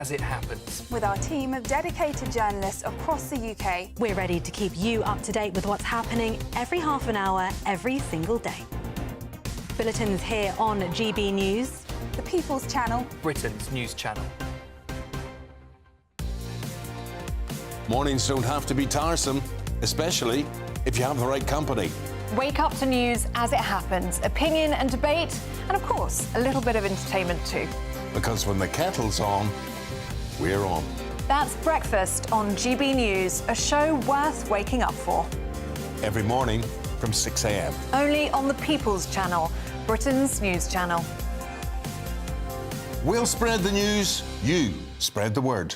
as it happens. With our team of dedicated journalists across the UK. We're ready to keep you up to date with what's happening every half an hour, every single day. Bulletins here on GB News. The People's Channel. Britain's news channel. Mornings don't have to be tiresome, especially if you have the right company. Wake up to news as it happens, opinion and debate, and of course, a little bit of entertainment too. Because when the kettle's on, we're on. That's Breakfast on GB News, a show worth waking up for. Every morning from 6 a.m. Only on the People's Channel, Britain's news channel. We'll spread the news, you spread the word.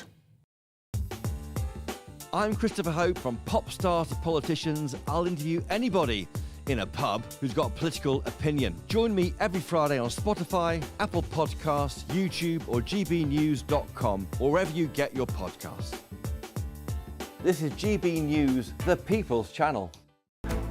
I'm Christopher Hope. From pop stars to politicians, I'll interview anybody in a pub who's got a political opinion. Join me every Friday on Spotify, Apple Podcasts, YouTube or gbnews.com, or wherever you get your podcasts. This is GB News, the People's Channel.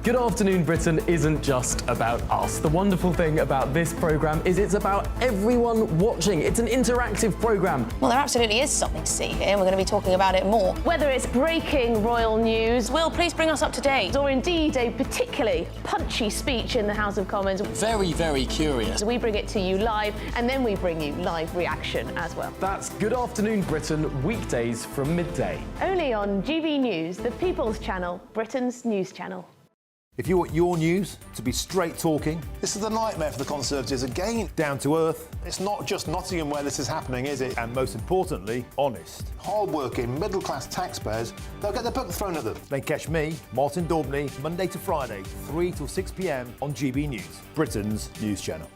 Good Afternoon Britain isn't just about us. The wonderful thing about this programme is it's about everyone watching. It's an interactive programme. Well, there absolutely is something to see here, and we're going to be talking about it more. Whether it's breaking royal news, Will, please bring us up to date. or indeed a particularly punchy speech in the House of Commons, Very, very curious. we bring it to you live, and then we bring you live reaction as well. That's Good Afternoon Britain, weekdays from midday. Only on GB News, the People's Channel, Britain's news channel. If you want your news to be straight talking, This is a nightmare for the Conservatives again. down to earth, It's not just Nottingham where this is happening, is it? and most importantly, honest, Hard-working, middle-class taxpayers, they'll get their book thrown at them. then catch me, Martin Daubney, Monday to Friday, 3 till 6 p.m. on GB News, Britain's news channel.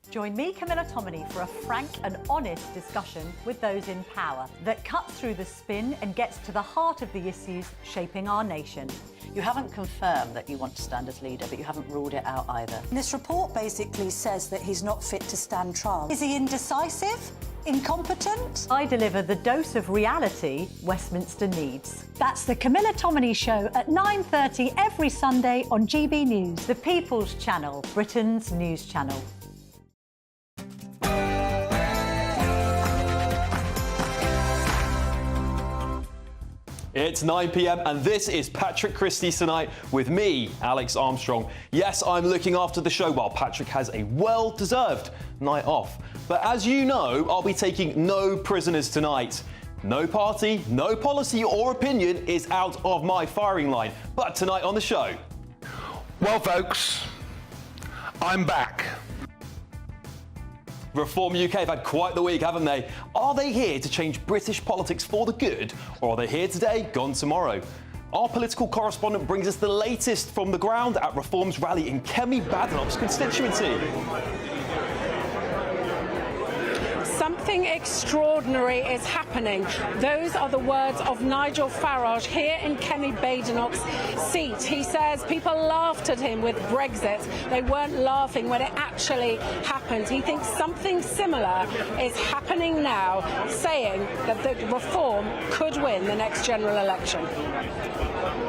Join me, Camilla Tominey, for a frank and honest discussion with those in power that cuts through the spin and gets to the heart of the issues shaping our nation. You haven't confirmed that you want to stand as leader, but you haven't ruled it out either. This report basically says that he's not fit to stand trial. Is he indecisive? Incompetent? I deliver the dose of reality Westminster needs. That's the Camilla Tominey Show at 9:30 every Sunday on GB News, the People's Channel, Britain's news channel. It's 9 p.m. and this is Patrick Christys Tonight with me, Alex Armstrong. Yes, I'm looking after the show while Patrick has a well-deserved night off. But as you know, I'll be taking no prisoners tonight. No party, no policy or opinion is out of my firing line. But tonight on the show... Well, folks, I'm back. Reform UK have had quite the week, haven't they? Are they here to change British politics for the good, or are they here today, gone tomorrow? Our political correspondent brings us the latest from the ground at Reform's rally in Kemi Badenoch's constituency. Something extraordinary is happening. Those are the words of Nigel Farage here in Kemi Badenoch's seat. He says people laughed at him with Brexit. They weren't laughing when it actually happened. He thinks something similar is happening now, saying that the Reform could win the next general election.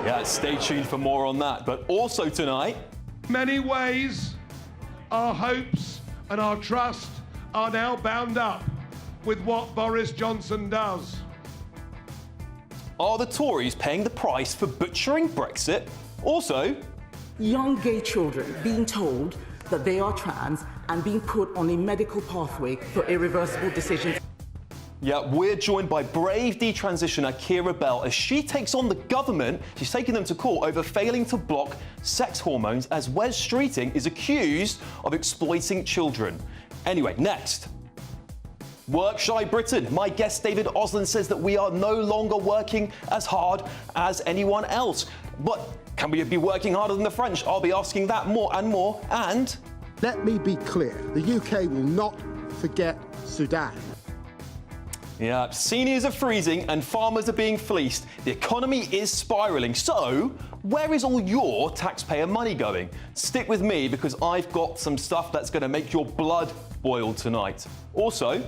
Yeah, stay tuned for more on that. But also tonight... Many ways, our hopes and our trust are now bound up with what Boris Johnson does. Are the Tories paying the price for butchering Brexit? Also... young gay children being told that they are trans and being put on a medical pathway for irreversible decisions. Yeah, we're joined by brave detransitioner Kira Bell as she takes on the government. She's taking them to court over failing to block sex hormones as Wes Streeting is accused of exploiting children. Anyway, next. Work Shy Britain. My guest David Osland says that we are no longer working as hard as anyone else. But can we be working harder than the French? I'll be asking that more and more. And... let me be clear. The UK will not forget Sudan. Yeah, seniors are freezing and farmers are being fleeced. The economy is spiralling. So, where is all your taxpayer money going? Stick with me because I've got some stuff that's going to make your blood boil tonight. Also...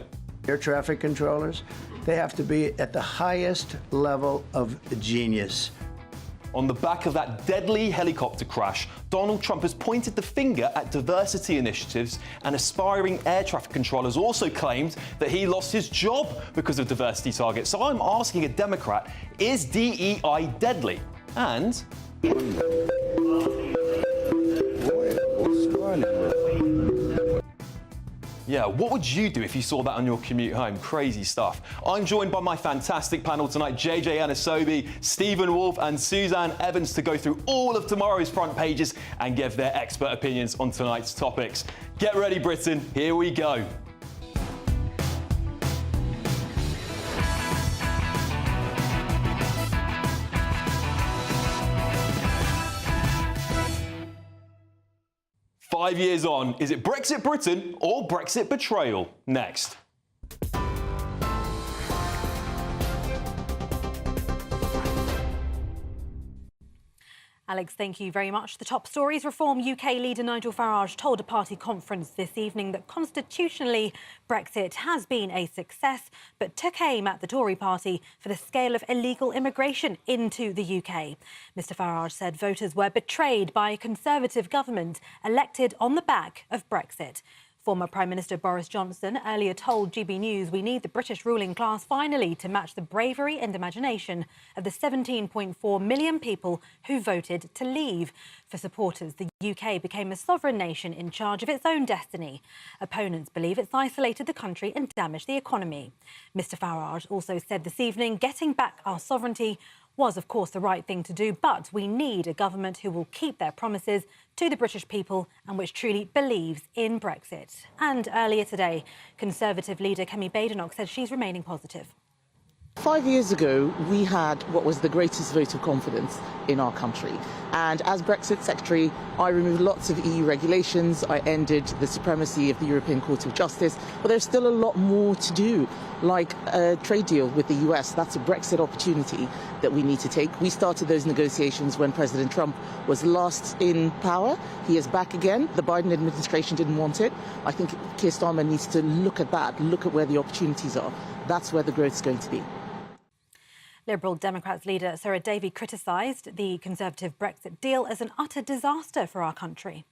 air traffic controllers, they have to be at the highest level of genius. On the back of that deadly helicopter crash, Donald Trump has pointed the finger at diversity initiatives, and aspiring air traffic controllers also claimed that he lost his job because of diversity targets. So I'm asking a Democrat, is DEI deadly? And... yeah, what would you do if you saw that on your commute home? Crazy stuff. I'm joined by my fantastic panel tonight, JJ Anasobi, Stephen Wolfe and Suzanne Evans, to go through all of tomorrow's front pages and give their expert opinions on tonight's topics. Get ready, Britain. Here we go. Five years on, is it Brexit Britain or Brexit betrayal? Next. Alex, thank you very much. The top stories: Reform UK leader Nigel Farage told a party conference this evening that constitutionally Brexit has been a success, but took aim at the Tory party for the scale of illegal immigration into the UK. Mr Farage said voters were betrayed by a Conservative government elected on the back of Brexit. Former Prime Minister Boris Johnson earlier told GB News we need the British ruling class finally to match the bravery and imagination of the 17.4 million people who voted to leave. For supporters, the UK became a sovereign nation in charge of its own destiny. Opponents believe it's isolated the country and damaged the economy. Mr Farage also said this evening getting back our sovereignty was, of course, the right thing to do, but we need a government who will keep their promises to the British people and which truly believes in Brexit. And earlier today, Conservative leader Kemi Badenoch said she's remaining positive. 5 years ago, we had what was the greatest vote of confidence in our country. And as Brexit Secretary, I removed lots of EU regulations. I ended the supremacy of the European Court of Justice. But there's still a lot more to do, like a trade deal with the US. That's a Brexit opportunity that we need to take. We started those negotiations when President Trump was last in power. He is back again. The Biden administration didn't want it. I think Keir Starmer needs to look at that, look at where the opportunities are. That's where the growth is going to be. Liberal Democrats leader Sarah Davey criticised the Conservative Brexit deal as an utter disaster for our country.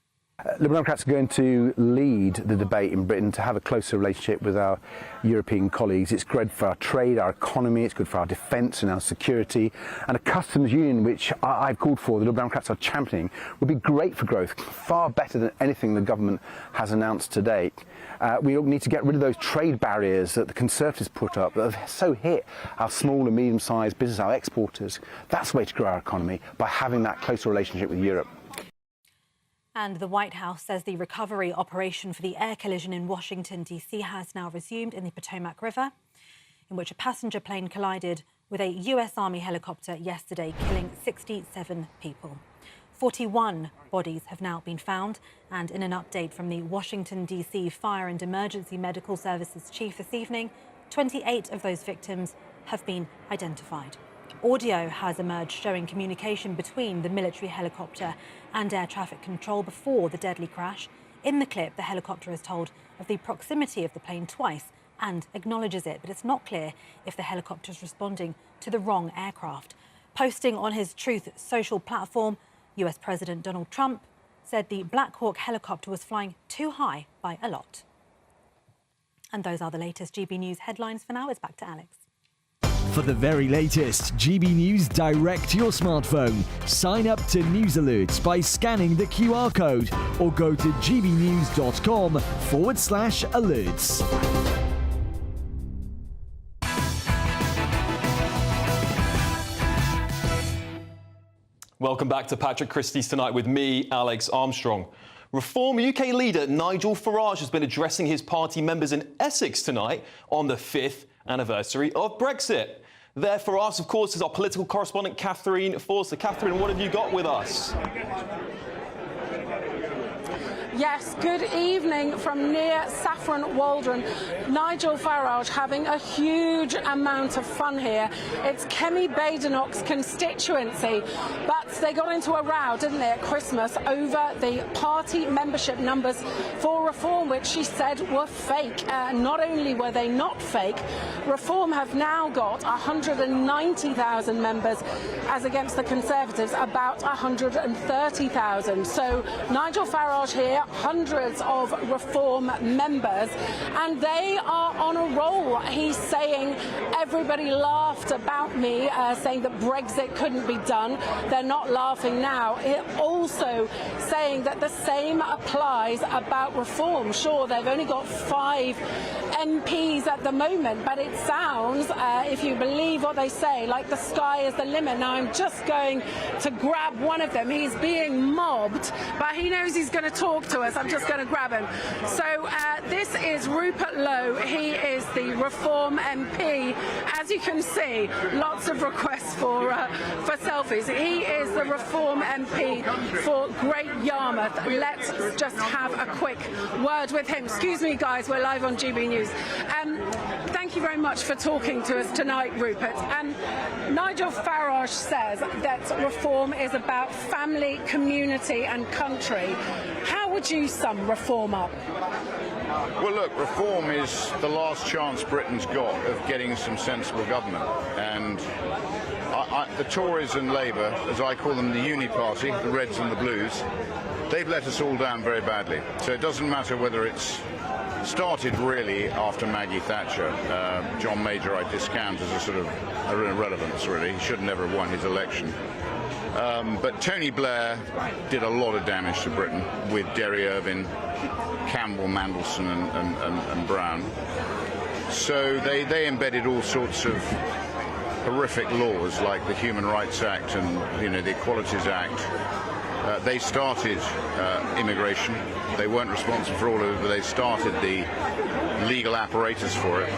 Liberal Democrats are going to lead the debate in Britain to have a closer relationship with our European colleagues. It's good for our trade, our economy, it's good for our defence and our security. And a customs union, which I've called for, the Liberal Democrats are championing, would be great for growth, far better than anything the government has announced to date. We need to get rid of those trade barriers that the Conservatives put up that have so hit our small and medium-sized business, our exporters. That's the way to grow our economy, by having that closer relationship with Europe. And the White House says the recovery operation for the air collision in Washington, D.C. has now resumed in the Potomac River, in which a passenger plane collided with a US Army helicopter yesterday, killing 67 people. 41 bodies have now been found, and in an update from the Washington, D.C. Fire and Emergency Medical Services Chief this evening, 28 of those victims have been identified. Audio has emerged showing communication between the military helicopter and air traffic control before the deadly crash. In the clip, the helicopter is told of the proximity of the plane twice and acknowledges it, but it's not clear if the helicopter is responding to the wrong aircraft. Posting on his Truth social platform, US President Donald Trump said the Black Hawk helicopter was flying too high by a lot. And those are the latest GB News headlines for now. It's back to Alex. For the very latest GB News direct to your smartphone, sign up to News Alerts by scanning the QR code or go to gbnews.com/alerts. Welcome back to Patrick Christys tonight with me, Alex Armstrong. Reform UK leader Nigel Farage has been addressing his party members in Essex tonight on the 5th anniversary of Brexit. There for us, of course, is our political correspondent, Catherine Forster. Catherine, what have you got with us? Yes, good evening from near Saffron Walden. Nigel Farage having a huge amount of fun here. It's Kemi Badenoch's constituency, but they got into a row, didn't they, at Christmas over the party membership numbers for Reform, which she said were fake. Not only were they not fake, Reform have now got 190,000 members, as against the Conservatives about 130,000. So Nigel Farage here, hundreds of Reform members, and they are on a roll. He's saying everybody laughed about me, saying that Brexit couldn't be done. They're not laughing now. Also saying that the same applies about Reform. Sure, they've only got 5 MPs at the moment, but it sounds, if you believe what they say, like the sky is the limit. Now I'm just going to grab one of them. He's being mobbed, but he knows he's going to talk to us. I'm just going to grab him. So this is Rupert Lowe. He is the Reform MP. As you can see, lots of requests for selfies. He is the Reform MP for Great Yarmouth. Let's just have a quick word with him. Excuse me, guys, we're live on GB News. Thank you very much for talking to us tonight, Rupert. Nigel Farage says that Reform is about family, community and country. How would you sum Reform up? Well, look, Reform is the last chance Britain's got of getting some sensible government. And the Tories and Labour, as I call them, the uni party, the Reds and the Blues, they've let us all down very badly. So it doesn't matter whether it's started really after Maggie Thatcher. John Major I discount as a sort of irrelevance, really. He should never have won his election. But Tony Blair did a lot of damage to Britain with Derry Irvine, Campbell, Mandelson and Brown. So they embedded all sorts of horrific laws like the Human Rights Act and the Equalities Act. They started immigration. They weren't responsible for all of it, but they started the legal apparatus for it.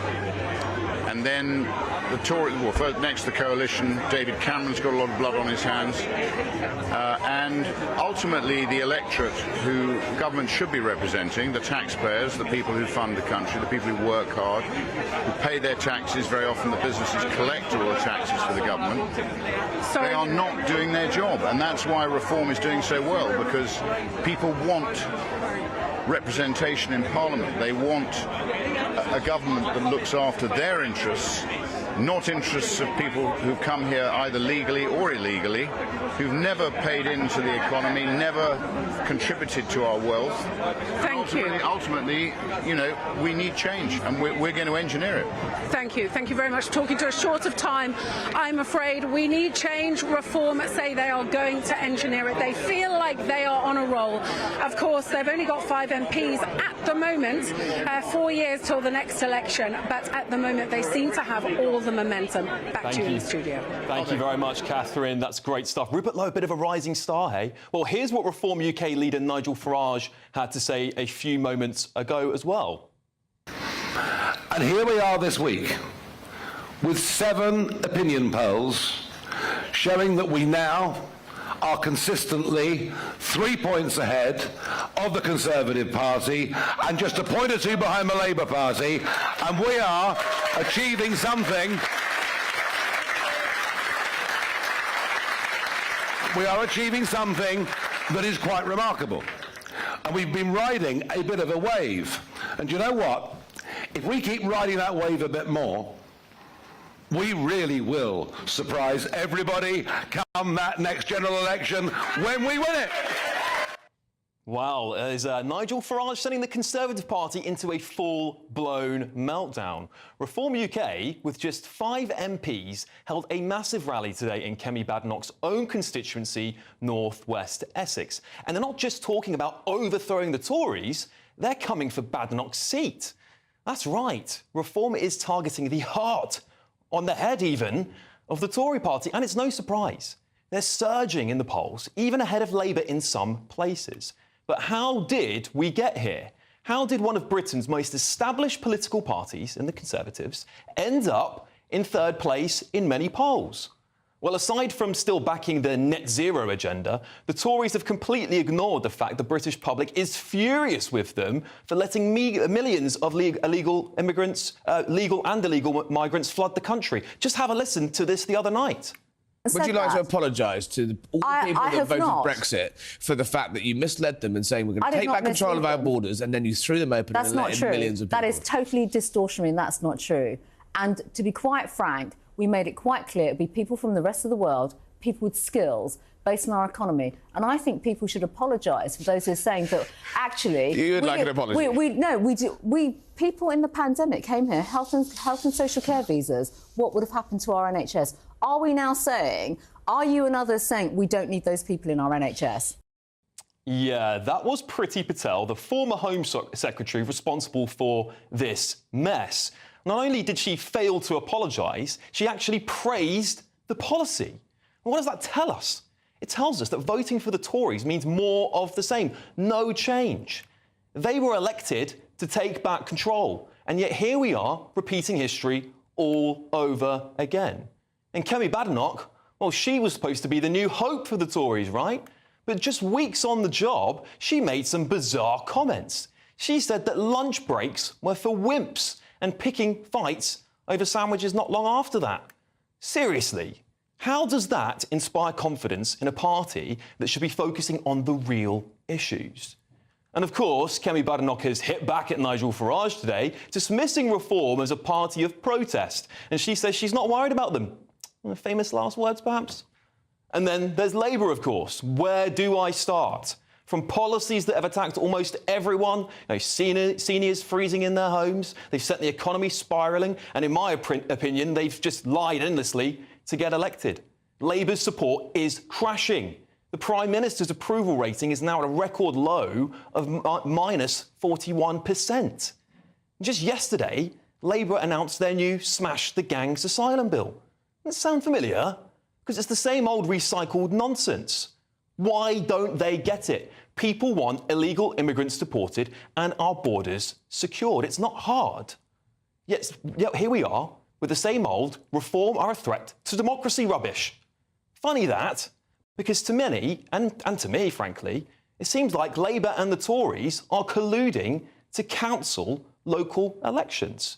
And then the Tories, well, first, next the coalition, David Cameron's got a lot of blood on his hands. And ultimately the electorate who government should be representing, the taxpayers, the people who fund the country, the people who work hard, who pay their taxes, very often the businesses collect all the taxes for the government. They are not doing their job, and that's why Reform is doing so well, because people want representation in Parliament. They want a government that looks after their interests, not interests of people who've come here either legally or illegally, who've never paid into the economy, never contributed to our wealth. Thank you. Ultimately, we need change, and we're going to engineer it. Thank you. Thank you very much for talking to us. Short of time, I'm afraid. We need change. Reform say they are going to engineer it. They feel like they are on a roll. Of course, they've only got 5 MPs at the moment, 4 years till the next election, but at the moment they seem to have all the momentum. Back to you in the studio. Thank you very much, Catherine. That's great stuff. Rupert Lowe, a bit of a rising star, hey? Well, here's what Reform UK leader Nigel Farage had to say a few moments ago as well. And here we are this week with 7 opinion polls showing that we now are consistently 3 points ahead of the Conservative Party and just a point or 2 behind the Labour Party, and we are achieving something. We are achieving something that is quite remarkable. And we've been riding a bit of a wave. And you know what? If we keep riding that wave a bit more, we really will surprise everybody come that next general election when we win it. Wow, is Nigel Farage sending the Conservative Party into a full-blown meltdown? Reform UK, with just 5 MPs, held a massive rally today in Kemi Badenoch's own constituency, North West Essex. And they're not just talking about overthrowing the Tories, they're coming for Badenoch's seat. That's right, Reform is targeting the heart, on the head even, of the Tory party. And it's no surprise. They're surging in the polls, even ahead of Labour in some places. But how did we get here? How did one of Britain's most established political parties, in the Conservatives, end up in 3rd place in many polls? Well, aside from still backing the net zero agenda, the Tories have completely ignored the fact the British public is furious with them for letting millions of illegal immigrants, legal and illegal migrants flood the country. Just have a listen to this the other night. Would you like to apologise to all the people that voted Brexit for the fact that you misled them and saying we're going to take back control of our borders and then you threw them open and let in millions of people? That is totally distortionary and that's not true. And to be quite frank, we made it quite clear it'd be people from the rest of the world, people with skills, based on our economy. And I think people should apologise for those who are saying that actually... You would like an apology? People in the pandemic came here, health and social care visas. What would have happened to our NHS? Are we now saying, are you and others saying we don't need those people in our NHS? Yeah, that was Priti Patel, the former Home Secretary responsible for this mess. Not only did she fail to apologise, she actually praised the policy. What does that tell us? It tells us that voting for the Tories means more of the same, no change. They were elected to take back control, and yet here we are repeating history all over again. And Kemi Badenoch, well, she was supposed to be the new hope for the Tories, right? But just weeks on the job, she made some bizarre comments. She said that lunch breaks were for wimps and picking fights over sandwiches not long after that. Seriously, how does that inspire confidence in a party that should be focusing on the real issues? And of course, Kemi Badenoch has hit back at Nigel Farage today, dismissing Reform as a party of protest. And she says she's not worried about them. Famous last words, perhaps? And then there's Labour, of course. Where do I start? From policies that have attacked almost everyone, seniors freezing in their homes, they've set the economy spiralling, and in my opinion, they've just lied endlessly to get elected. Labour's support is crashing. The Prime Minister's approval rating is now at a record low of minus 41%. Just yesterday, Labour announced their new Smash the Gangs asylum bill. Does that sound familiar? Because it's the same old recycled nonsense. Why don't they get it? People want illegal immigrants deported and our borders secured. It's not hard. Yet here we are with the same old reform are a threat to democracy rubbish. Funny that, because to many, and to me, frankly, it seems like Labour and the Tories are colluding to cancel local elections.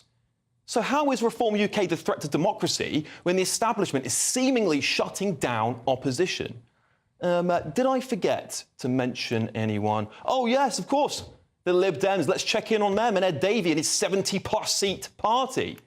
So how is Reform UK the threat to democracy when the establishment is seemingly shutting down opposition? Did I forget to mention anyone? Oh, yes, of course, the Lib Dems. Let's check in on them and Ed Davey and his 70-plus seat party.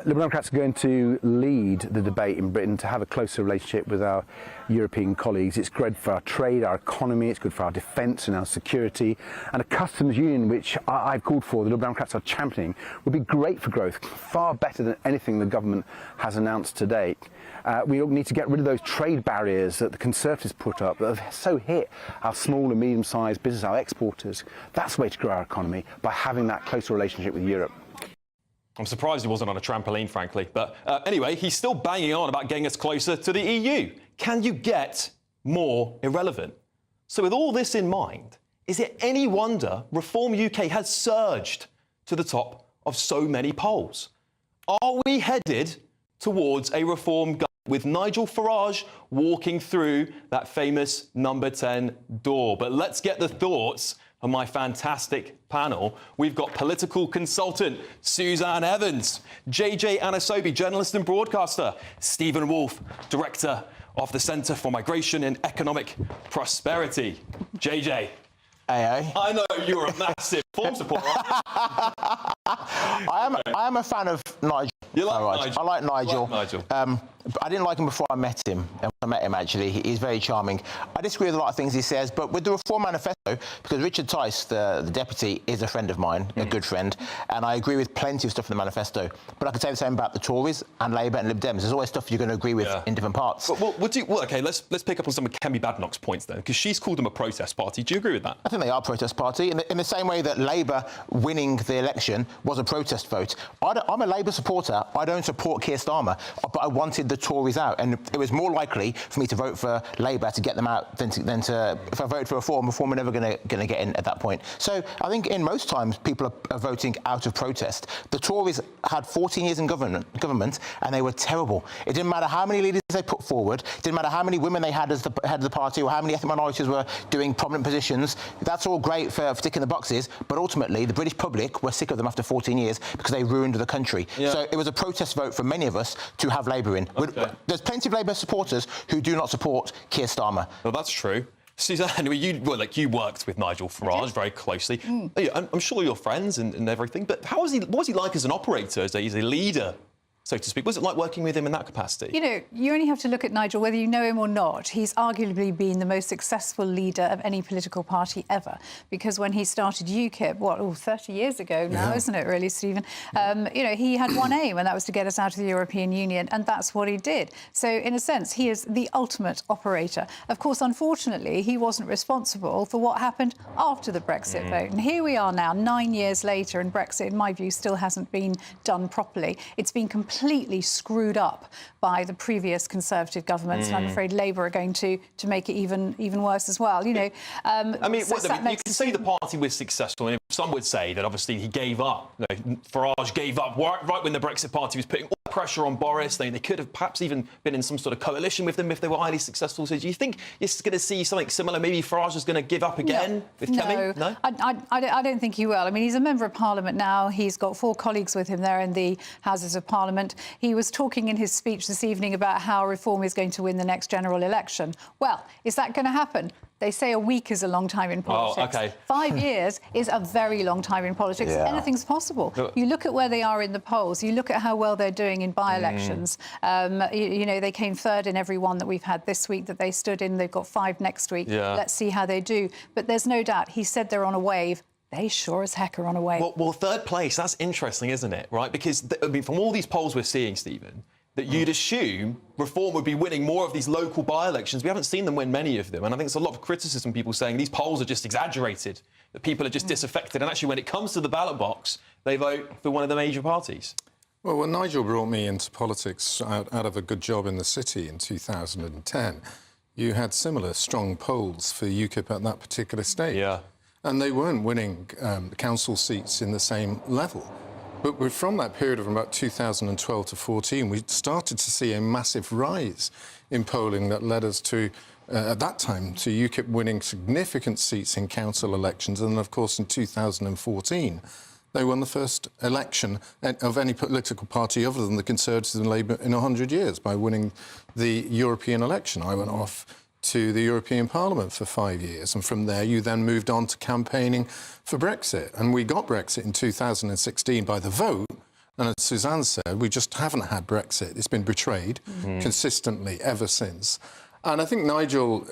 Liberal Democrats are going to lead the debate in Britain to have a closer relationship with our European colleagues. It's good for our trade, our economy, it's good for our defence and our security. And a customs union, which I've called for, the Liberal Democrats are championing, would be great for growth, far better than anything the government has announced to date. We need to get rid of those trade barriers that the Conservatives put up that have so hit our small and medium-sized business, our exporters. That's the way to grow our economy, by having that closer relationship with Europe. I'm surprised he wasn't on a trampoline, frankly. But anyway, he's still banging on about getting us closer to the EU. Can you get more irrelevant? So with all this in mind, is it any wonder Reform UK has surged to the top of so many polls? Are we headed towards a Reform government with Nigel Farage walking through that famous number 10 door? But let's get the thoughts on my fantastic panel. We've got political consultant Suzanne Evans, JJ Anasobi, journalist and broadcaster, Stephen Wolfe, director of the Centre for Migration and Economic Prosperity. JJ. Hey. I know you're a massive Reform supporter. I am a fan of Nigel. You like Nigel? I like Nigel. Nigel. I didn't like him before I met him. And when I met him, actually, he's very charming. I disagree with a lot of things he says, but with the Reform Manifesto, because Richard Tice, the deputy, is a friend of mine, a good friend, and I agree with plenty of stuff in the manifesto. But I could say the same about the Tories and Labour and Lib Dems. There's always stuff you're going to agree with in different parts. Okay, let's pick up on some of Kemi Badenoch's points then, because she's called them a protest party. Do you agree with that? I think they are a protest party, in the same way that Labour winning the election was a protest vote. I'm a Labour supporter. I don't support Keir Starmer, but I wanted the Tories out, and it was more likely for me to vote for Labour to get them out than to if I voted for Reform were never going to get in at that point. So I think in most times people are voting out of protest. The Tories had 14 years in government, and they were terrible. It didn't matter how many leaders they put forward, didn't matter how many women they had as the head of the party or how many ethnic minorities were doing prominent positions. That's all great for ticking the boxes, but ultimately the British public were sick of them after 14 years because they ruined the country. Yeah. So it was a protest vote from many of us to have Labour in. Okay. There's plenty of Labour supporters who do not support Keir Starmer. Well, that's true. Suzanne, you worked with Nigel Farage very closely. I'm sure you're friends and everything, but what was he like as an operator, as a leader, so to speak? Was it like working with him in that capacity? You know, you only have to look at Nigel, whether you know him or not. He's arguably been the most successful leader of any political party ever, because when he started UKIP, 30 years ago now, isn't it, really, Stephen? You know, he had one aim, and that was to get us out of the European Union, and that's what he did. So, in a sense, he is the ultimate operator. Of course, unfortunately, he wasn't responsible for what happened after the Brexit vote. And here we are now, 9 years later, and Brexit, in my view, still hasn't been done properly. It's been completely screwed up by the previous Conservative governments, and I'm afraid Labour are going to make it even worse as well. You know, you can say the party was successful. I mean, some would say that obviously he gave up. Farage gave up right when the Brexit party was putting all the pressure on Boris. They could have perhaps even been in some sort of coalition with them if they were highly successful. So do you think you're going to see something similar? Maybe Farage is going to give up again with Kemi? No, I don't think he will. I mean, he's a member of Parliament now. He's got 4 colleagues with him there in the Houses of Parliament. He was talking in his speech this evening about how Reform is going to win the next general election. Well, is that going to happen? They say a week is a long time in politics. Oh, okay. 5 years is a very long time in politics. Yeah. Anything's possible. You look at where they are in the polls. You look at how well they're doing in by-elections. You know, they came 3rd in every one that we've had this week that they stood in. They've got 5 next week. Yeah. Let's see how they do. But there's no doubt. He said they're on a wave. They sure as heck are on a wave. Well, 3rd place, that's interesting, isn't it? Right? Because, I mean, from all these polls we're seeing, Stephen, that you'd assume Reform would be winning more of these local by-elections. We haven't seen them win many of them. And I think there's a lot of criticism, people saying these polls are just exaggerated, that people are just disaffected. And actually, when it comes to the ballot box, they vote for one of the major parties. Well, when Nigel brought me into politics out of a good job in the city in 2010, you had similar strong polls for UKIP at that particular stage. Yeah. And they weren't winning council seats in the same level. But from that period of about 2012 to 14, we started to see a massive rise in polling that led us to, at that time, to UKIP winning significant seats in council elections. And, of course, in 2014, they won the first election of any political party other than the Conservatives and Labour in 100 years by winning the European election. I went off to the European Parliament for 5 years, and from there you then moved on to campaigning for Brexit. And we got Brexit in 2016 by the vote, and as Suzanne said, we just haven't had Brexit. It's been betrayed consistently ever since. And I think Nigel,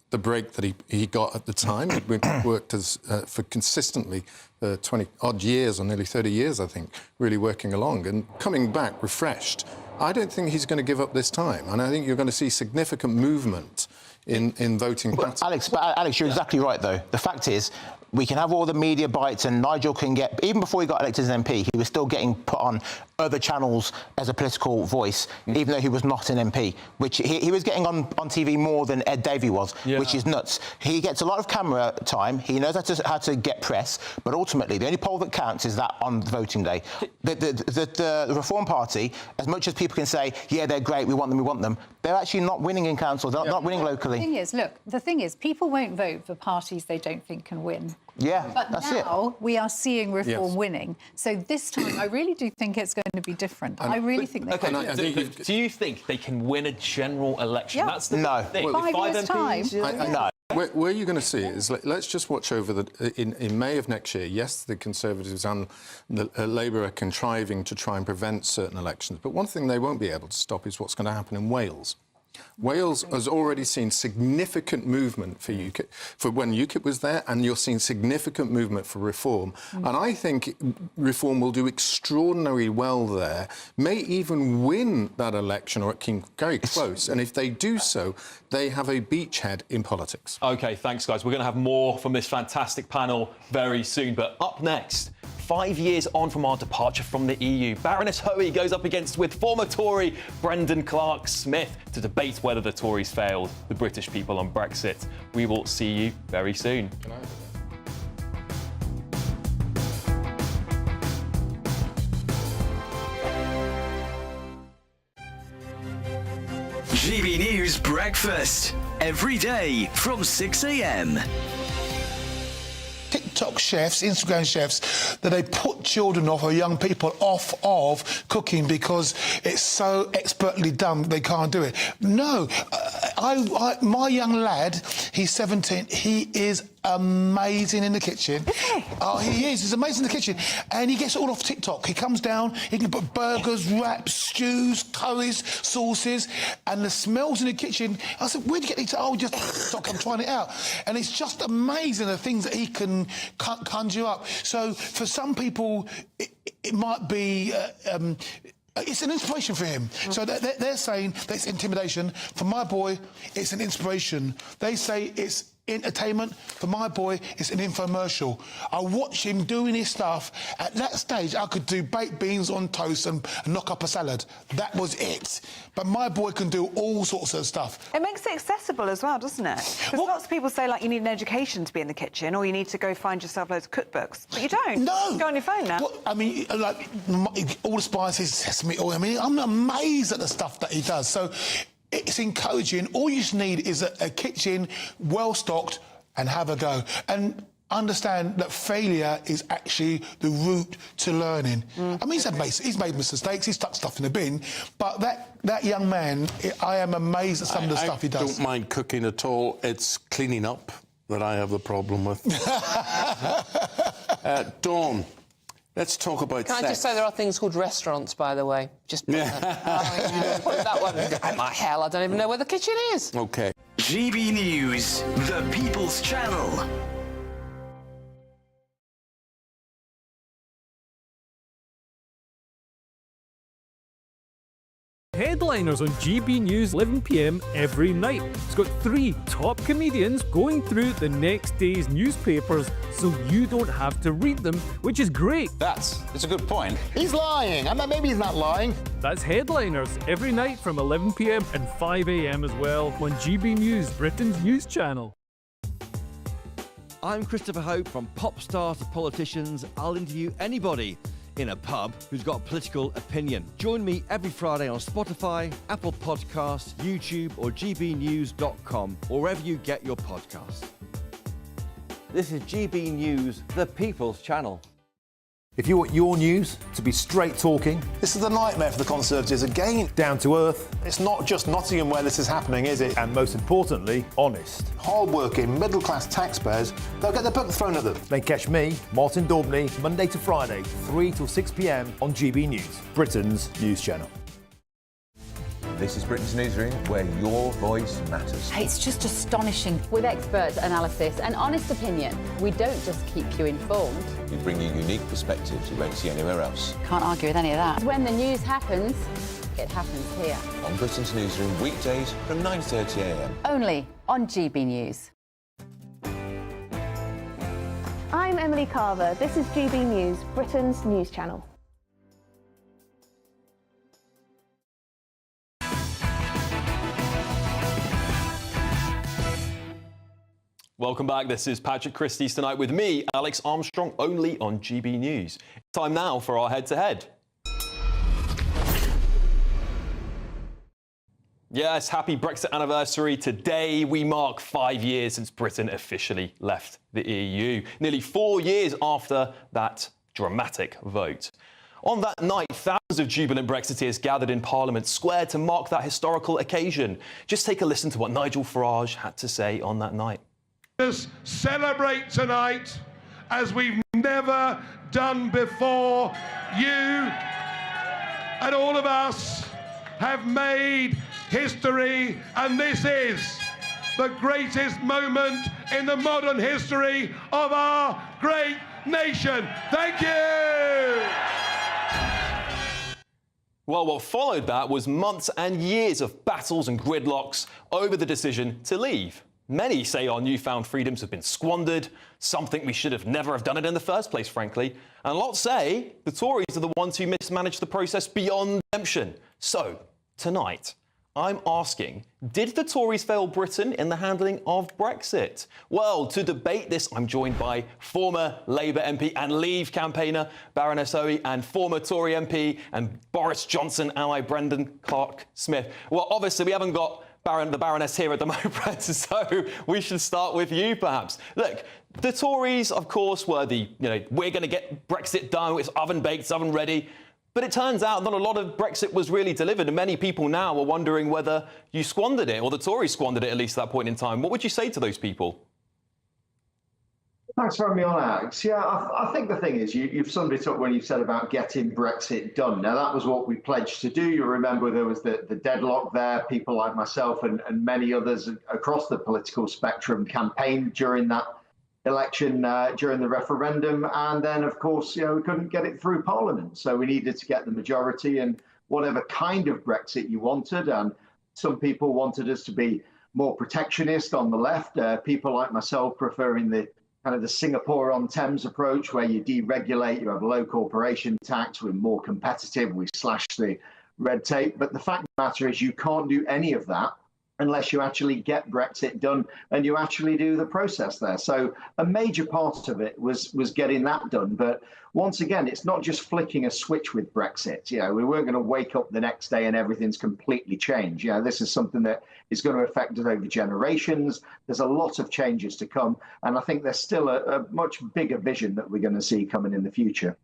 the break that he got at the time, we worked for consistently 20-odd years, or nearly 30 years, I think, really working along, and coming back refreshed. I don't think he's going to give up this time, and I think you're going to see significant movement in voting patterns. Alex, you're exactly right, though. The fact is, we can have all the media bites, and Nigel can get... Even before he got elected as an MP, he was still getting put on other channels as a political voice, even though he was not an MP, which he was getting on TV more than Ed Davey was, which is nuts. He gets a lot of camera time. He knows how to get press, but ultimately, the only poll that counts is that on voting day. The Reform Party, as much as people can say, yeah, they're great, we want them, they're actually not winning in council. They're not winning locally. The thing is, people won't vote for parties they don't think can win. Yeah, but now we are seeing Reform winning. So this time, I really do think it's going to be different. I really think they can. Do you think they can win a general election? Yeah. That's the thing. Well, 5 years' time. No. Where you're going to see it is, let's just watch over in May of next year. Yes, the Conservatives and the Labour are contriving to try and prevent certain elections, but one thing they won't be able to stop is what's going to happen in Wales. Wales has already seen significant movement for UKIP, for when UKIP was there, and you're seeing significant movement for Reform. And I think Reform will do extraordinarily well there, may even win that election, or it came very close. And if they do so, they have a beachhead in politics. OK, thanks, guys. We're going to have more from this fantastic panel very soon. But up next, 5 years on from our departure from the EU, Baroness Hoey goes up against with former Tory Brendan Clark-Smith to debate whether the Tories failed the British people on Brexit. We will see you very soon. GB News Breakfast. Every day from 6 a.m. TikTok chefs, Instagram chefs, that they put children off or young people off of cooking because it's so expertly done they can't do it. No, my young lad, he's 17, he is amazing in the kitchen. Is he? Oh, he is. He's amazing in the kitchen. And he gets it all off TikTok. He comes down, he can put burgers, wraps, stews, curries, sauces, and the smells in the kitchen. I said, where'd you get these? Oh, just TikTok, I'm trying it out. And it's just amazing the things that he can conjure up. So for some people, it might be... it's an inspiration for him. So they're saying that's intimidation. For my boy, it's an inspiration. They say it's entertainment. For my boy, it's an infomercial. I watch him doing his stuff. At that stage, I could do baked beans on toast and knock up a salad. That was it. But my boy can do all sorts of stuff. It makes it accessible as well, doesn't it? Because lots of people say, like, you need an education to be in the kitchen, or you need to go find yourself loads of cookbooks. But you don't. No. You go on your phone now. Well, I mean, like, all the spices, sesame oil. I mean, I'm amazed at the stuff that he does. So it's encouraging. All you just need is a kitchen well-stocked and have a go. And understand that failure is actually the route to learning. I mean, he's made mistakes, he's stuck stuff in the bin, but that young man, I am amazed at some of the stuff he does. I don't mind cooking at all. It's cleaning up that I have the problem with. Dawn, let's talk about sex. Can I just say there are things called restaurants, by the way? Just put that one. My hell, I don't even know where the kitchen is. OK. GB News, the People's Channel. Headliners on GB News 11 p.m. every night. It's got 3 top comedians going through the next day's newspapers so you don't have to read them, which is great. That's a good point. He's lying. I mean, maybe he's not lying. That's Headliners every night from 11 p.m. and 5 a.m. as well on GB News, Britain's news channel. I'm Christopher Hope. From pop stars to politicians, I'll interview anybody in a pub who's got a political opinion. Join me every Friday on Spotify, Apple Podcasts, YouTube or gbnews.com, or wherever you get your podcasts. This is GB News, the People's Channel. If you want your news to be straight talking... This is a nightmare for the Conservatives again. Down to earth. It's not just Nottingham where this is happening, is it? And most importantly, honest. Hard-working, middle-class taxpayers, they'll get their book thrown at them. Then catch me, Martin Daubney, Monday to Friday, 3 till 6 p.m. on GB News, Britain's news channel. This is Britain's Newsroom, where your voice matters. It's just astonishing. With expert analysis and honest opinion, we don't just keep you informed. We bring you unique perspectives you won't see anywhere else. Can't argue with any of that. When the news happens, it happens here. On Britain's Newsroom, weekdays from 9:30 a.m. Only on GB News. I'm Emily Carver. This is GB News, Britain's news channel. Welcome back. This is Patrick Christys tonight with me, Alex Armstrong, only on GB News. Time now for our head-to-head. Yes, happy Brexit anniversary. Today we mark 5 years since Britain officially left the EU. Nearly 4 years after that dramatic vote. On that night, thousands of jubilant Brexiteers gathered in Parliament Square to mark that historical occasion. Just take a listen to what Nigel Farage had to say on that night. Us celebrate tonight as we've never done before. You and all of us have made history, and this is the greatest moment in the modern history of our great nation. Thank you! Well, what followed that was months and years of battles and gridlocks over the decision to leave. Many say our newfound freedoms have been squandered. Some think we should have never have done it in the first place, frankly. And lots say the Tories are the ones who mismanaged the process beyond redemption. So, tonight, I'm asking, did the Tories fail Britain in the handling of Brexit? Well, to debate this, I'm joined by former Labour MP and Leave campaigner Baroness Hoey and former Tory MP and Boris Johnson ally Brendan Clark-Smith. Well, obviously, we haven't got the Baroness here at the moment, so we should start with you, perhaps. Look, the Tories, of course, were we're going to get Brexit done, it's oven-baked, it's oven-ready. But it turns out not a lot of Brexit was really delivered, and many people now are wondering whether you squandered it, or the Tories squandered it at least at that point in time. What would you say to those people? Thanks for having me on, Alex. Yeah, I think the thing is, you've summed it up when you said about getting Brexit done. Now, that was what we pledged to do. You remember there was the deadlock there. People like myself and many others across the political spectrum campaigned during that election, during the referendum. And then, of course, we couldn't get it through Parliament. So we needed to get the majority and whatever kind of Brexit you wanted. And some people wanted us to be more protectionist on the left. People like myself preferring the kind of the Singapore-on-Thames approach, where you deregulate, you have low corporation tax, we're more competitive, we slash the red tape. But the fact of the matter is you can't do any of that unless you actually get Brexit done and you actually do the process there. So a major part of it was getting that done. But once again, it's not just flicking a switch with Brexit. We weren't going to wake up the next day and everything's completely changed. This is something that is going to affect us over generations. There's a lot of changes to come. And I think there's still a much bigger vision that we're going to see coming in the future.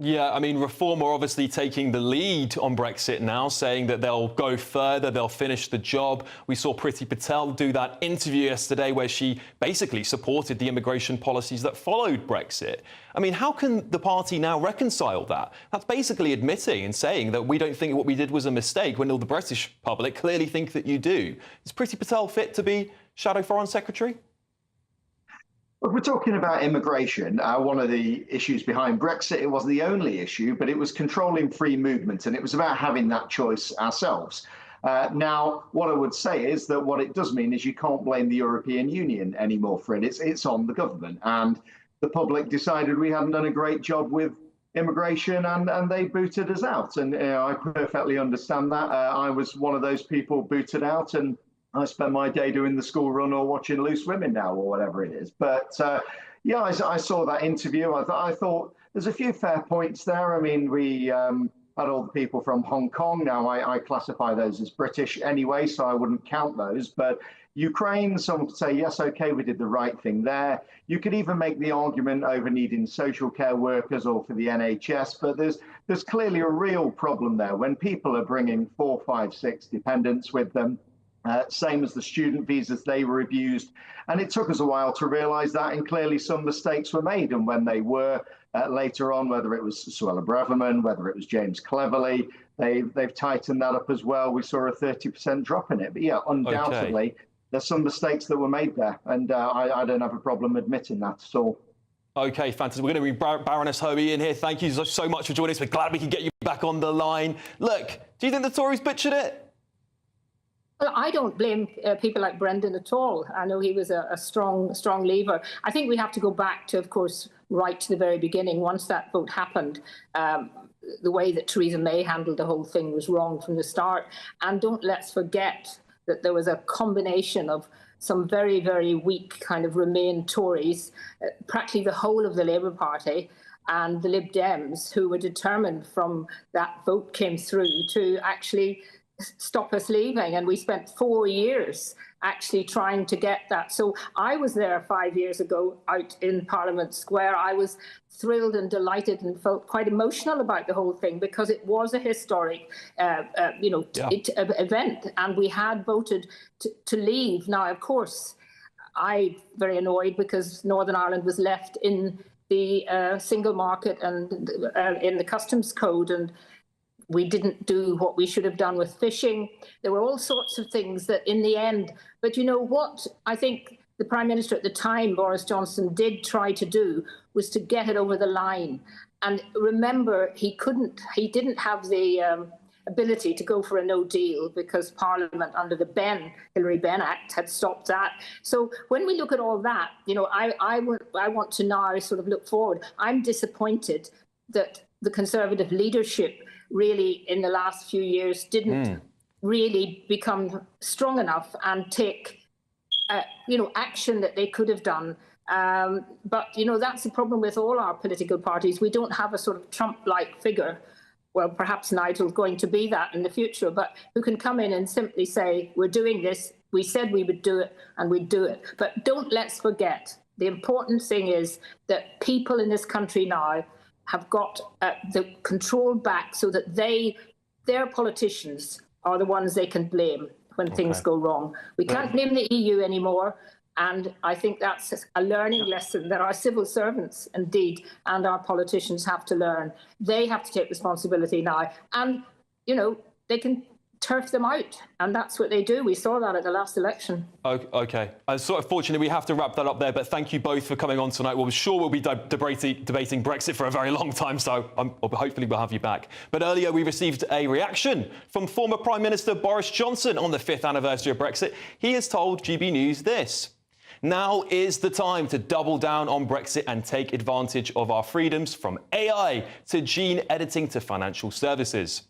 Yeah, I mean, Reform are obviously taking the lead on Brexit now, saying that they'll go further, they'll finish the job. We saw Priti Patel do that interview yesterday where she basically supported the immigration policies that followed Brexit. I mean, how can the party now reconcile that? That's basically admitting and saying that we don't think what we did was a mistake when all the British public clearly think that you do. Is Priti Patel fit to be Shadow Foreign Secretary? If we're talking about immigration, one of the issues behind Brexit, it wasn't the only issue, but it was controlling free movement, and it was about having that choice ourselves. Now, what I would say is that what it does mean is you can't blame the European Union anymore for it. It's on the government. And the public decided we hadn't done a great job with immigration, and they booted us out. And I perfectly understand that. I was one of those people booted out, and I spend my day doing the school run or watching Loose Women now or whatever it is. But yeah, I saw that interview. I thought there's a few fair points there. I mean, we had all the people from Hong Kong. Now, I classify those as British anyway, so I wouldn't count those. But Ukraine, some would say, yes, OK, we did the right thing there. You could even make the argument over needing social care workers or for the NHS. But there's clearly a real problem there when people are bringing 4, 5, 6 dependents with them. Same as the student visas, they were abused. And it took us a while to realise that, and clearly some mistakes were made. And when they were later on, whether it was Suella Braverman, whether it was James Cleverly, they've tightened that up as well. We saw a 30% drop in it. But yeah, undoubtedly, there's some mistakes that were made there. And I don't have a problem admitting that at all. OK, fantastic. We're going to bring Baroness Hoey in here. Thank you so much for joining us. We're glad we can get you back on the line. Look, do you think the Tories butchered it? Well, I don't blame people like Brendan at all. I know he was a strong leaver. I think we have to go back to, of course, right to the very beginning. Once that vote happened, the way that Theresa May handled the whole thing was wrong from the start. And let's forget that there was a combination of some very, very weak kind of Remain Tories, practically the whole of the Labour Party, and the Lib Dems, who were determined from that vote came through to actually stop us leaving. And we spent 4 years actually trying to get that. So I was there 5 years ago out in Parliament Square. I was thrilled and delighted and felt quite emotional about the whole thing because it was a historic event, and we had voted to leave. Now, of course, I'm very annoyed because Northern Ireland was left in the single market and in the customs code, and we didn't do what we should have done with fishing. There were all sorts of things that in the end, but you know what? I think the Prime Minister at the time, Boris Johnson, did try to do was to get it over the line. And remember, he didn't have the ability to go for a no deal because Parliament under the Hillary Benn Act had stopped that. So when we look at all that, I want to now sort of look forward. I'm disappointed that the Conservative leadership really in the last few years didn't really become strong enough and take, action that they could have done. But, that's the problem with all our political parties. We don't have a sort of Trump-like figure. Well, perhaps Nigel's going to be that in the future, but who can come in and simply say, we're doing this, we said we would do it, and we'd do it. But let's forget, the important thing is that people in this country now have got the control back so that their politicians are the ones they can blame when things go wrong. We can't blame the EU anymore. And I think that's a learning lesson that our civil servants, indeed, and our politicians have to learn. They have to take responsibility now. And, they can turf them out. And that's what they do. We saw that at the last election. OK. Fortunately, we have to wrap that up there. But thank you both for coming on tonight. We're sure we'll be debating Brexit for a very long time. So hopefully we'll have you back. But earlier we received a reaction from former Prime Minister Boris Johnson on the 5th anniversary of Brexit. He has told GB News this. Now is the time to double down on Brexit and take advantage of our freedoms, from AI to gene editing to financial services.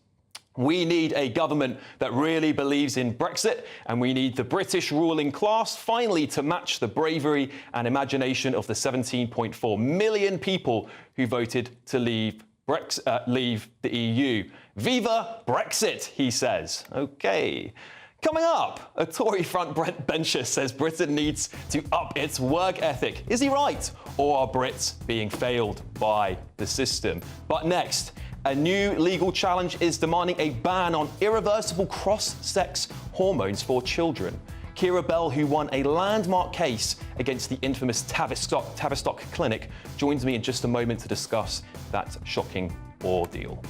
We need a government that really believes in Brexit, and we need the British ruling class finally to match the bravery and imagination of the 17.4 million people who voted to leave the EU. Viva Brexit, he says. OK. Coming up, a Tory front bencher says Britain needs to up its work ethic. Is he right? Or are Brits being failed by the system? But next, a new legal challenge is demanding a ban on irreversible cross-sex hormones for children. Keira Bell, who won a landmark case against the infamous Tavistock Clinic, joins me in just a moment to discuss that shocking ordeal.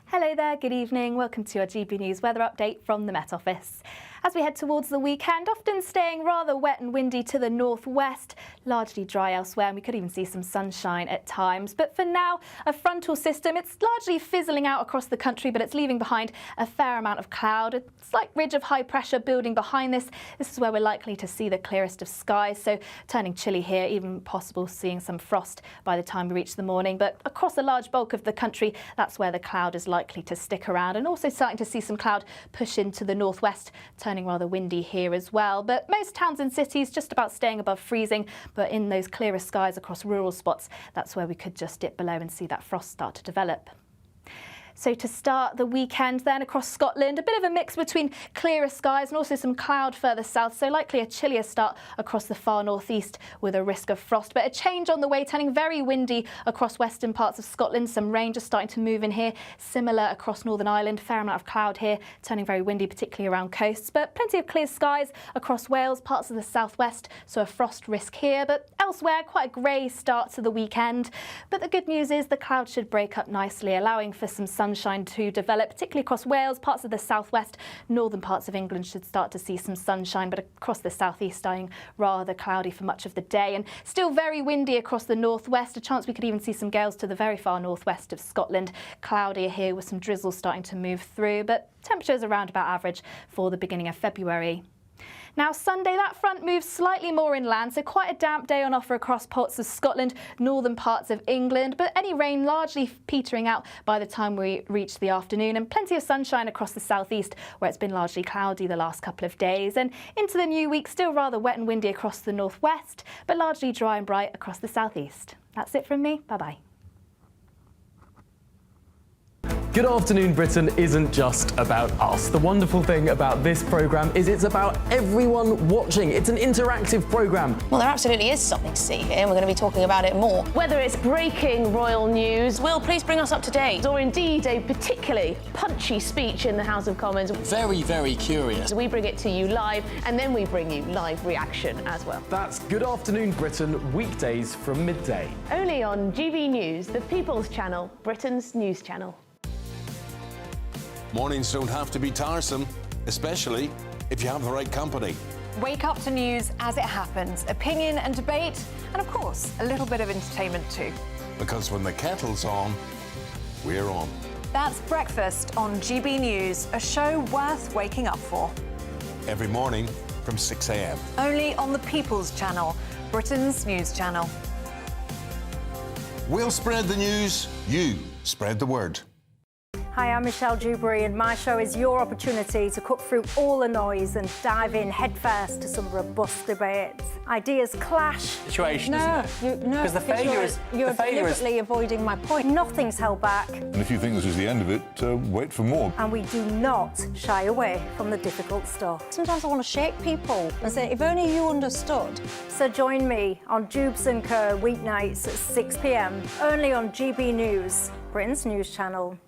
Hello there, good evening. Welcome to your GB News weather update from the Met Office. As we head towards the weekend, often staying rather wet and windy to the northwest, largely dry elsewhere, and we could even see some sunshine at times. But for now, a frontal system, it's largely fizzling out across the country, but it's leaving behind a fair amount of cloud, a slight ridge of high pressure building behind this. This is where we're likely to see the clearest of skies, so turning chilly here, even possible seeing some frost by the time we reach the morning. But across a large bulk of the country, that's where the cloud is likely to stick around, and also starting to see some cloud push into the northwest, turning rather windy here as well. But most towns and cities just about staying above freezing, but in those clearer skies across rural spots, that's where we could just dip below and see that frost start to develop. So to start the weekend then across Scotland, a bit of a mix between clearer skies and also some cloud further south, so likely a chillier start across the far northeast with a risk of frost. But a change on the way, turning very windy across western parts of Scotland. Some rain just starting to move in here. Similar across Northern Ireland, fair amount of cloud here, turning very windy, particularly around coasts. But plenty of clear skies across Wales, parts of the southwest, so a frost risk here. But elsewhere, quite a grey start to the weekend. But the good news is the clouds should break up nicely, allowing for some sunshine to develop, particularly across Wales, parts of the southwest. Northern parts of England should start to see some sunshine, but across the southeast staying rather cloudy for much of the day, and still very windy across the northwest. A chance we could even see some gales to the very far northwest of Scotland. Cloudier here with some drizzle starting to move through, but temperatures around about average for the beginning of February. Now Sunday, that front moves slightly more inland, so quite a damp day on offer across parts of Scotland, northern parts of England, but any rain largely petering out by the time we reach the afternoon, and plenty of sunshine across the southeast where it's been largely cloudy the last couple of days. And into the new week, still rather wet and windy across the northwest, but largely dry and bright across the southeast. That's it from me. Bye-bye. Good Afternoon Britain isn't just about us. The wonderful thing about this programme is it's about everyone watching. It's an interactive programme. Well, there absolutely is something to see here, and we're going to be talking about it more. Whether it's breaking royal news, Will, please bring us up to date. Or indeed a particularly punchy speech in the House of Commons. Very, very curious. We bring it to you live, and then we bring you live reaction as well. That's Good Afternoon Britain, weekdays from midday. Only on GB News, the People's Channel, Britain's news channel. Mornings don't have to be tiresome, especially if you have the right company. Wake up to news as it happens, opinion and debate, and of course, a little bit of entertainment too. Because when the kettle's on, we're on. That's Breakfast on GB News, a show worth waking up for. Every morning from 6 a.m. Only on the People's Channel, Britain's news channel. We'll spread the news, you spread the word. Hi, I'm Michelle Dewberry, and my show is your opportunity to cut through all the noise and dive in headfirst to some robust debates. Ideas clash. Situation, isn't it? Because the failure is... You're deliberately avoiding my point. Nothing's held back. And if you think this is the end of it, wait for more. And we do not shy away from the difficult stuff. Sometimes I want to shake people and say, if only you understood. So join me on Jubes and Kerr weeknights at 6 p.m, only on GB News, Britain's news channel.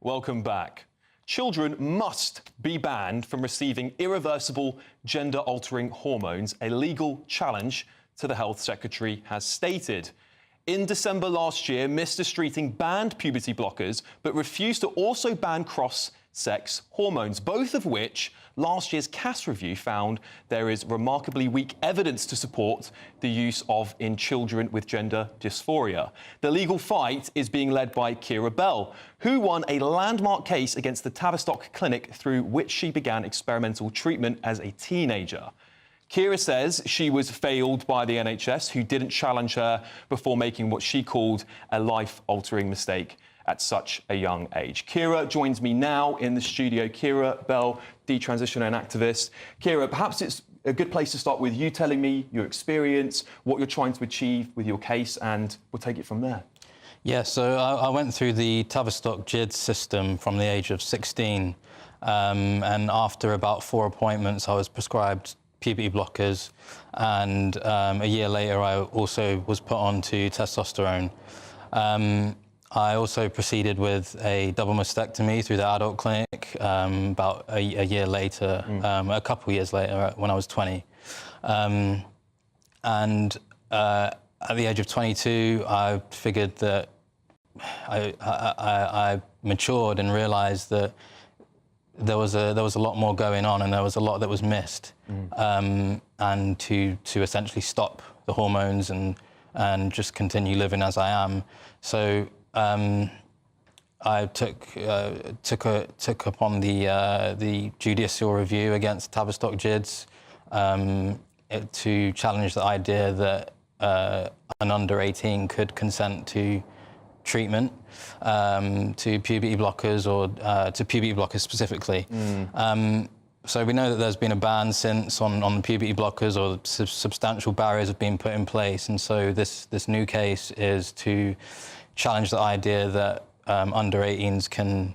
Welcome back. Children must be banned from receiving irreversible gender-altering hormones, a legal challenge to the Health Secretary has stated. In December last year, Mr. Streeting banned puberty blockers, but refused to also ban cross-sex hormones, both of which last year's CAS review found there is remarkably weak evidence to support the use of in children with gender dysphoria. The legal fight is being led by Keira Bell, who won a landmark case against the Tavistock clinic through which she began experimental treatment as a teenager. Keira says she was failed by the NHS, who didn't challenge her before making what she called a life-altering mistake at such a young age. Keira joins me now in the studio. Keira Bell, detransitioner and activist. Keira, perhaps it's a good place to start with you telling me your experience, what you're trying to achieve with your case, and we'll take it from there. Yeah, so I went through the Tavistock GID system from the age of 16, and after about 4 appointments, I was prescribed puberty blockers, and a year later, I also was put on to testosterone. I also proceeded with a double mastectomy through the adult clinic about a year later, a couple of years later, when I was 20. And at the age of 22, I figured that I matured and realised that there was a lot more going on, and there was a lot that was missed. And to essentially stop the hormones and just continue living as I am. So I took upon the judicial review against Tavistock GIDS to challenge the idea that an under 18 could consent to treatment, to puberty blockers, or to puberty blockers specifically. So we know that there's been a ban since on the puberty blockers, or substantial barriers have been put in place, and so this new case is to challenge the idea that under 18s can,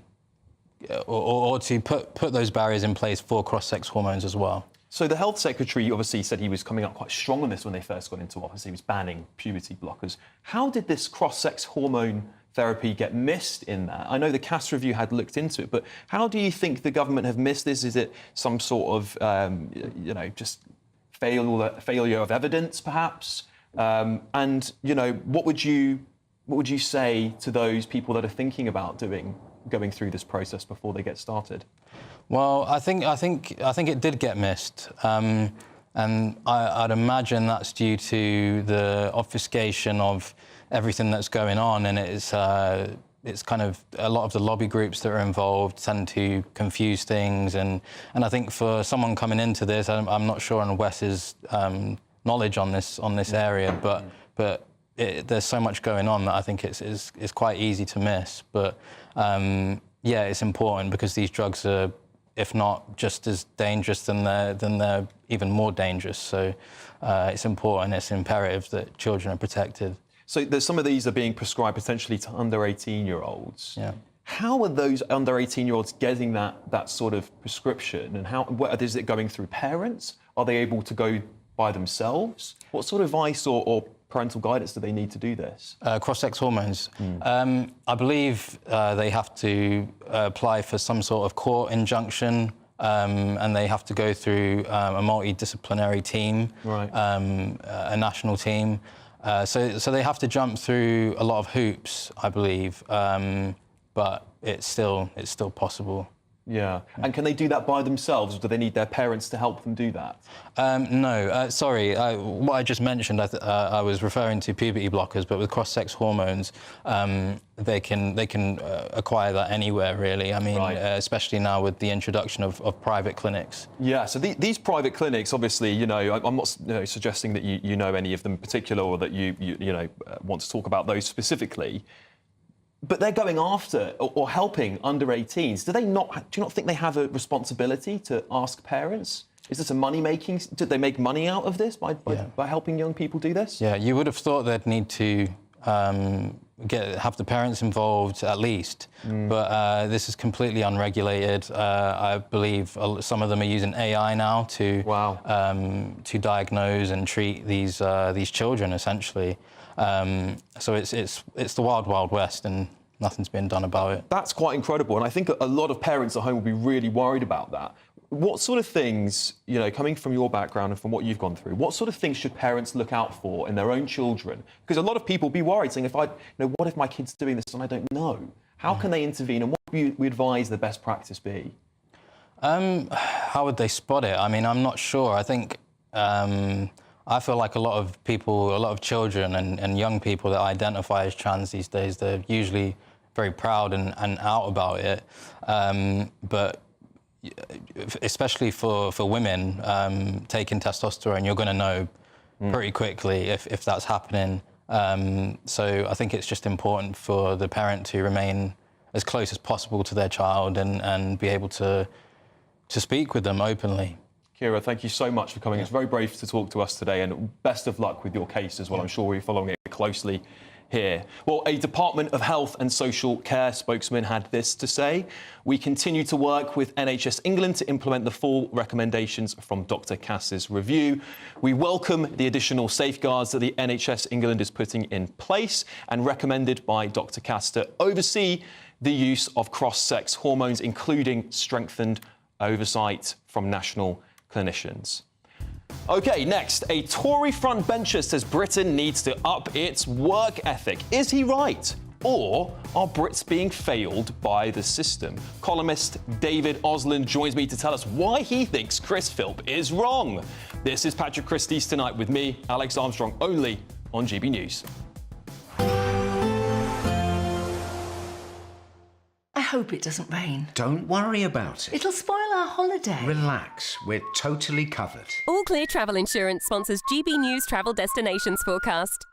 or to put those barriers in place for cross-sex hormones as well. So the Health Secretary obviously said he was coming up quite strong on this when they first got into office. He was banning puberty blockers. How did this cross-sex hormone therapy get missed in that? I know the CAS review had looked into it, but how do you think the government have missed this? Is it some sort of, just failure of evidence, perhaps? And, what would you say to those people that are thinking about going through this process before they get started? Well, I think it did get missed, and I'd imagine that's due to the obfuscation of everything that's going on, and it's kind of a lot of the lobby groups that are involved tend to confuse things, and I think for someone coming into this, I'm not sure on Wes's knowledge on this area, but there's so much going on that I think it's quite easy to miss. But yeah, it's important because these drugs are, if not just as dangerous, then they're even more dangerous. So it's important, it's imperative that children are protected. So there's some of these are being prescribed potentially to under 18-year-olds. Yeah. How are those under 18-year-olds getting that sort of prescription, and is it going through parents? Are they able to go by themselves? What sort of advice or parental guidance do they need to do this? Cross-sex hormones. I believe they have to apply for some sort of court injunction, and they have to go through a multidisciplinary team, right. A national team. So they have to jump through a lot of hoops, I believe, but it's still possible. Yeah. And can they do that by themselves, or do they need their parents to help them do that? No, sorry. What I just mentioned, I was referring to puberty blockers, but with cross-sex hormones, they can acquire that anywhere, really. I mean, especially now with the introduction of private clinics. Yeah, so these private clinics, obviously, you know, I'm not suggesting that you know any of them in particular, or that you want to talk about those specifically. But they're going after or helping under 18s. Do you not think they have a responsibility to ask parents? Is this a money-making? Did they make money out of this by helping young people do this? Yeah, you would have thought they'd need to have the parents involved at least. But this is completely unregulated. I believe some of them are using AI now to diagnose and treat these children, essentially. So it's the wild, wild west, and nothing's been done about it. That's quite incredible, and I think a lot of parents at home will be really worried about that. What sort of things, you know, coming from your background and from what you've gone through, what sort of things should parents look out for in their own children? Because a lot of people be worried, saying, what if my kid's doing this and I don't know? How can they intervene, and what would you advise the best practice be? How would they spot it? I mean, I'm not sure. I think I feel like a lot of children and young people that identify as trans these days, they're usually very proud and out about it. But especially for women, taking testosterone, you're going to know pretty quickly if that's happening. So I think it's just important for the parent to remain as close as possible to their child and be able to speak with them openly. Kira, thank you so much for coming. It's very brave to talk to us today, and best of luck with your case as well. I'm sure we're following it closely here. Well, a Department of Health and Social Care spokesman had this to say: "We continue to work with NHS England to implement the full recommendations from Dr. Cass's review. We welcome the additional safeguards that the NHS England is putting in place and recommended by Dr. Cass to oversee the use of cross-sex hormones, including strengthened oversight from national clinicians." OK, next, a Tory frontbencher says Britain needs to up its work ethic. Is he right? Or are Brits being failed by the system? Columnist David Osland joins me to tell us why he thinks Chris Philp is wrong. This is Patrick Christys tonight with me, Alex Armstrong, only on GB News. I hope it doesn't rain. Don't worry about it. It'll spoil our holiday. Relax, we're totally covered. All Clear Travel Insurance sponsors GB News Travel Destinations Forecast.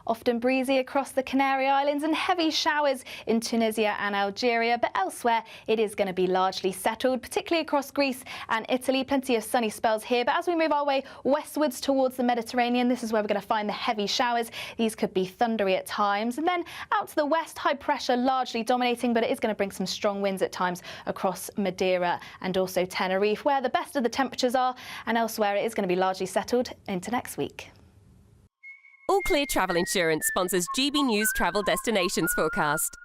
Often breezy across the Canary Islands and heavy showers in Tunisia and Algeria, but elsewhere it is going to be largely settled, particularly across Greece and Italy. Plenty of sunny spells here, but as we move our way westwards towards the Mediterranean, this is where we're going to find the heavy showers. These could be thundery at times, and then out to the west, high pressure largely dominating, but it is going to bring some strong winds at times across Madeira and also Tenerife, where the best of the temperatures are, and elsewhere it is going to be largely settled into next week. All Clear Travel Insurance sponsors GB News Travel Destinations Forecast.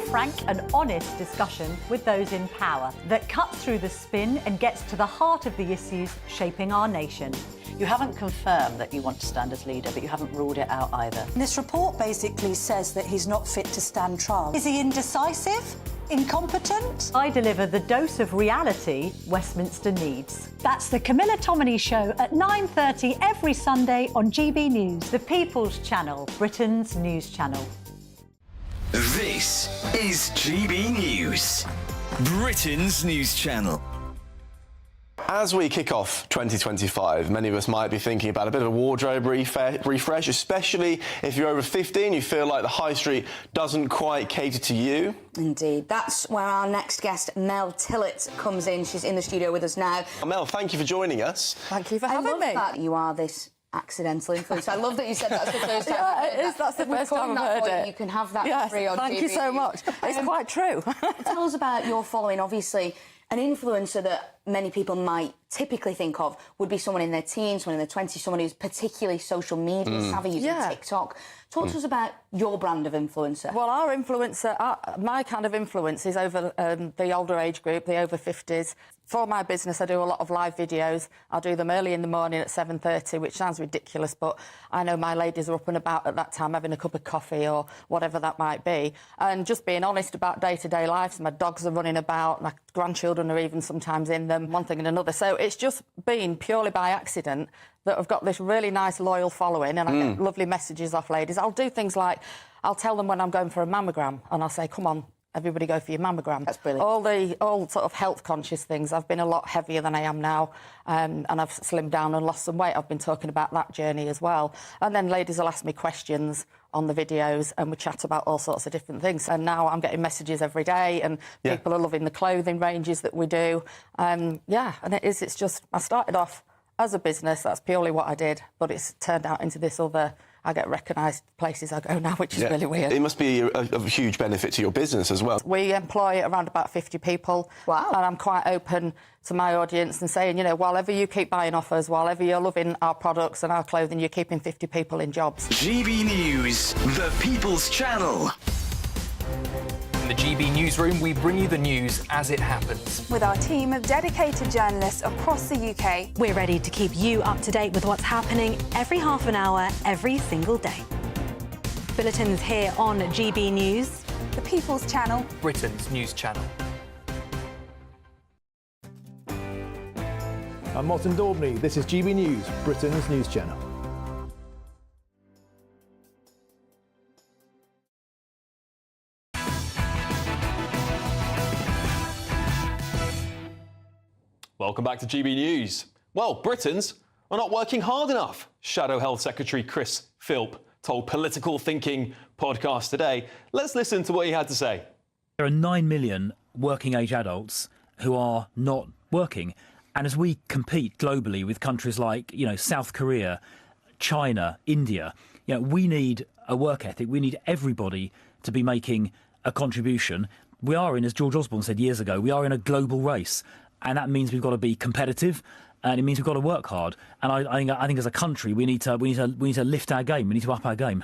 Frank and honest discussion with those in power that cuts through the spin and gets to the heart of the issues shaping our nation. You haven't confirmed that you want to stand as leader, but you haven't ruled it out either. This report basically says that he's not fit to stand trial. Is he indecisive? Incompetent? I deliver the dose of reality Westminster needs. That's the Camilla Tominey Show at 9:30 every Sunday on GB News. The People's Channel, Britain's news channel. This is GB News, Britain's news channel. As we kick off 2025, many of us might be thinking about a bit of a wardrobe refresh, especially if you're over 50 and you feel like the high street doesn't quite cater to you. Indeed. That's where our next guest, Mel Tillett, comes in. She's in the studio with us now. Mel, thank you for joining us. Thank you for having me. I love that you are this accidental influence. I love that you said that's the first time. Yeah, it is. That's the first time I've heard it. You can have that for free on Thank TV. you so much. It's quite true. Tell us about your following. Obviously, an influencer that many people might typically think of would be someone in their teens, someone in their 20s, someone who's particularly social media savvy, using TikTok. Talk to us about your brand of influencer. Well, our influencer, my kind of influence is over the older age group, the over 50s. For my business, I do a lot of live videos. I'll do them early in the morning at 7:30, which sounds ridiculous, but I know my ladies are up and about at that time having a cup of coffee or whatever that might be. And just being honest about day-to-day life. So my dogs are running about, my grandchildren are even sometimes in them, one thing and another. So it's just been purely by accident that I've got this really nice, loyal following, and I get lovely messages off ladies. I'll do things like, I'll tell them when I'm going for a mammogram, and I'll say, come on, everybody go for your mammogram. That's brilliant. All sort of health conscious things. I've been a lot heavier than I am now, and I've slimmed down and lost some weight. I've been talking about that journey as well. And then ladies will ask me questions on the videos, and we chat about all sorts of different things. And now I'm getting messages every day, and people are loving the clothing ranges that we do. And it's just, I started off as a business, that's purely what I did, but it's turned out into this other, I get recognised places I go now, which is really weird. It must be a huge benefit to your business as well. We employ around about 50 people. Wow. And I'm quite open to my audience and saying, you know, while you keep buying offers, while you're loving our products and our clothing, you're keeping 50 people in jobs. GB News, the People's Channel. In the GB Newsroom, we bring you the news as it happens. With our team of dedicated journalists across the UK, we're ready to keep you up to date with what's happening every half an hour, every single day. Bulletins here on GB News, the People's Channel, Britain's news channel. I'm Martin Daubney. This is GB News, Britain's news channel. Welcome back to GB News. Well, Britons are not working hard enough, Shadow Health Secretary Chris Philp told Political Thinking podcast today. Let's listen to what he had to say. There are 9 million working-age adults who are not working. And as we compete globally with countries like, South Korea, China, India, we need a work ethic. We need everybody to be making a contribution. We are in, as George Osborne said years ago, we are in a global race. And that means we've got to be competitive, and it means we've got to work hard. And I think as a country, we need to lift our game. We need to up our game.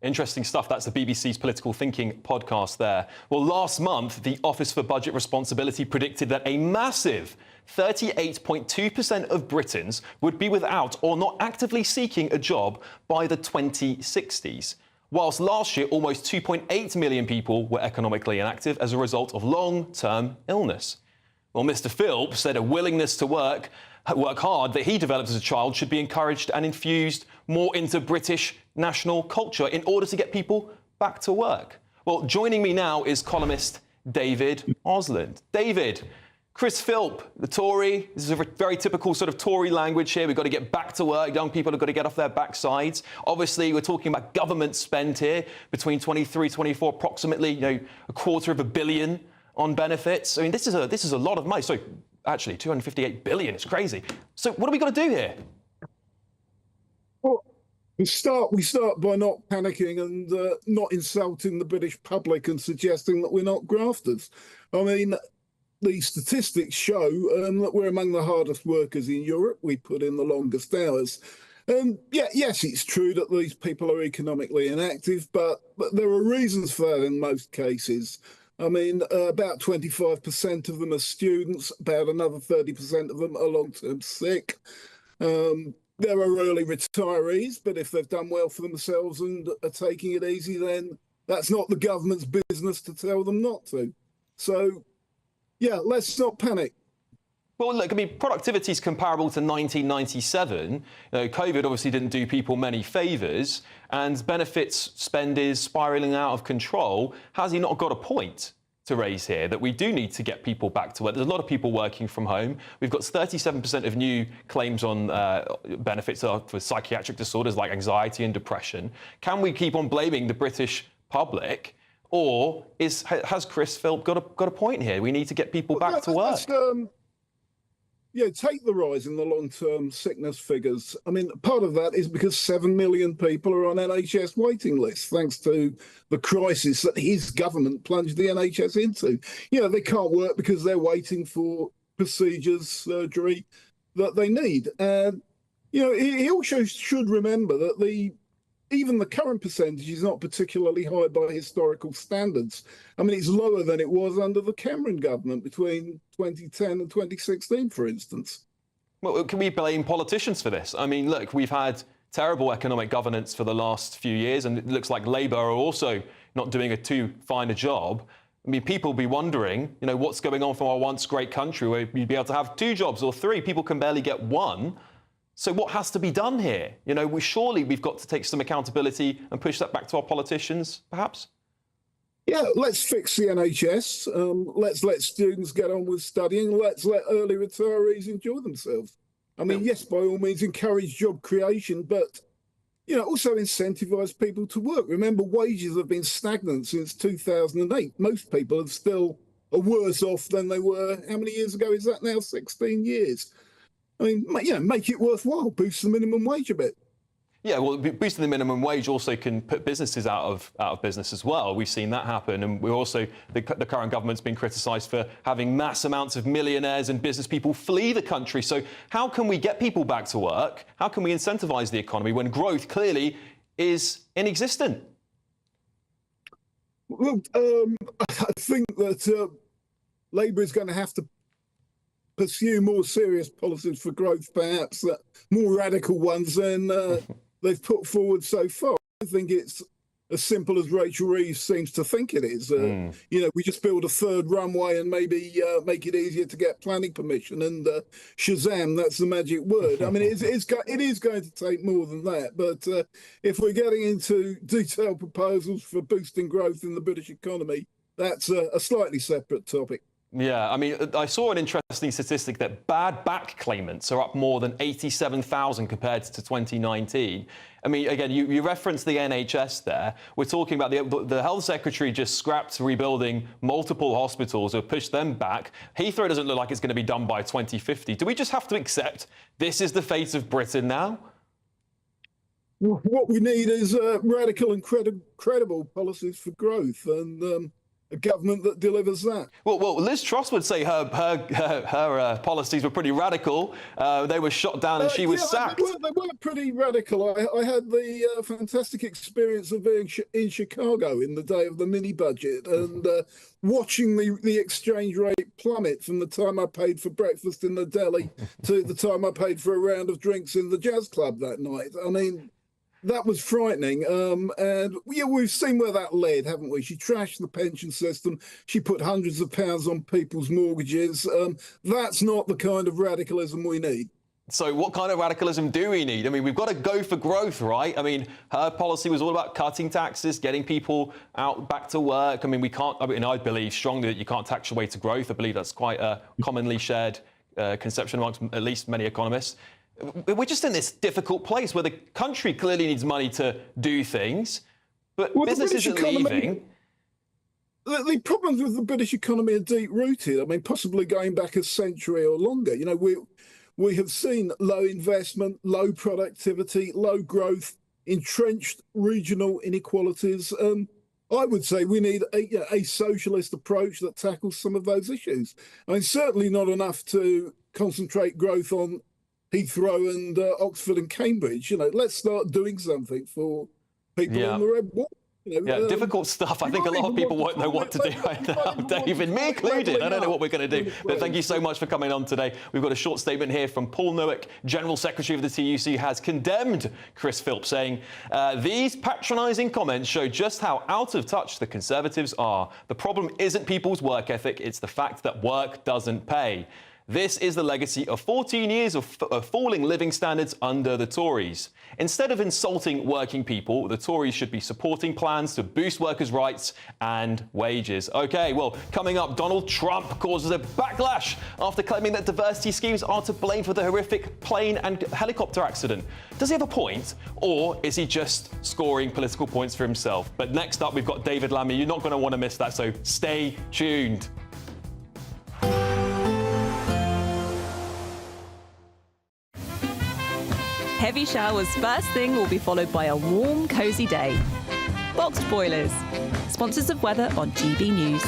Interesting stuff. That's the BBC's Political Thinking podcast there. Well, last month, the Office for Budget Responsibility predicted that a massive 38.2% of Britons would be without or not actively seeking a job by the 2060s. Whilst last year, almost 2.8 million people were economically inactive as a result of long-term illness. Well, Mr. Philp said a willingness to work hard that he developed as a child should be encouraged and infused more into British national culture in order to get people back to work. Well, joining me now is columnist David Osland. David, Chris Philp, the Tory, this is a very typical sort of Tory language here. We've got to get back to work. Young people have got to get off their backsides. Obviously, we're talking about government spend here between 23, 24, approximately, $250 million on benefits. I mean, this is a lot of money. So actually, 258 billion. It's crazy. So what are we got to do here? Well, we start by not panicking and not insulting the British public and suggesting that we're not grafters. I mean, the statistics show that we're among the hardest workers in Europe. We put in the longest hours. Yes, it's true that these people are economically inactive, but there are reasons for that in most cases. I mean, about 25% of them are students, about another 30% of them are long-term sick. There are early retirees, but if they've done well for themselves and are taking it easy, then that's not the government's business to tell them not to. So, yeah, let's not panic. Well, look, I mean, productivity is comparable to 1997. COVID obviously didn't do people many favours, and benefits spend is spiralling out of control. Has he not got a point to raise here that we do need to get people back to work? There's a lot of people working from home. We've got 37% of new claims on benefits for psychiatric disorders like anxiety and depression. Can we keep on blaming the British public? Or has Chris Philp got a point here? We need to get people back to work. Take the rise in the long-term sickness figures. I mean, part of that is because 7 million people are on NHS waiting lists, thanks to the crisis that his government plunged the NHS into. They can't work because they're waiting for procedures, surgery that they need. And, he also should remember that the even the current percentage is not particularly high by historical standards. I mean, it's lower than it was under the Cameron government between 2010 and 2016, for instance. Well, can we blame politicians for this? I mean, look, we've had terrible economic governance for the last few years, and it looks like Labour are also not doing a too fine a job. I mean, people will be wondering, you know, what's going on from our once great country where you'd be able to have 2 jobs or 3. People can barely get 1. So what has to be done here? You know, we've got to take some accountability and push that back to our politicians, perhaps? Yeah, let's fix the NHS. Let's let students get on with studying. Let's let early retirees enjoy themselves. I mean, yes, by all means, encourage job creation, but, you know, also incentivise people to work. Remember, wages have been stagnant since 2008. Most people are worse off than they were. How many years ago is that now? 16 years. I mean, you know, make it worthwhile, boost the minimum wage a bit. Yeah, well, boosting the minimum wage also can put businesses out of business as well. We've seen that happen, and we're also the current government's been criticised for having mass amounts of millionaires and business people flee the country. So how can we get people back to work? How can we incentivise the economy when growth clearly is inexistent? Well, I think that Labour is going to have to pursue more serious policies for growth, perhaps more radical ones than they've put forward so far. I think it's as simple as Rachel Reeves seems to think it is. You know, we just build a 3rd runway and maybe make it easier to get planning permission, and Shazam, that's the magic word. I mean, it is going to take more than that. But if we're getting into detailed proposals for boosting growth in the British economy, that's a slightly separate topic. Yeah, I mean, I saw an interesting statistic that bad back claimants are up more than 87,000 compared to 2019. I mean, again, you referenced the NHS there. We're talking about the Health Secretary just scrapped rebuilding multiple hospitals or pushed them back. Heathrow doesn't look like it's going to be done by 2050. Do we just have to accept this is the fate of Britain now? What we need is radical and credible policies for growth, and a government that delivers that. Well, Liz Truss would say her policies were pretty radical. They were shot down and she was sacked. They were pretty radical. I had the fantastic experience of being in Chicago in the day of the mini budget and watching the exchange rate plummet from the time I paid for breakfast in the deli to the time I paid for a round of drinks in the jazz club that night. I mean, that was frightening, and yeah, we've seen where that led, haven't we? She trashed the pension system. She put hundreds of pounds on people's mortgages. That's not the kind of radicalism we need. So what kind of radicalism do we need? I mean, we've got to go for growth, right? I mean, her policy was all about cutting taxes, getting people out back to work. I mean, I believe strongly that you can't tax your way to growth. I believe that's quite a commonly shared conception amongst at least many economists. We're just in this difficult place where the country clearly needs money to do things, but business isn't leaving. The problems with the British economy are deep-rooted. I mean, possibly going back a century or longer. You know, we have seen low investment, low productivity, low growth, entrenched regional inequalities. I would say we need a socialist approach that tackles some of those issues. I mean, certainly not enough to concentrate growth on Heathrow and Oxford and Cambridge. You know, let's start doing something for people in the red wall. You know, difficult stuff. I think a lot of people won't know what to do right now, David, me included. I don't know what we're going to do. But thank you so much for coming on today. We've got a short statement here from Paul Newick, General Secretary of the TUC, has condemned Chris Philp, saying, these patronising comments show just how out of touch the Conservatives are. The problem isn't people's work ethic, it's the fact that work doesn't pay. This is the legacy of 14 years of falling living standards under the Tories. Instead of insulting working people, the Tories should be supporting plans to boost workers' rights and wages. OK, well, coming up, Donald Trump causes a backlash after claiming that diversity schemes are to blame for the horrific plane and helicopter accident. Does he have a point, or is he just scoring political points for himself? But next up, we've got David Lammy. You're not going to want to miss that, so stay tuned. Heavy showers first thing will be followed by a warm, cosy day. Boxed Boilers, sponsors of weather on GB News.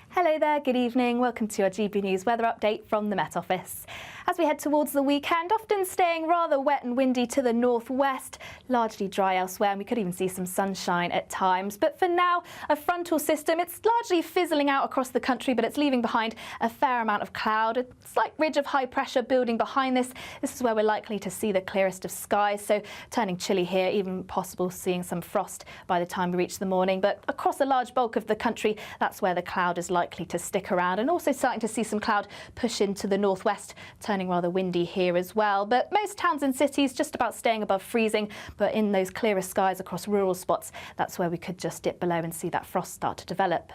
Hello there, good evening. Welcome to your GB News weather update from the Met Office. As we head towards the weekend, often staying rather wet and windy to the northwest, largely dry elsewhere, and we could even see some sunshine at times. But for now, a frontal system, it's largely fizzling out across the country, but it's leaving behind a fair amount of cloud. A slight ridge of high pressure building behind this. This is where we're likely to see the clearest of skies, so turning chilly here, even possible seeing some frost by the time we reach the morning. But across a large bulk of the country, that's where the cloud is likely to stick around, and also starting to see some cloud push into the northwest, turning rather windy here as well. But most towns and cities just about staying above freezing, but in those clearer skies across rural spots, that's where we could just dip below and see that frost start to develop.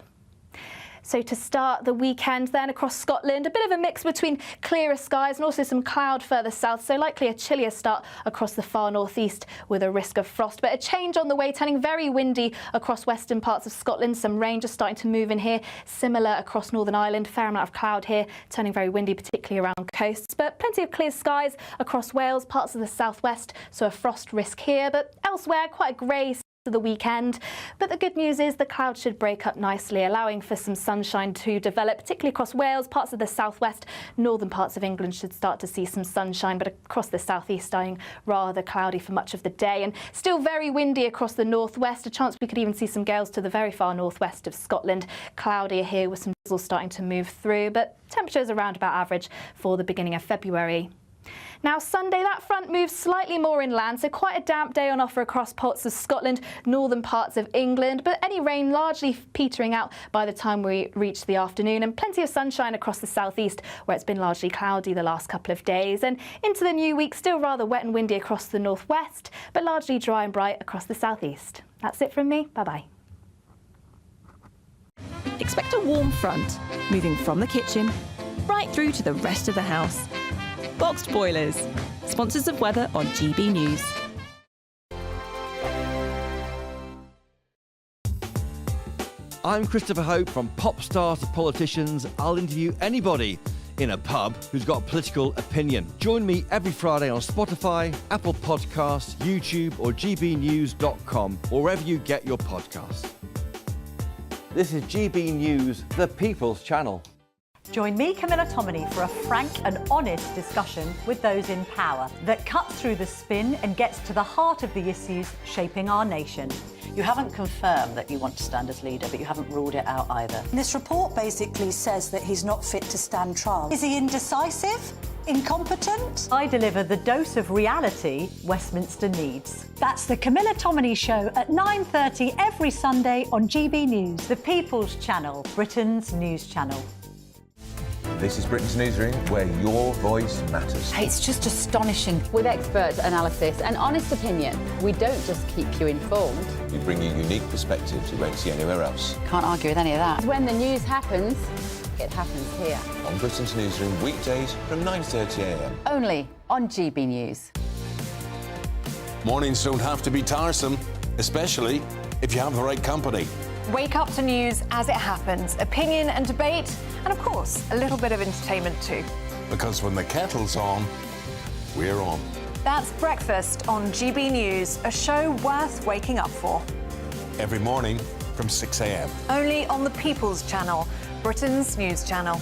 So to start the weekend then across Scotland, a bit of a mix between clearer skies and also some cloud further south, so likely a chillier start across the far northeast with a risk of frost. But a change on the way, turning very windy across western parts of Scotland. Some rain just starting to move in here. Similar across Northern Ireland, fair amount of cloud here, turning very windy, particularly around coasts. But plenty of clear skies across Wales, parts of the southwest, so a frost risk here. But elsewhere, quite a grey to the weekend. But the good news is the clouds should break up nicely, allowing for some sunshine to develop, particularly across Wales, parts of the southwest. Northern parts of England should start to see some sunshine, but across the southeast staying rather cloudy for much of the day, and still very windy across the northwest. A chance we could even see some gales to the very far northwest of Scotland. Cloudier here with some drizzle starting to move through, but temperatures around about average for the beginning of February. Now Sunday, that front moves slightly more inland, so quite a damp day on offer across parts of Scotland, northern parts of England, but any rain largely petering out by the time we reach the afternoon, and plenty of sunshine across the southeast where it's been largely cloudy the last couple of days. And into the new week, still rather wet and windy across the northwest, but largely dry and bright across the southeast. That's it from me. Bye-bye. Expect a warm front, moving from the kitchen right through to the rest of the house. Boxed Boilers, sponsors of weather on GB News. I'm Christopher Hope. From pop stars to politicians, I'll interview anybody in a pub who's got a political opinion. Join me every Friday on Spotify, Apple Podcasts, YouTube or gbnews.com, or wherever you get your podcasts. This is GB News, the People's Channel. Join me, Camilla Tominey, for a frank and honest discussion with those in power that cuts through the spin and gets to the heart of the issues shaping our nation. You haven't confirmed that you want to stand as leader, but you haven't ruled it out either. This report basically says that he's not fit to stand trial. Is he indecisive? Incompetent? I deliver the dose of reality Westminster needs. That's the Camilla Tominey Show at 9:30 every Sunday on GB News, the People's Channel, Britain's news channel. This is Britain's Newsroom, where your voice matters. It's just astonishing. With expert analysis and honest opinion, we don't just keep you informed. We bring you unique perspectives you won't see anywhere else. Can't argue with any of that. When the news happens, it happens here. On Britain's Newsroom, weekdays from 9:30 a.m. Only on GB News. Mornings don't have to be tiresome, especially if you have the right company. Wake up to news as it happens, opinion and debate, and of course, a little bit of entertainment too. Because when the kettle's on, we're on. That's Breakfast on GB News, a show worth waking up for. Every morning from 6 a.m. Only on the People's Channel, Britain's news channel.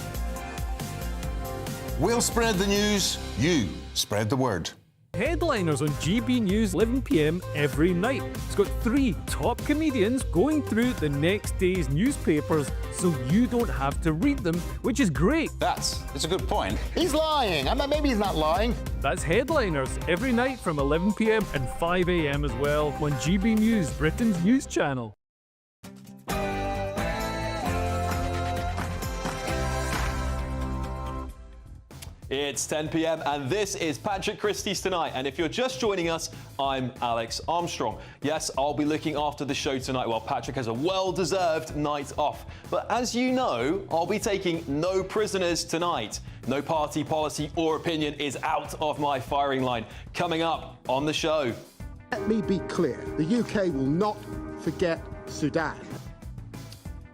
We'll spread the news, you spread the word. Headliners on GB News 11 p.m. every night. It's got 3 top comedians going through the next day's newspapers so you don't have to read them, which is great. That's a good point. He's lying. Maybe he's not lying. That's Headliners every night from 11 p.m. and 5 a.m. as well on GB News, Britain's news channel. It's 10 p.m. and this is Patrick Christys Tonight. And if you're just joining us, I'm Alex Armstrong. Yes, I'll be looking after the show tonight while Patrick has a well-deserved night off. But as you know, I'll be taking no prisoners tonight. No party policy or opinion is out of my firing line. Coming up on the show. Let me be clear. The UK will not forget Sudan.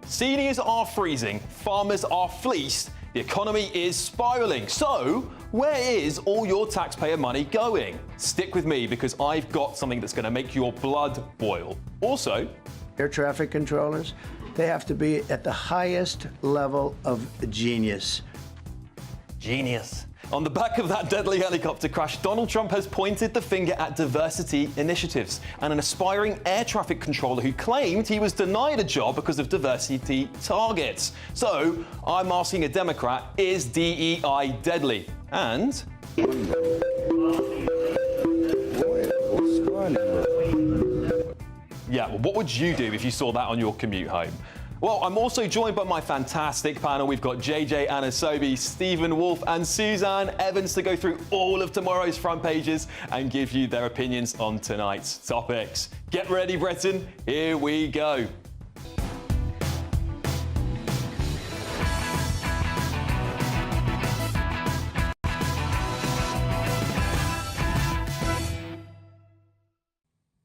Seniors are freezing, farmers are fleeced, the economy is spiralling. So, where is all your taxpayer money going? Stick with me because I've got something that's going to make your blood boil. Also, air traffic controllers, they have to be at the highest level of genius. Genius. On the back of that deadly helicopter crash, Donald Trump has pointed the finger at diversity initiatives and an aspiring air traffic controller who claimed he was denied a job because of diversity targets. So I'm asking a Democrat, is DEI deadly? And yeah, well, what would you do if you saw that on your commute home? Well, I'm also joined by my fantastic panel. We've got JJ Anasobi, Stephen Wolfe and Suzanne Evans to go through all of tomorrow's front pages and give you their opinions on tonight's topics. Get ready, Britain. Here we go.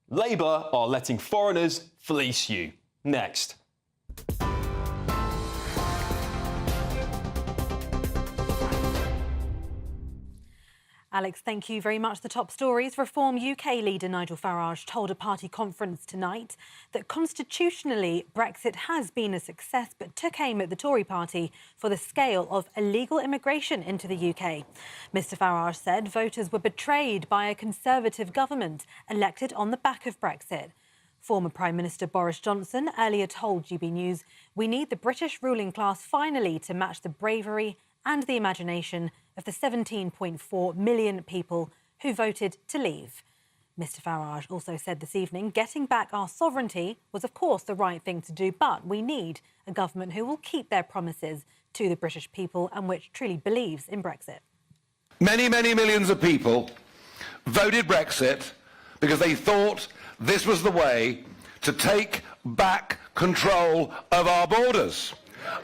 Labour are letting foreigners fleece you. Next. Alex, thank you very much. The top stories. Reform UK leader Nigel Farage told a party conference tonight that constitutionally Brexit has been a success, but took aim at the Tory party for the scale of illegal immigration into the UK. Mr Farage said voters were betrayed by a Conservative government elected on the back of Brexit. Former Prime Minister Boris Johnson earlier told GB News, "We need the British ruling class finally to match the bravery and the imagination of the 17.4 million people who voted to leave." Mr Farage also said this evening, getting back our sovereignty was of course the right thing to do, but we need a government who will keep their promises to the British people and which truly believes in Brexit. Many, many millions of people voted Brexit because they thought this was the way to take back control of our borders.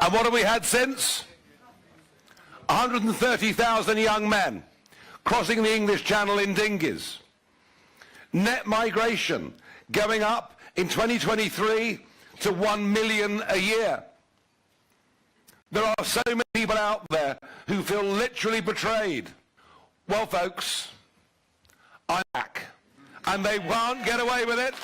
And what have we had since? 130,000 young men crossing the English Channel in dinghies. Net migration going up in 2023 to 1 million a year. There are so many people out there who feel literally betrayed. Well, folks, I'm back, and they won't get away with it.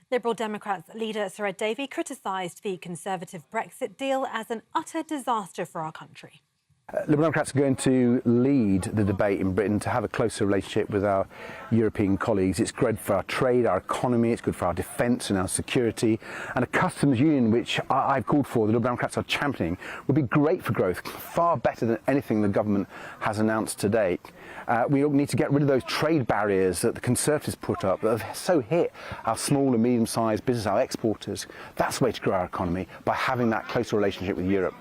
Liberal Democrats leader Sir Ed Davey criticised the Conservative Brexit deal as an utter disaster for our country. Liberal Democrats are going to lead the debate in Britain to have a closer relationship with our European colleagues. It's good for our trade, our economy, it's good for our defence and our security. And a customs union, which I've called for, the Liberal Democrats are championing, would be great for growth, far better than anything the government has announced to date. We need to get rid of those trade barriers that the Conservatives put up that have so hit our small and medium-sized business, our exporters. That's the way to grow our economy, by having that closer relationship with Europe.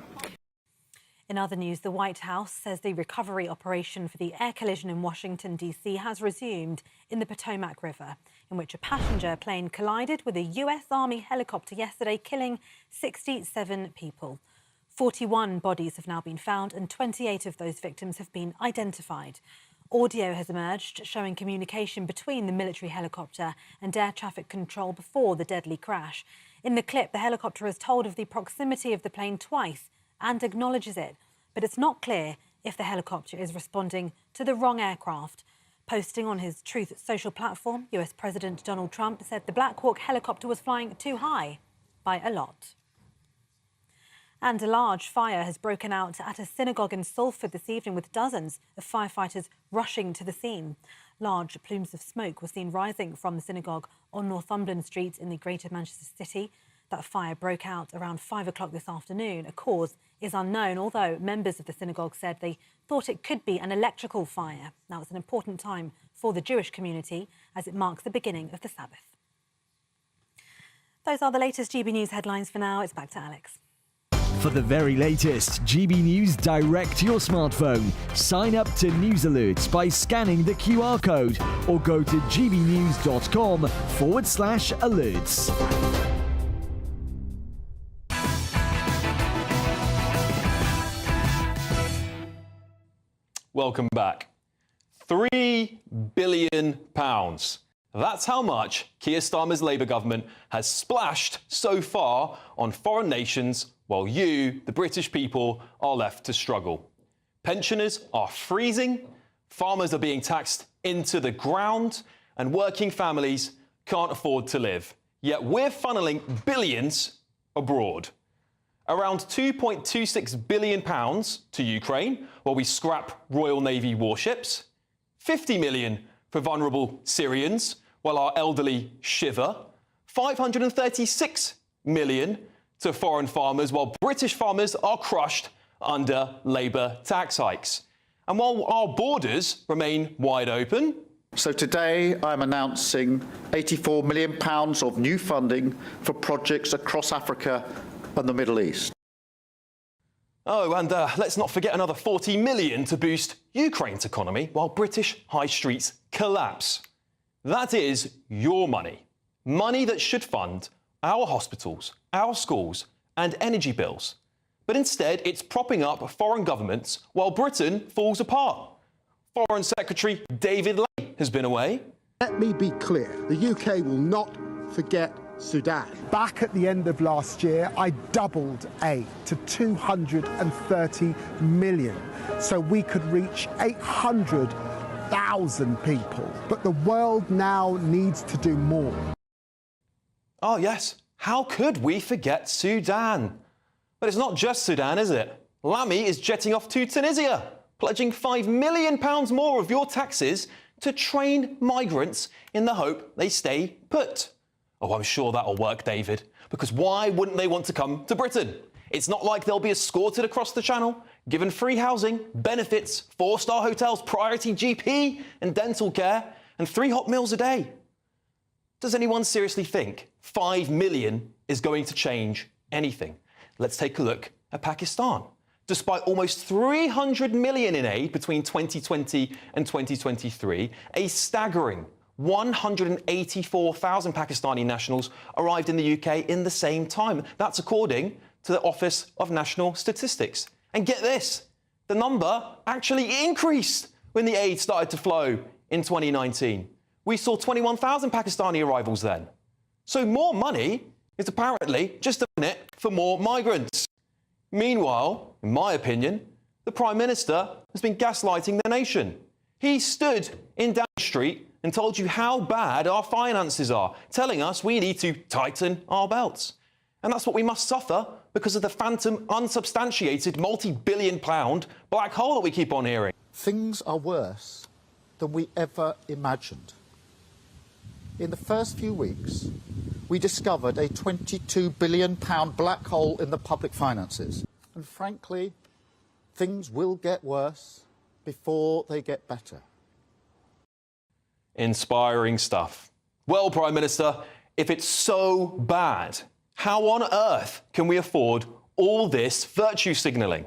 In other news, the White House says the recovery operation for the air collision in Washington, D.C. has resumed in the Potomac River, in which a passenger plane collided with a US Army helicopter yesterday, killing 67 people. 41 bodies have now been found and 28 of those victims have been identified. Audio has emerged showing communication between the military helicopter and air traffic control before the deadly crash. In the clip, the helicopter is told of the proximity of the plane twice and acknowledges it, but it's not clear if the helicopter is responding to the wrong aircraft. Posting on his Truth social platform, US President Donald Trump said the Black Hawk helicopter was flying too high by a lot. And a large fire has broken out at a synagogue in Salford this evening, with dozens of firefighters rushing to the scene. Large plumes of smoke were seen rising from the synagogue on Northumberland Street in the Greater Manchester City. That fire broke out around 5 o'clock this afternoon. A cause is unknown, although members of the synagogue said they thought it could be an electrical fire. Now, it's an important time for the Jewish community as it marks the beginning of the Sabbath. Those are the latest GB News headlines for now. It's back to Alex. For the very latest GB News direct to your smartphone, sign up to News Alerts by scanning the QR code or go to gbnews.com/alerts. Welcome back. £3 billion. That's how much Keir Starmer's Labour government has splashed so far on foreign nations, while you, the British people, are left to struggle. Pensioners are freezing, farmers are being taxed into the ground, and working families can't afford to live. Yet we're funneling billions abroad. Around £2.26 billion to Ukraine, while we scrap Royal Navy warships. 50 million for vulnerable Syrians, while our elderly shiver. 536 million to foreign farmers, while British farmers are crushed under Labour tax hikes. And while our borders remain wide open. So today I'm announcing £84 million of new funding for projects across Africa and the Middle East. Oh, and let's not forget another 40 million to boost Ukraine's economy while British high streets collapse. That is your money. Money that should fund our hospitals, our schools and energy bills. But instead, it's propping up foreign governments while Britain falls apart. Foreign Secretary David Lammy has been away. Let me be clear, the UK will not forget Sudan. Back at the end of last year, I doubled aid to 230 million, so we could reach 800,000 people. But the world now needs to do more. Oh yes, how could we forget Sudan? But it's not just Sudan, is it? Lammy is jetting off to Tunisia, pledging £5 million more of your taxes to train migrants in the hope they stay put. Oh, I'm sure that'll work, David, because why wouldn't they want to come to Britain? It's not like they'll be escorted across the channel, given free housing, benefits, 4-star hotels, priority GP and dental care, and 3 hot meals a day. Does anyone seriously think 5 million is going to change anything? Let's take a look at Pakistan. Despite almost 300 million in aid between 2020 and 2023, a staggering 184,000 Pakistani nationals arrived in the UK in the same time. That's according to the Office of National Statistics. And get this, the number actually increased when the aid started to flow in 2019. We saw 21,000 Pakistani arrivals then. So more money is apparently just a minute for more migrants. Meanwhile, in my opinion, the Prime Minister has been gaslighting the nation. He stood in Downing Street and told you how bad our finances are, telling us we need to tighten our belts. And that's what we must suffer because of the phantom, unsubstantiated, multi-billion-pound black hole that we keep on hearing. Things are worse than we ever imagined. In the first few weeks, we discovered a £22 billion black hole in the public finances. And frankly, things will get worse before they get better. Inspiring stuff. Well, Prime Minister, if it's so bad, how on earth can we afford all this virtue signalling?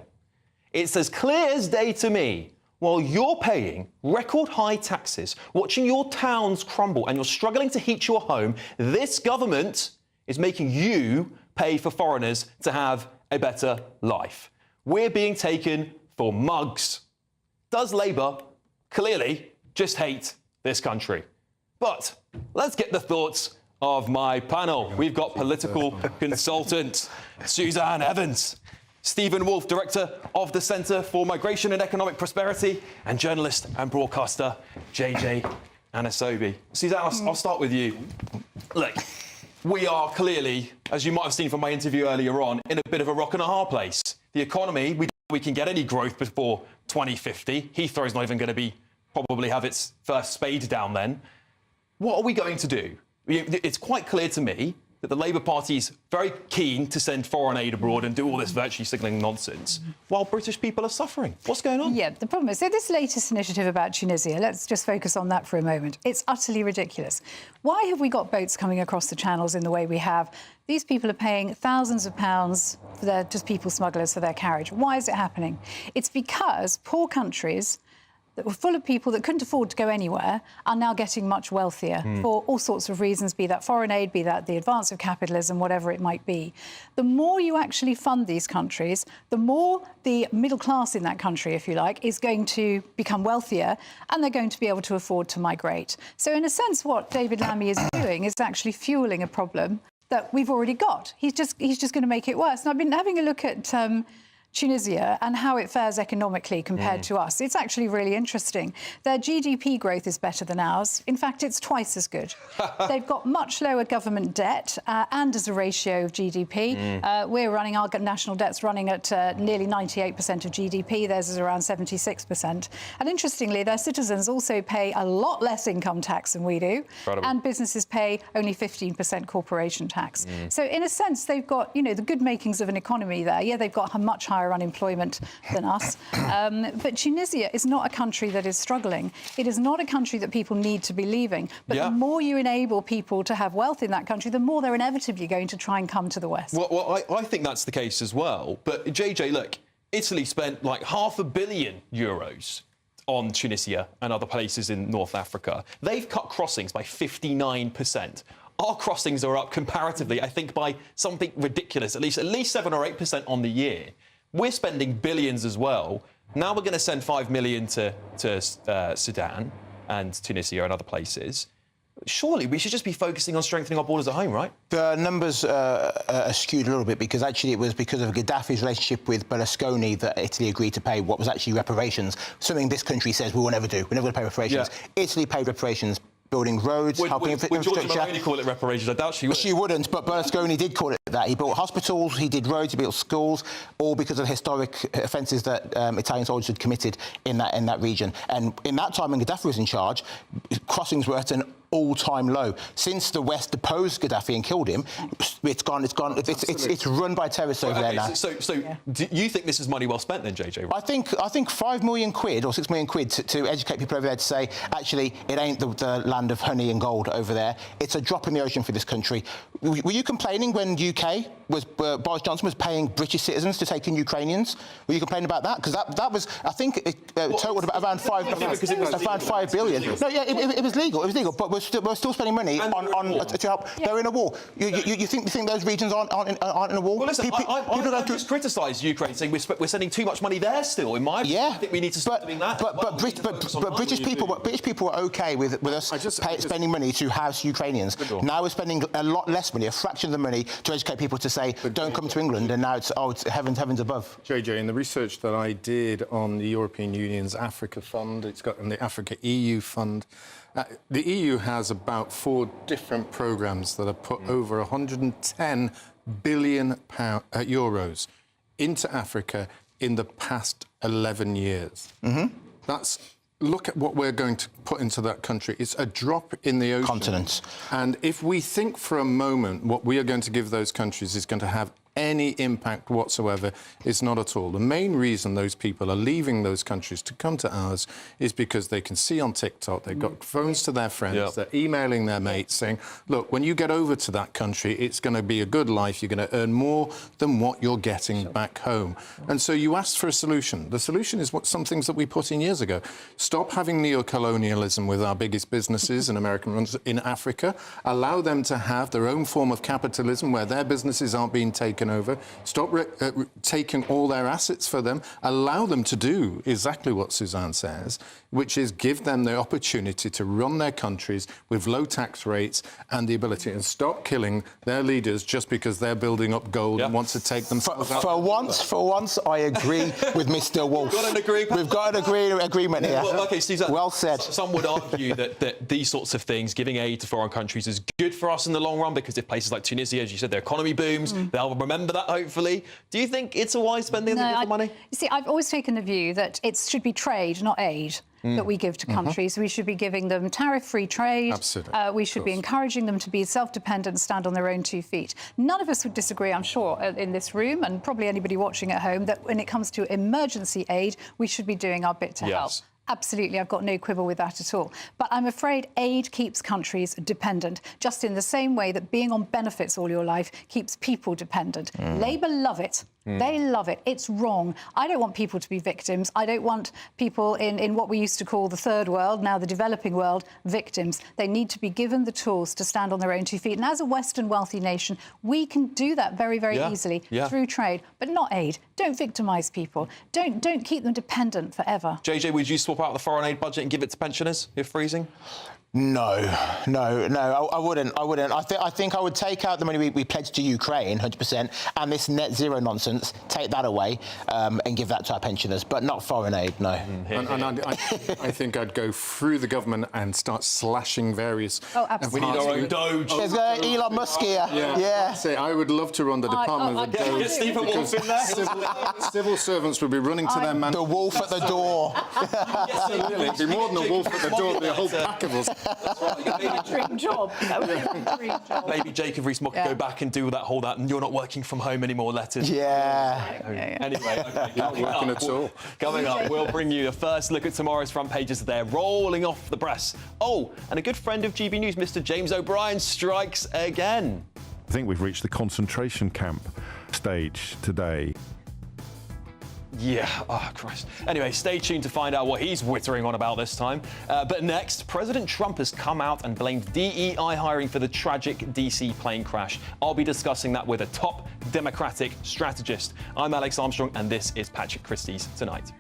It's as clear as day to me. While you're paying record high taxes, watching your towns crumble and you're struggling to heat your home, this government is making you pay for foreigners to have a better life. We're being taken for mugs. Does Labour clearly just hate this country? But let's get the thoughts of my panel. We've got political consultant Suzanne Evans, Stephen Wolfe, Director of the Centre for Migration and Economic Prosperity, and journalist and broadcaster JJ Anasobi. Suzanne, I'll start with you. Look, we are clearly, as you might have seen from my interview earlier on, in a bit of a rock and a hard place. The economy, we don't think we can get any growth before 2050. Heathrow's not even going to probably have its first spade down then. What are we going to do? It's quite clear to me that the Labour Party is very keen to send foreign aid abroad and do all this virtue signalling nonsense, while British people are suffering. What's going on? Yeah, the problem is, so this latest initiative about Tunisia, let's just focus on that for a moment. It's utterly ridiculous. Why have we got boats coming across the channels in the way we have? These people are paying thousands of pounds, they're just people smugglers for their carriage. Why is it happening? It's because poor countries that were full of people that couldn't afford to go anywhere are now getting much wealthier for all sorts of reasons, be that foreign aid, be that the advance of capitalism, whatever it might be. The more you actually fund these countries, the more the middle class in that country, if you like, is going to become wealthier and they're going to be able to afford to migrate. So in a sense, what David Lammy is doing is actually fueling a problem that we've already got. He's just going to make it worse. And I've been having a look at Tunisia and how it fares economically compared to us, it's actually really interesting. Their GDP growth is better than ours. In fact, it's twice as good. They've got much lower government debt and as a ratio of GDP. We're running, our national debt's running at nearly 98% of GDP. Theirs is around 76%. And interestingly, their citizens also pay a lot less income tax than we do. Incredible. And businesses pay only 15% corporation tax. So in a sense, they've got, you know, the good makings of an economy there. Yeah, they've got a much higher unemployment than us. But Tunisia is not a country that is struggling. It is not a country that people need to be leaving. But the more you enable people to have wealth in that country, the more they're inevitably going to try and come to the West. Well, I think that's the case as well. But, JJ, look, Italy spent like €500 million on Tunisia and other places in North Africa. They've cut crossings by 59%. Our crossings are up comparatively, I think, by something ridiculous, at least 7 or 8% on the year. We're spending billions as well. Now we're going to send 5 million to Sudan and Tunisia and other places. Surely we should just be focusing on strengthening our borders at home, right? The numbers are skewed a little bit because actually it was because of Gaddafi's relationship with Berlusconi that Italy agreed to pay what was actually reparations, something this country says we will never do. We're never going to pay reparations. Italy paid reparations, building roads, helping infrastructure. Would Giorgia Meloni call it reparations? I doubt she would. She wouldn't, but Berlusconi did call it that. He built hospitals, he did roads, he built schools, all because of historic offences that Italian soldiers had committed in that region. And in that time when Gaddafi was in charge, crossings were at an all-time low. Since the West deposed Gaddafi and killed him, it's run by terrorists over there now. So do you think this is money well spent then, JJ? I think 5 million quid or 6 million quid to educate people over there to say, actually, it ain't the land of honey and gold over there. It's a drop in the ocean for this country. Were you complaining when UK was Boris Johnson was paying British citizens to take in Ukrainians? Were you complaining about that? Because that was, I think, it totaled around 5 billion. No, yeah, it was legal. It was legal, but we're still spending money to help. Yeah. They're in a war. You think those regions aren't in a war? Well, listen, I just criticised Ukraine, saying we're sending too much money there still. In my opinion, I think we need to stop doing that. But British people were okay with us spending money to house Ukrainians. Now we're spending a lot less money, a fraction of the money, to educate people to say don't come to England. And now it's heavens above. JJ, in the research that I did on the European Union's Africa Fund, it's got the Africa EU Fund. The EU has about 4 different programmes that have put over 110 billion euros into Africa in the past 11 years. Look at what we're going to put into that country. It's a drop in the ocean. Continents. And if we think for a moment what we are going to give those countries is going to have any impact whatsoever, it's not at all. The main reason those people are leaving those countries to come to ours is because they can see on TikTok, they've got phones to their friends, they're emailing their mates saying, look, when you get over to that country, it's going to be a good life, you're going to earn more than what you're getting back home. And so you asked for a solution. The solution is some things that we put in years ago. Stop having neocolonialism with our biggest businesses and American ones in Africa. Allow them to have their own form of capitalism where their businesses aren't being taken over. Stop taking all their assets for them. Allow them to do exactly what Suzanne says, which is give them the opportunity to run their countries with low tax rates and the ability, and stop killing their leaders just because they're building up gold and want to take themselves out. For once, I agree with Mr. Wolf. We've got an agreement here. Well, OK, Suzanne, well said. Some would argue that these sorts of things, giving aid to foreign countries, is good for us in the long run because if places like Tunisia, as you said, their economy booms, they'll remember that, hopefully. Do you think it's a wise spending of the money? You see, I've always taken the view that it should be trade, not aid, that we give to countries. We should be giving them tariff-free trade. Absolutely. We should be encouraging them to be self-dependent and stand on their own 2 feet. None of us would disagree, I'm sure, in this room, and probably anybody watching at home, that when it comes to emergency aid, we should be doing our bit to help. Absolutely, I've got no quibble with that at all. But I'm afraid aid keeps countries dependent, just in the same way that being on benefits all your life keeps people dependent. Labour love it. They love it. It's wrong. I don't want people to be victims. I don't want people in what we used to call the third world, now the developing world, victims. They need to be given the tools to stand on their own 2 feet. And as a Western wealthy nation, we can do that very, very easily through trade, but not aid. Don't victimise people. Don't keep them dependent forever. JJ, would you swap out the foreign aid budget and give it to pensioners if freezing? No, I wouldn't. I think I would take out the money we pledged to Ukraine, 100%, and this net zero nonsense, take that away and give that to our pensioners, but not foreign aid, no. I think I'd go through the government and start slashing various... Oh, absolutely. We need our own Doge. There's Elon Musk here. Yeah. Say, I would love to run the Department of Doge. Get Stephen Wolf in there. Civil servants would be running to their man. The wolf at the door. It'd be more than a wolf at the door, it'd be a whole pack of us. That's right. Dream job. That would be a dream job. Maybe Jacob Rees-Mogg could go back and do that whole you're not working from home anymore letters. Yeah. Anyway, not working at all. Coming up, we'll bring you a first look at tomorrow's front pages. They're rolling off the press. Oh, and a good friend of GB News, Mr. James O'Brien, strikes again. I think we've reached the concentration camp stage today. Yeah, oh Christ. Anyway, stay tuned to find out what he's whittering on about this time. But next, President Trump has come out and blamed DEI hiring for the tragic DC plane crash. I'll be discussing that with a top Democratic strategist. I'm Alex Armstrong, and this is Patrick Christys Tonight.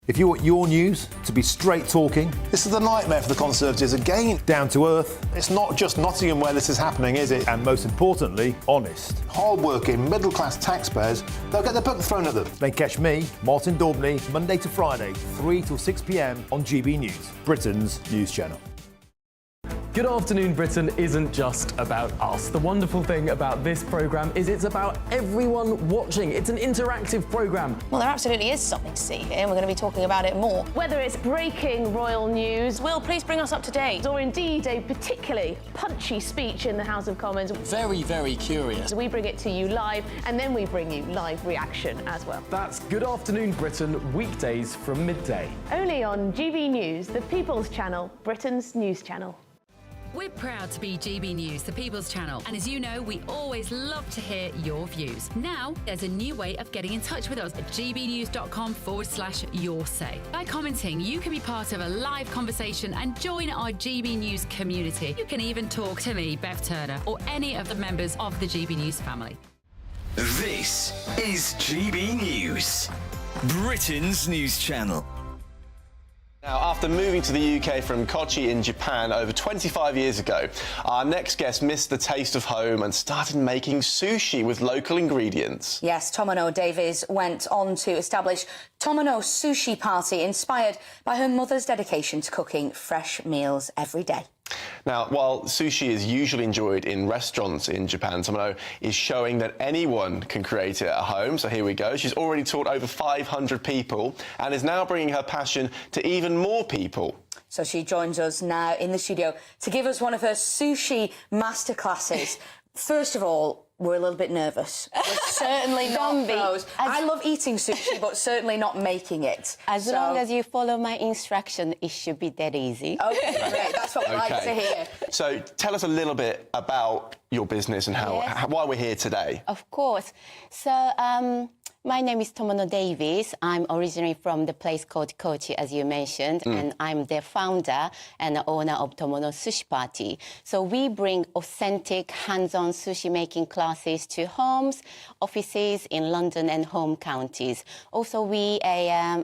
If you want your news to be straight talking, this is a nightmare for the Conservatives again. down to earth, It's not just Nottingham where this is happening, is it? and most importantly, honest, Hard-working, middle-class taxpayers, they'll get their book thrown at them. then catch me, Martin Daubney, Monday to Friday, 3 till 6 p.m. on GB News, Britain's news channel. Good Afternoon Britain isn't just about us. The wonderful thing about this programme is it's about everyone watching. It's an interactive programme. Well, there absolutely is something to see here, and we're going to be talking about it more. Whether it's breaking royal news, Will, please bring us up to date. Or indeed a particularly punchy speech in the House of Commons. Very, very curious. We bring it to you live, and then we bring you live reaction as well. That's Good Afternoon Britain, weekdays from midday. Only on GB News, the People's Channel, Britain's news channel. We're proud to be GB News, the People's Channel, and as you know, we always love to hear your views. Now, there's a new way of getting in touch with us at gbnews.com/your say. By commenting, you can be part of a live conversation and join our GB News community. You can even talk to me, Bev Turner, or any of the members of the GB News family. This is GB News, Britain's news channel. Now, after moving to the UK from Kochi in Japan over 25 years ago, our next guest missed the taste of home and started making sushi with local ingredients. Yes, Tomono Davies went on to establish Tomono Sushi Party, inspired by her mother's dedication to cooking fresh meals every day. Now, while sushi is usually enjoyed in restaurants in Japan, Tomono is showing that anyone can create it at home. So here we go. She's already taught over 500 people and is now bringing her passion to even more people. So she joins us now in the studio to give us one of her sushi masterclasses. First of all, we're a little bit nervous. We're certainly not pros. I love eating sushi, but certainly not making it. As long as you follow my instruction, it should be that easy. Okay, great. That's what we like to hear. So tell us a little bit about your business and why we're here today. Of course. So, my name is Tomono Davies. I'm originally from the place called Kochi, as you mentioned, and I'm the founder and the owner of Tomono Sushi Party. So we bring authentic, hands-on sushi making classes to homes, offices in London and home counties. Also, we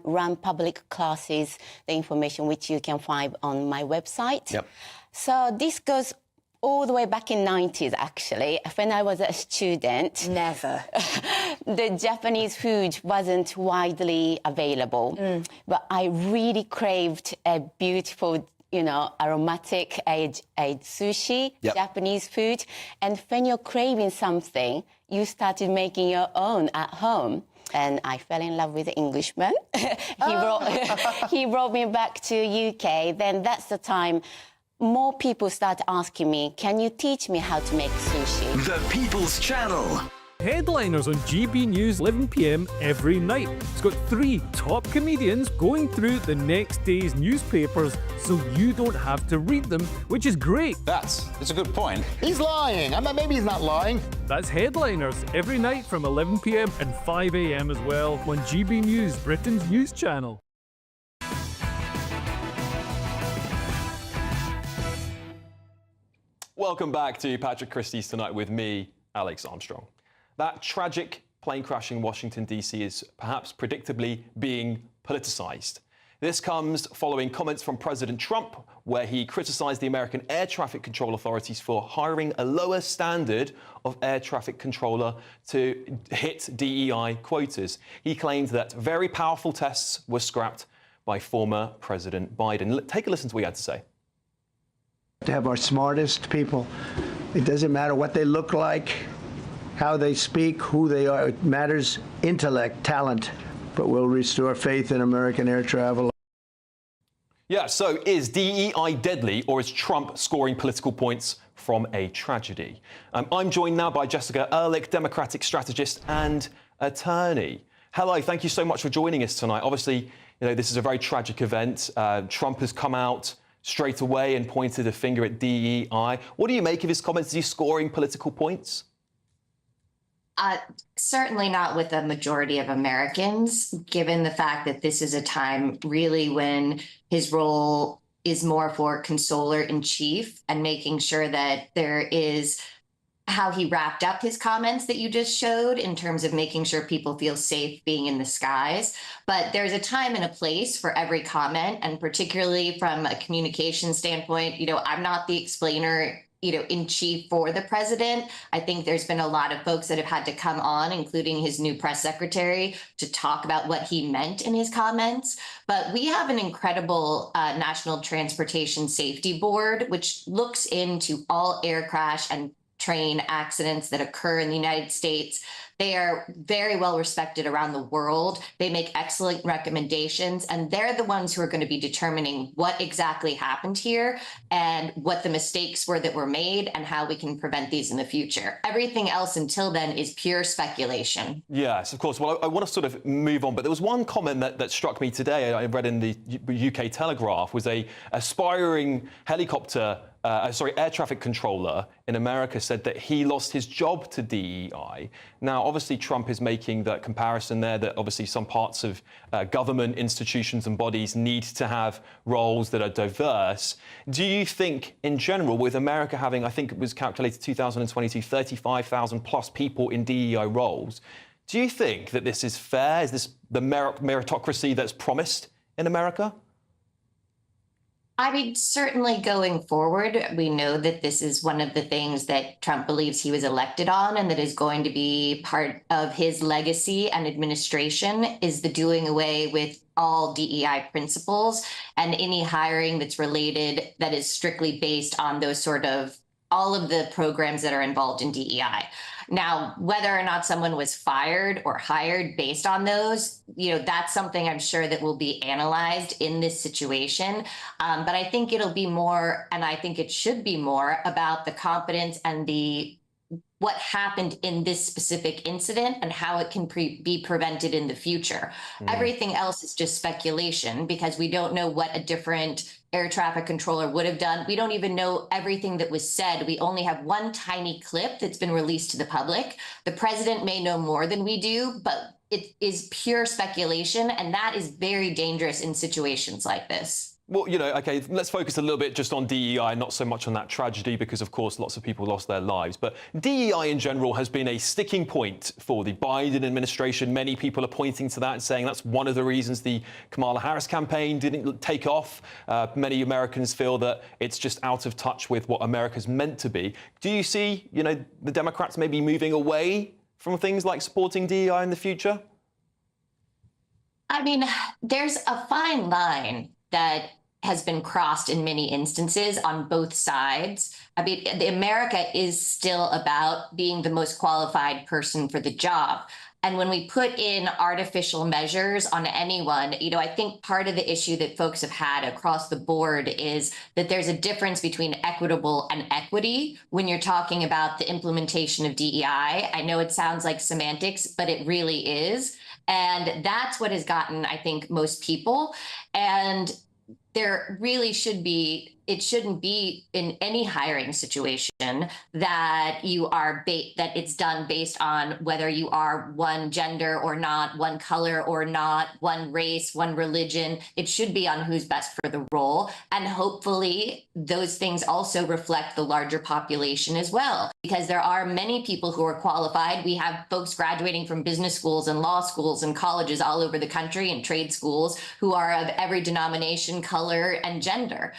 run public classes, the information which you can find on my website. Yep. So this goes all the way back in 90s, actually, when I was a student. Never. The Japanese food wasn't widely available, but I really craved a beautiful, aromatic aged sushi, Japanese food. And when you're craving something, you started making your own at home. And I fell in love with the Englishman. He brought me back to UK. Then that's the time more people start asking me, can you teach me how to make sushi? The People's Channel. Headliners on GB News 11 p.m. every night. It's got 3 top comedians going through the next day's newspapers so you don't have to read them, which is great. That's a good point. He's lying. Maybe he's not lying. That's Headliners every night from 11 p.m. and 5 a.m. as well on GB News, Britain's news channel. Welcome back to Patrick Christys Tonight with me, Alex Armstrong. That tragic plane crash in Washington, D.C. is perhaps predictably being politicised. This comes following comments from President Trump, where he criticised the American air traffic control authorities for hiring a lower standard of air traffic controller to hit DEI quotas. He claimed that very powerful tests were scrapped by former President Biden. Take a listen to what he had to say. To have our smartest people. It doesn't matter what they look like, how they speak, who they are. It matters intellect, talent, but we'll restore faith in American air travel. Yeah, so is DEI deadly, or is Trump scoring political points from a tragedy? I'm joined now by Jessica Ehrlich, Democratic strategist and attorney. Hello, thank you so much for joining us tonight. Obviously, this is a very tragic event. Trump has come out straight away and pointed a finger at DEI. What do you make of his comments? Is he scoring political points? Certainly not with the majority of Americans, given the fact that this is a time really when his role is more for consoler in chief and making sure that there is how he wrapped up his comments that you just showed in terms of making sure people feel safe being in the skies. But there's a time and a place for every comment, and particularly from a communication standpoint, I'm not the explainer in chief for the president. I think there's been a lot of folks that have had to come on, including his new press secretary, to talk about what he meant in his comments. But we have an incredible National Transportation Safety Board, which looks into all air crash and train accidents that occur in the United States. They are very well respected around the world. They make excellent recommendations, and they're the ones who are going to be determining what exactly happened here and what the mistakes were that were made and how we can prevent these in the future. Everything else until then is pure speculation. Yes, of course. Well, I want to sort of move on, but there was one comment that struck me today, I read in the UK Telegraph, was a aspiring air traffic controller in America said that he lost his job to DEI. Now, obviously, Trump is making that comparison there that obviously some parts of government institutions and bodies need to have roles that are diverse. Do you think, in general, with America having, I think it was calculated 2022, 35,000 plus people in DEI roles, do you think that this is fair? Is this the meritocracy that's promised in America? I mean, certainly going forward, we know that this is one of the things that Trump believes he was elected on and that is going to be part of his legacy and administration is the doing away with all DEI principles and any hiring that's related that is strictly based on those sort of all of the programs that are involved in DEI. Now, whether or not someone was fired or hired based on those, that's something I'm sure that will be analyzed in this situation. But I think it'll be more, and I think it should be more about the competence and what happened in this specific incident and how it can be prevented in the future. Everything else is just speculation because we don't know what a different air traffic controller would have done. We don't even know everything that was said. We only have one tiny clip that's been released to the public. The president may know more than we do, but it is pure speculation, and that is very dangerous in situations like this. Well, OK, let's focus a little bit just on DEI, not so much on that tragedy, because, of course, lots of people lost their lives. But DEI in general has been a sticking point for the Biden administration. Many people are pointing to that and saying that's one of the reasons the Kamala Harris campaign didn't take off. Many Americans feel that it's just out of touch with what America's meant to be. Do you see, the Democrats maybe moving away from things like supporting DEI in the future? I mean, there's a fine line that has been crossed in many instances on both sides. I mean, America is still about being the most qualified person for the job. And when we put in artificial measures on anyone, I think part of the issue that folks have had across the board is that there's a difference between equitable and equity when you're talking about the implementation of DEI. I know it sounds like semantics, but it really is. And that's what has gotten, I think, most people. And there really should be it shouldn't be in any hiring situation that you are that it's done based on whether you are one gender or not, one color or not, one race, one religion. It should be on who's best for the role. And hopefully those things also reflect the larger population as well, because there are many people who are qualified. We have folks graduating from business schools and law schools and colleges all over the country and trade schools who are of every denomination, color, and gender.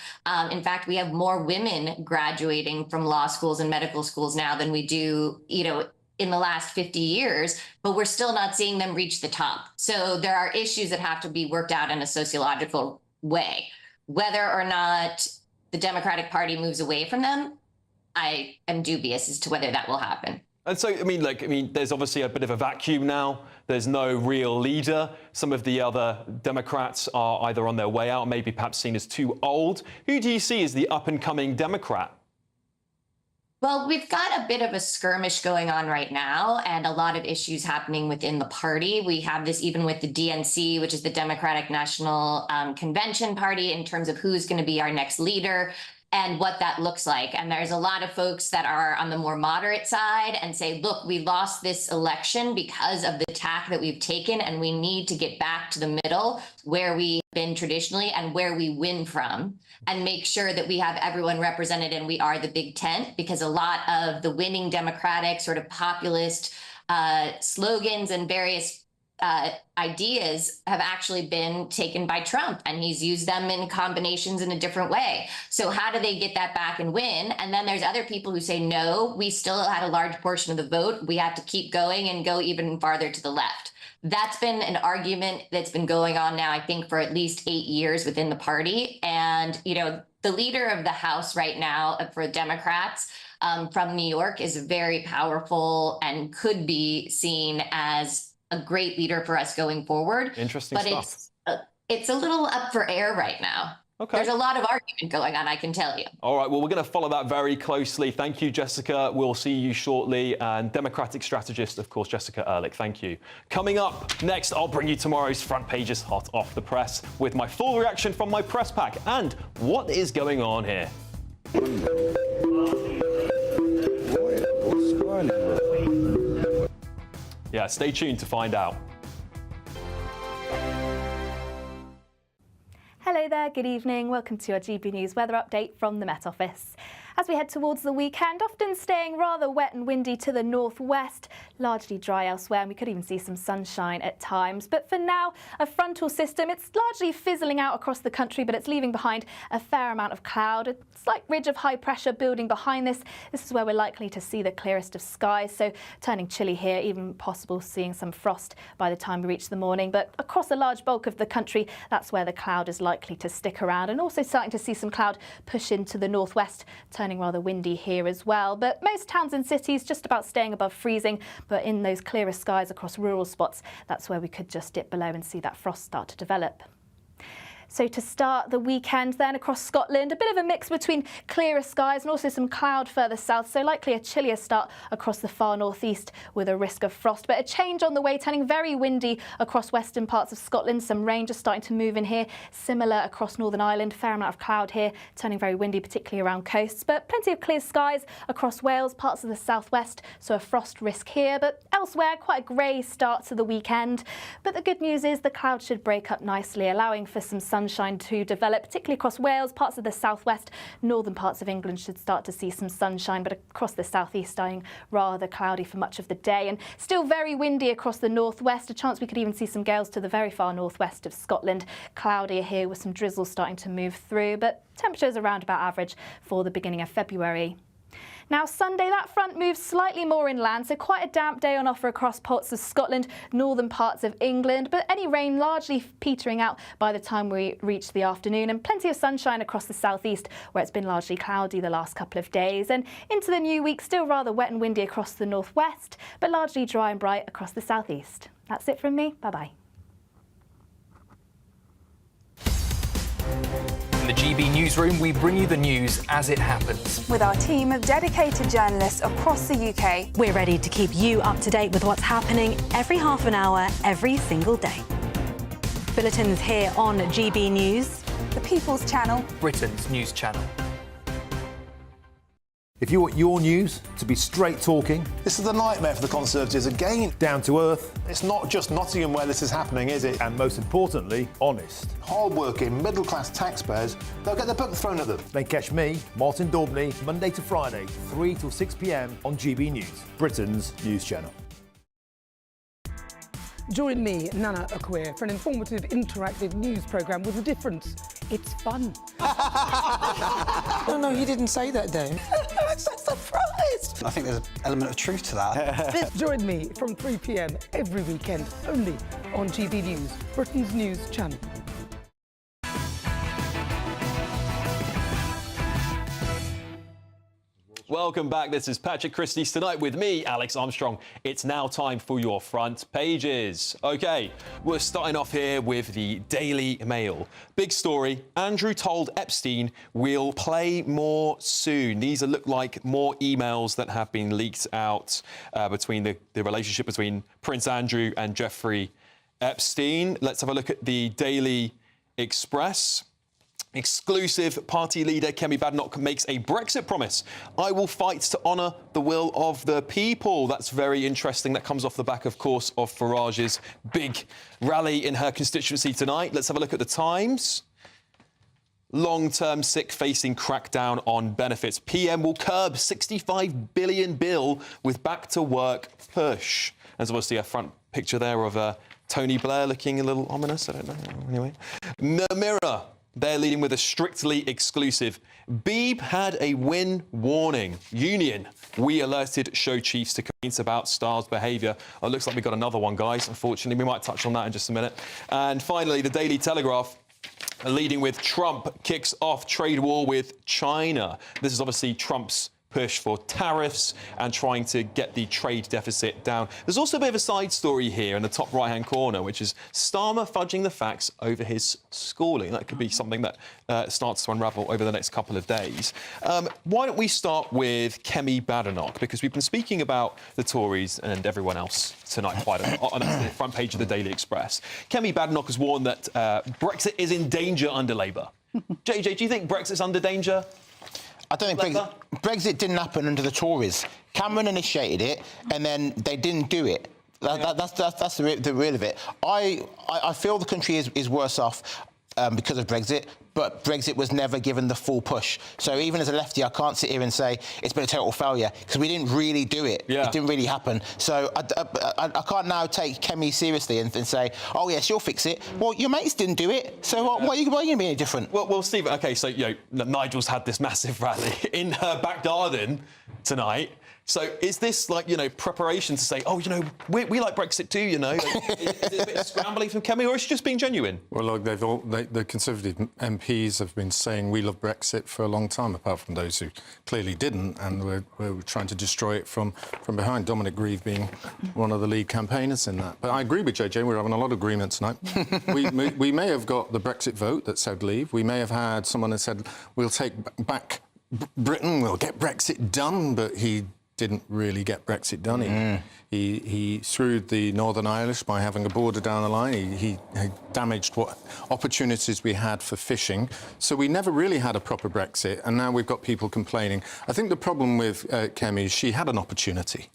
In fact, we have more women graduating from law schools and medical schools now than we do, in the last 50 years, but we're still not seeing them reach the top. So there are issues that have to be worked out in a sociological way. Whether or not the Democratic Party moves away from them, I am dubious as to whether that will happen. And so, there's obviously a bit of a vacuum now. There's no real leader. Some of the other Democrats are either on their way out, maybe perhaps seen as too old. Who do you see as the up-and-coming Democrat? Well, we've got a bit of a skirmish going on right now and a lot of issues happening within the party. We have this even with the DNC, which is the Democratic National Convention Party, in terms of who's going to be our next leader and what that looks like. And there's a lot of folks that are on the more moderate side and say, look, we lost this election because of the tack that we've taken, and we need to get back to the middle where we've been traditionally and where we win from, and make sure that we have everyone represented and we are the big tent, because a lot of the winning Democratic sort of populist slogans and various ideas have actually been taken by Trump, and he's used them in combinations in a different way. So how do they get that back and win? And then there's other people who say, no, we still had a large portion of the vote. We have to keep going and go even farther to the left. That's been an argument that's been going on now, I think, for at least 8 years within the party. And, the leader of the House right now for Democrats from New York is very powerful and could be seen as a great leader for us going forward. Interesting stuff. But it's a little up for air right now. Okay. There's a lot of argument going on, I can tell you. All right, well, we're going to follow that very closely. Thank you, Jessica. We'll see you shortly. And Democratic strategist, of course, Jessica Ehrlich. Thank you. Coming up next, I'll bring you tomorrow's front pages hot off the press with my full reaction from my press pack and what is going on here. Yeah, stay tuned to find out. Hello there, good evening. Welcome to your GB News weather update from the Met Office. As we head towards the weekend, often staying rather wet and windy to the northwest, largely dry elsewhere, and we could even see some sunshine at times. But for now, a frontal system, it's largely fizzling out across the country, but it's leaving behind a fair amount of cloud. A slight ridge of high pressure building behind this. This is where we're likely to see the clearest of skies, so turning chilly here, even possible seeing some frost by the time we reach the morning. But across a large bulk of the country, that's where the cloud is likely to stick around, and also starting to see some cloud push into the northwest, turning rather windy here as well. But most towns and cities just about staying above freezing, but in those clearer skies across rural spots, that's where we could just dip below and see that frost start to develop. So to start the weekend then across Scotland, a bit of a mix between clearer skies and also some cloud further south, so likely a chillier start across the far northeast with a risk of frost. But a change on the way, turning very windy across western parts of Scotland. Some rain just starting to move in here. Similar across Northern Ireland, fair amount of cloud here, turning very windy, particularly around coasts. But plenty of clear skies across Wales, parts of the southwest, so a frost risk here. But elsewhere, quite a grey start to the weekend. But the good news is the clouds should break up nicely, allowing for some sunshine to develop, particularly across Wales, parts of the southwest. Northern parts of England should start to see some sunshine, but across the southeast staying rather cloudy for much of the day, and still very windy across the northwest. A chance we could even see some gales to the very far northwest of Scotland. Cloudier here with some drizzle starting to move through, but temperatures around about average for the beginning of February. Now Sunday, that front moves slightly more inland, so quite a damp day on offer across parts of Scotland, northern parts of England, but any rain largely petering out by the time we reach the afternoon, and plenty of sunshine across the southeast where it's been largely cloudy the last couple of days. And into the new week, still rather wet and windy across the northwest, but largely dry and bright across the southeast. That's it from me. Bye-bye. In the GB Newsroom, we bring you the news as it happens. With our team of dedicated journalists across the UK, we're ready to keep you up to date with what's happening every half an hour, every single day. Bulletins here on GB News, the People's Channel, Britain's news channel. If you want your news to be straight talking, this is a nightmare for the Conservatives again. Down to earth. It's not just Nottingham where this is happening, is it? And most importantly, honest. Hard-working, middle-class taxpayers, they'll get their book thrown at them. Then catch me, Martin Daubney, Monday to Friday, 3 till 6 p.m. on GB News, Britain's news channel. Join me, Nana Akweer, for an informative, interactive news programme with a difference. It's fun. No, he didn't say that, Dave. I'm so surprised. I think there's an element of truth to that. Join me from 3 p.m. every weekend, only on GB News, Britain's news channel. Welcome back. This is Patrick Christys tonight with me, Alex Armstrong. It's now time for your front pages. OK, we're starting off here with the Daily Mail. Big story. Andrew told Epstein we'll play more soon. These look like more emails that have been leaked out between the relationship between Prince Andrew and Jeffrey Epstein. Let's have a look at the Daily Express. Exclusive party leader Kemi Badenoch makes a Brexit promise. I will fight to honour the will of the people. That's very interesting. That comes off the back, of course, of Farage's big rally in her constituency tonight. Let's have a look at the Times. Long-term sick facing crackdown on benefits. PM will curb 65 billion bill with back to work push. There's obviously a front picture there of Tony Blair looking a little ominous. I don't know. Anyway, The Mirror. They're leading with a strictly exclusive. Beeb had a win warning. Union. We alerted show chiefs to complaints about Star's behaviour. Oh, it looks like we got another one, guys. Unfortunately, we might touch on that in just a minute. And finally, the Daily Telegraph. Leading with Trump kicks off trade war with China. This is obviously Trump's push for tariffs and trying to get the trade deficit down. There's also a bit of a side story here in the top right-hand corner, which is Starmer fudging the facts over his schooling. That could be something that starts to unravel over the next couple of days. Why don't we start with Kemi Badenoch, because we've been speaking about the Tories and everyone else tonight quite a lot on the front page of the Daily Express. Kemi Badenoch has warned that Brexit is in danger under Labour. JJ, do you think Brexit's under danger? I don't think Brexit didn't happen under the Tories. Cameron initiated it, and then they didn't do it. That's the real of it. I feel the country is worse off because of Brexit, but Brexit was never given the full push. So even as a lefty, I can't sit here and say it's been a total failure, because we didn't really do it. Yeah. It didn't really happen. So I can't now take Kemi seriously and say, oh, yes, you'll fix it. Well, your mates didn't do it, so why are you going to be any different? Well, Stephen, OK, so, Nigel's had this massive rally in her back garden tonight. So is this like, preparation to say, oh, we like Brexit too, Is it a bit scrambly from Kemi, or is she just being genuine? Well, look, the Conservative MPs have been saying we love Brexit for a long time, apart from those who clearly didn't, and we're trying to destroy it from behind. Dominic Grieve being one of the lead campaigners in that. But I agree with JJ, we're having a lot of agreement tonight. we may have got the Brexit vote that said leave. We may have had someone that said we'll take back Britain, we'll get Brexit done, but he didn't really get Brexit done. He screwed the Northern Irish by having a border down the line. He damaged what opportunities we had for fishing. So we never really had a proper Brexit, and now we've got people complaining. I think the problem with Kemi is she had an opportunity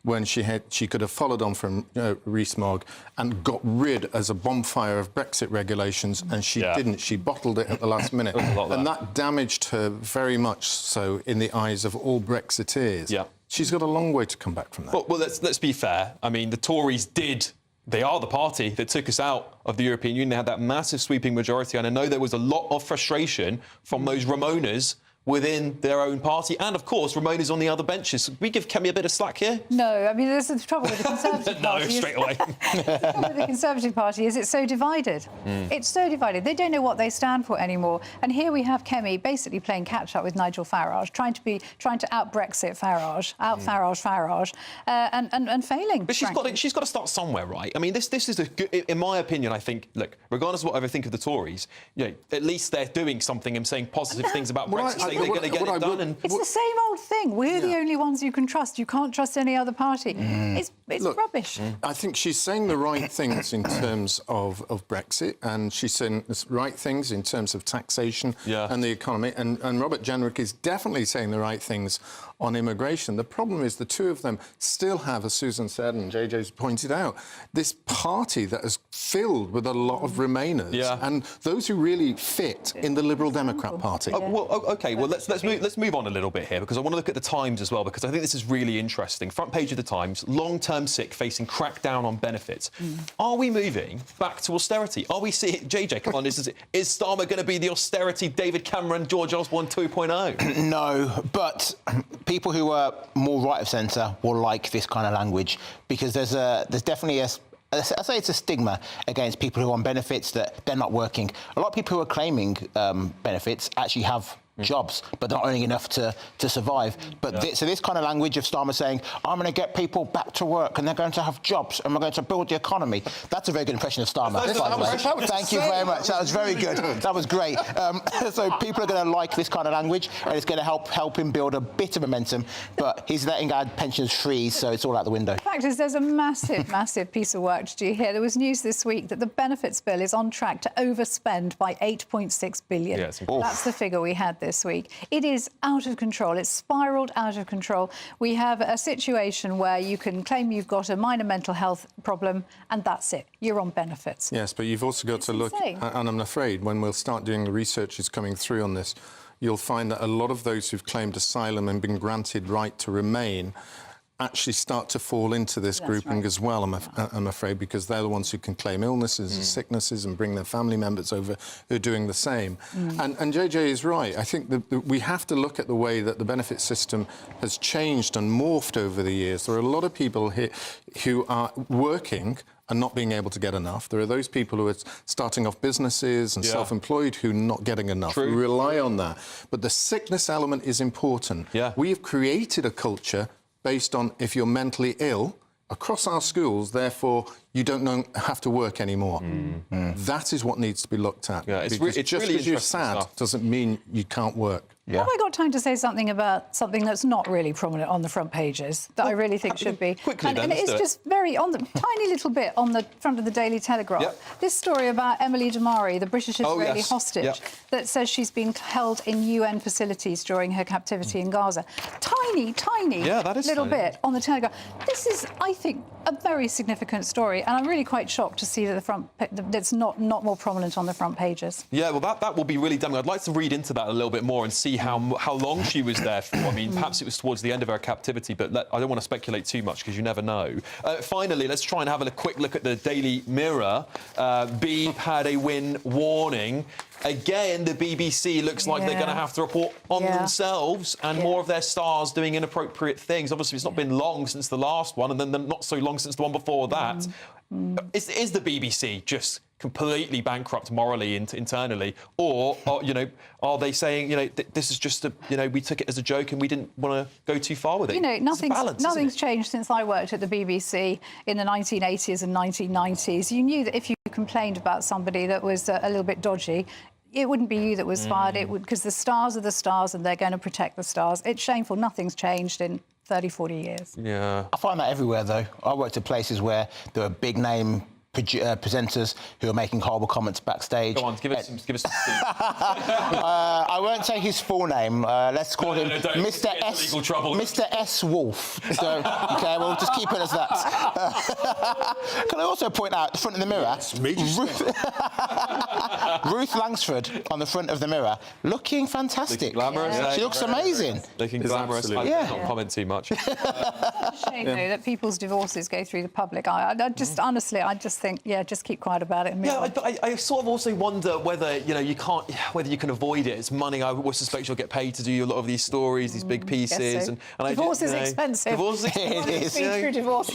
when she could have followed on from Rees-Mogg and got rid as a bonfire of Brexit regulations, and she didn't. She bottled it at the last minute. And that damaged her very much so in the eyes of all Brexiteers. Yeah. She's got a long way to come back from that. Well, let's be fair. I mean, the Tories they are the party that took us out of the European Union. They had that massive sweeping majority, and I know there was a lot of frustration from those Ramonas within their own party, and of course Ramona's on the other benches. We give Kemi a bit of slack here. No, I mean, this is the trouble with the Conservative Party. No, straight away. The trouble with the Conservative Party is it's so divided. It's so divided. They don't know what they stand for anymore. And here we have Kemi basically playing catch up with Nigel Farage, trying to out Brexit Farage, out Farage, and failing. But she's got to start somewhere, right? I mean, this is a good, in my opinion. I think, look, regardless of what I ever think of the Tories, at least they're doing something and saying positive things about Brexit. saying they're going to get it done. And it's the same old thing. We're the only ones you can trust. You can't trust any other party. It's rubbish. I think she's saying the right things in terms of Brexit, and she's saying the right things in terms of taxation and the economy. And Robert Jenrick is definitely saying the right things on immigration. The problem is the two of them still have, as Susan said and JJ's pointed out, this party that is filled with a lot of Remainers and those who really fit in the Liberal Democrat Party. Let's move on a little bit here, because I want to look at the Times as well, because I think this is really interesting. Front page of the Times: long-term sick facing crackdown on benefits. Are we moving back to austerity? Are we seeing, JJ, come on, is Starmer going to be the austerity David Cameron, George Osborne 2.0? No, but people who are more right of centre will like this kind of language, because there's definitely I say it's a stigma against people who are on benefits, that they're not working. A lot of people who are claiming benefits actually have jobs, but they're not earning enough to survive. But so this kind of language of Starmer saying, I'm going to get people back to work and they're going to have jobs and we're going to build the economy. That's a very good impression of Starmer. Thank you very much. That was very good. That was great. So people are going to like this kind of language, and it's going to help him build a bit of momentum. But he's letting our pensions freeze, so it's all out the window. The fact is, there's a massive, massive piece of work to do here. There was news this week that the benefits bill is on track to overspend by $8.6 billion. That's the figure we had this week. It is out of control. It's spiralled out of control. We have a situation where you can claim you've got a minor mental health problem and that's it. You're on benefits. Yes, but you've also got to look, and I'm afraid when we'll start doing the research is coming through on this, you'll find that a lot of those who've claimed asylum and been granted right to remain actually start to fall into this grouping as well, I'm afraid, because they're the ones who can claim illnesses and sicknesses and bring their family members over who are doing the same. And JJ is right. I think that we have to look at the way that the benefit system has changed and morphed over the years. There are a lot of people here who are working and not being able to get enough. There are those people who are starting off businesses and self-employed who are not getting enough. We rely on that. But the sickness element is important. We have created a culture based on if you're mentally ill across our schools, therefore you don't have to work anymore. That is what needs to be looked at. It's just really because you're sad doesn't mean you can't work. Have I got time to say something about something that's not really prominent on the front pages that I really think should be? Quickly, and it's just very on the tiny little bit on the front of the Daily Telegraph. This story about Emily Damari, the British Israeli hostage, that says she's been held in UN facilities during her captivity in Gaza. Tiny little bit on the Telegraph. This is, I think, a very significant story, and I'm really quite shocked to see that that's not more prominent on the front pages. Yeah, well, that will be really damning. I'd like to read into that a little bit more and see how long she was there for. I mean, perhaps it was towards the end of her captivity, but I don't want to speculate too much because you never know. Finally, let's try and have a quick look at the Daily Mirror. Beeb had a win warning. Again, the BBC looks like they're going to have to report on themselves and more of their stars doing inappropriate things. Obviously, it's not been long since the last one, and then not so long since the one before that. Is the BBC just completely bankrupt morally internally, or are they saying this is just we took it as a joke and we didn't want to go too far with it? Nothing's changed since I worked at the BBC in the 1980s and 1990s. You knew that if you complained about somebody that was a little bit dodgy, it wouldn't be you that was fired. It would, because the stars are the stars and they're going to protect the stars. It's shameful. Nothing's changed in 30, 40 years. I find that everywhere, though. I worked at places where there were big-name presenters who are making horrible comments backstage. Go on, give us some. I won't say his full name. Let's call him Mr. S. Mr. S. Wolf. So, okay, we'll just keep it as that. Can I also point out the front of the Mirror? Ruth Langsford on the front of the Mirror, looking fantastic. Glamorous. She looks amazing. Looking glamorous. I don't comment too much. It's a shame, though, that people's divorces go through the public. Honestly, I just think, just keep quiet about it. I sort of also wonder whether you can avoid it. It's money. I would suspect you'll get paid to do a lot of these stories, these big pieces. And divorce is expensive. Divorce is expensive. It is. Through divorce.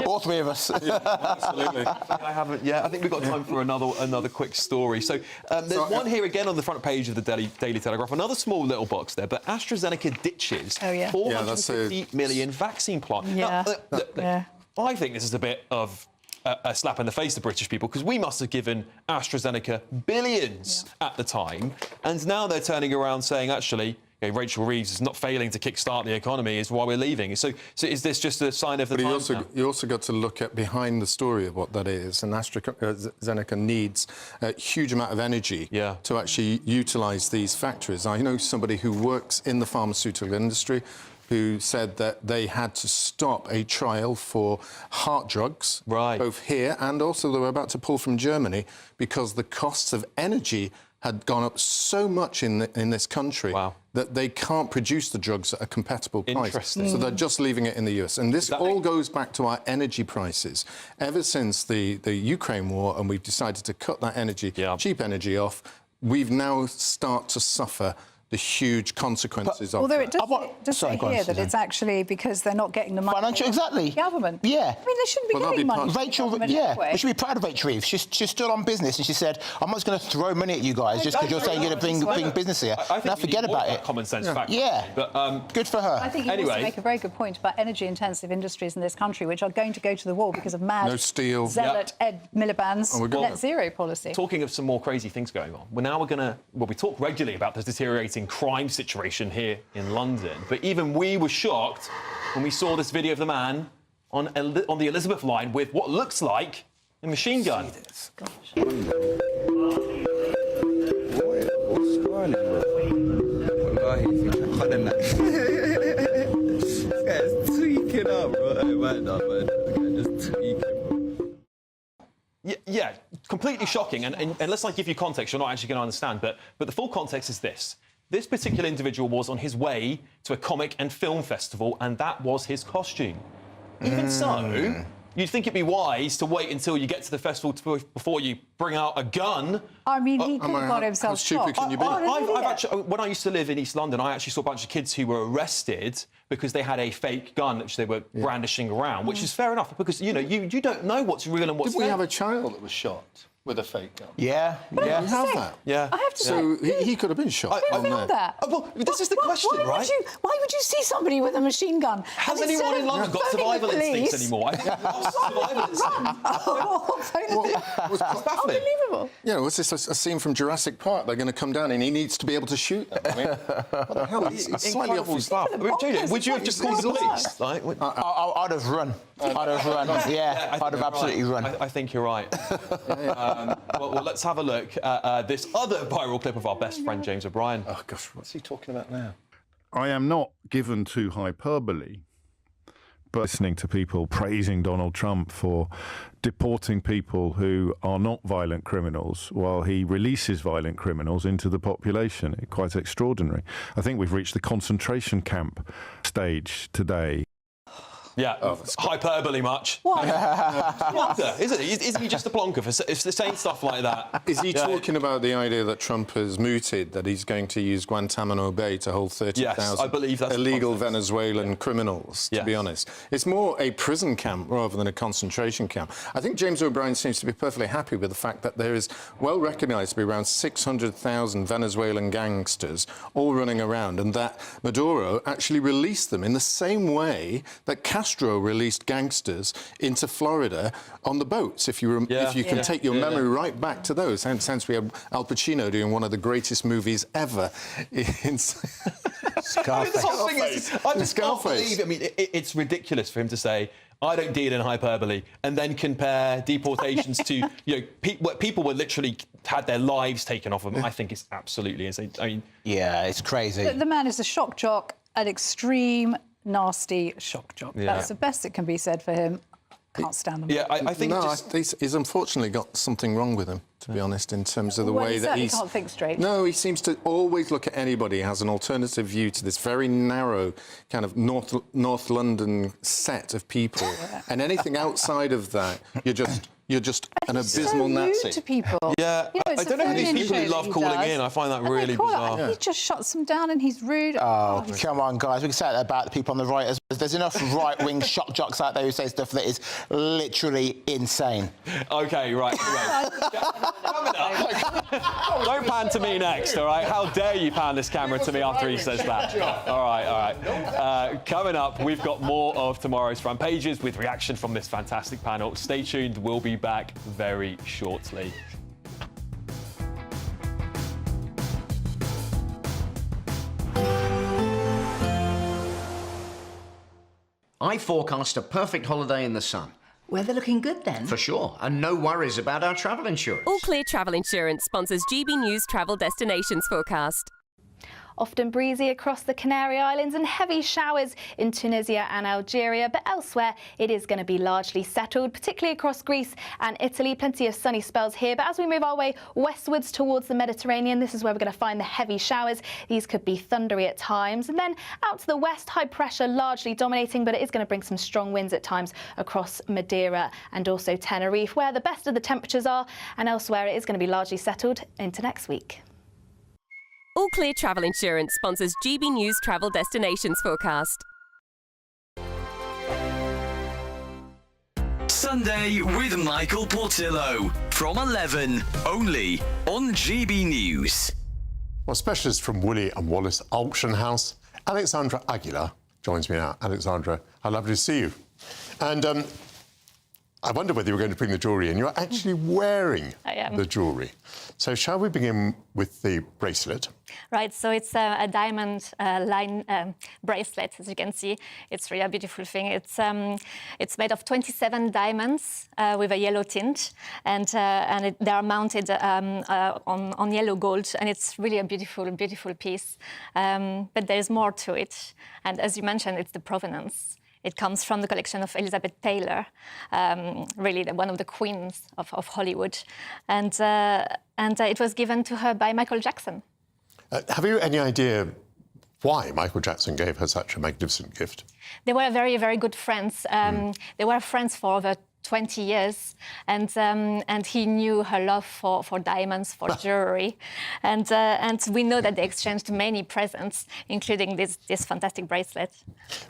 All three of us. Absolutely. I haven't. I think we've got time for another quick story. So there's one here again on the front page of the Daily Telegraph. Another small little box there, but AstraZeneca ditches 450 million vaccine plot. I think this is a bit of a slap in the face to British people, because we must have given AstraZeneca billions at the time, and now they're turning around saying, actually, Rachel Reeves is not failing to kickstart the economy is why we're leaving. So is this just a sign of the times now? You also got to look at behind the story of what that is, and AstraZeneca needs a huge amount of energy to actually utilise these factories. I know somebody who works in the pharmaceutical industry who said that they had to stop a trial for heart drugs, both here and also they were about to pull from Germany because the costs of energy had gone up so much in this country that they can't produce the drugs at a compatible price. Interesting. So they're just leaving it in the US. And this all goes back to our energy prices. Ever since the Ukraine war and we've decided to cut that energy, cheap energy off, we've now started to suffer the huge consequences of although that. it does say here that it's actually because they're not getting the money from the government. Yeah. I mean, they shouldn't be getting money. Rachel, we should be proud of Rachel Reeves. She stood on business and she said, I'm not going to throw money at you guys just because you're saying you're going to bring business here. Now forget about it. Common sense fact. Yeah. But good for her. I think you also make a very good point about energy-intensive industries in this country, which are going to go to the wall because of mad zealot Ed Miliband's net zero policy. Talking of some more crazy things going on, we talk regularly about the deteriorating crime situation here in London, but even we were shocked when we saw this video of the man on the Elizabeth line with what looks like a machine gun. Yeah, completely shocking. And unless I give you context, you're not actually going to understand. But the full context is this. This particular individual was on his way to a comic and film festival, and that was his costume. Even so, you'd think it'd be wise to wait until you get to the festival before you bring out a gun. I mean, he could have got himself shot. How stupid can you be? I've actually, when I used to live in East London, I actually saw a bunch of kids who were arrested because they had a fake gun which they were brandishing around, which is fair enough because, you know, you don't know what's real and what's fake. Did we have a child that was shot with a fake gun? Yeah. We have that. Yeah. I have to so he could have been shot. I found that. Well, this is the question, right? Why would you see somebody with a machine gun? Has anyone in London got survival instincts anymore? Survival instincts. Unbelievable. You know, what's this, a scene from Jurassic Park? They're going to come down and he needs to be able to shoot them. I mean, what the hell? It's slightly off his stuff. Would you have just called the police? Like, I'd have run. I'd have run. Yeah, I'd have absolutely run. I think you're right. Well, let's have a look at this other viral clip of our best friend James O'Brien. Oh gosh, what's he talking about now? I am not given to hyperbole, but listening to people praising Donald Trump for deporting people who are not violent criminals while he releases violent criminals into the population. It's quite extraordinary. I think we've reached the concentration camp stage today. Yeah, hyperbole much. What? Isn't he? Isn't he just a plonker for saying stuff like that? Is he talking about the idea that Trump has mooted, that he's going to use Guantanamo Bay to hold 30,000 illegal Venezuelan criminals, to be honest? It's more a prison camp rather than a concentration camp. I think James O'Brien seems to be perfectly happy with the fact that there is well recognised to be around 600,000 Venezuelan gangsters all running around, and that Maduro actually released them in the same way that Castro released gangsters into Florida on the boats, if you can take your memory right back to those. And since we have Al Pacino doing one of the greatest movies ever in Scarface. I just can't believe it. I mean, it's ridiculous for him to say, I don't deal in hyperbole, and then compare deportations to, people were literally had their lives taken off them. I think it's absolutely insane. I mean, yeah, it's crazy. The man is a shock jock, an extreme, nasty shock jock. Yeah. That's the best that can be said for him. Can't stand them. Yeah, I think he's unfortunately got something wrong with him, to be honest, in terms of the way that he can't think straight. No, he seems to always look at anybody who has an alternative view to this very narrow kind of North London set of people, and anything outside of that, you're just an abysmal Nazi. To people. Yeah, I don't know these people who love calling in. I find that really bizarre. He just shuts them down and he's rude. Oh, come on, guys. We can say that about the people on the right as well. There's enough right-wing shock jocks out there who say stuff that is literally insane. OK, right. Coming up. Don't pan to me next, all right? How dare you pan this camera to me after he says that? All right. Coming up, we've got more of tomorrow's front pages with reaction from this fantastic panel. Stay tuned. We'll be back very shortly. I forecast a perfect holiday in the sun. Weather looking good then? For sure, and no worries about our travel insurance. All Clear Travel Insurance sponsors GB News Travel Destinations Forecast. Often breezy across the Canary Islands and heavy showers in Tunisia and Algeria, but elsewhere it is going to be largely settled, particularly across Greece and Italy. Plenty of sunny spells here, but as we move our way westwards towards the Mediterranean, this is where we're going to find the heavy showers. These could be thundery at times. And then out to the west, high pressure largely dominating, but it is going to bring some strong winds at times across Madeira and also Tenerife, where the best of the temperatures are, and elsewhere it is going to be largely settled into next week. All Clear Travel Insurance sponsors GB News Travel Destinations Forecast. Sunday with Michael Portillo from 11, only on GB News. Well, specialist from Woolly and Wallace Auction House, Alexandra Aguilar, joins me now. Alexandra, how lovely to see you. And I wonder whether you were going to bring the jewellery in. You're actually wearing the jewellery. So shall we begin with the bracelet? Right, so it's a diamond line bracelet, as you can see. It's really a beautiful thing. It's made of 27 diamonds with a yellow tint, and they are mounted on yellow gold, and it's really a beautiful, beautiful piece. But there's more to it, and as you mentioned, it's the provenance. It comes from the collection of Elizabeth Taylor, really one of the queens of Hollywood, and it was given to her by Michael Jackson. Have you any idea why Michael Jackson gave her such a magnificent gift? They were very, very good friends. They were friends for over 20 years, and he knew her love for diamonds, for jewelry, and we know that they exchanged many presents, including this fantastic bracelet.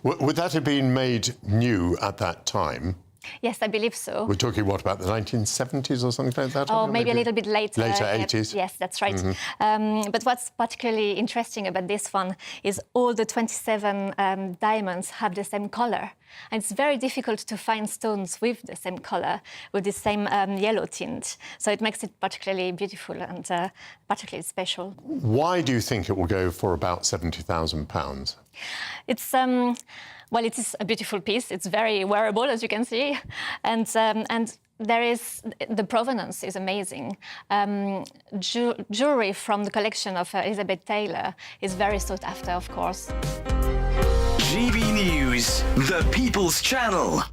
Would that have been made new at that time? Yes, I believe so. We're talking, what, about the 1970s or something like that? Oh, maybe a little bit later. Later, 80s? Yes, that's right. But what's particularly interesting about this one is all the 27 diamonds have the same colour. And it's very difficult to find stones with the same colour, with the same yellow tint. So it makes it particularly beautiful and particularly special. Why do you think it will go for about £70,000? It's... well, it is a beautiful piece. It's very wearable, as you can see, and there is the provenance is amazing. Jewelry from the collection of Elizabeth Taylor is very sought after, of course. GB News, the People's Channel.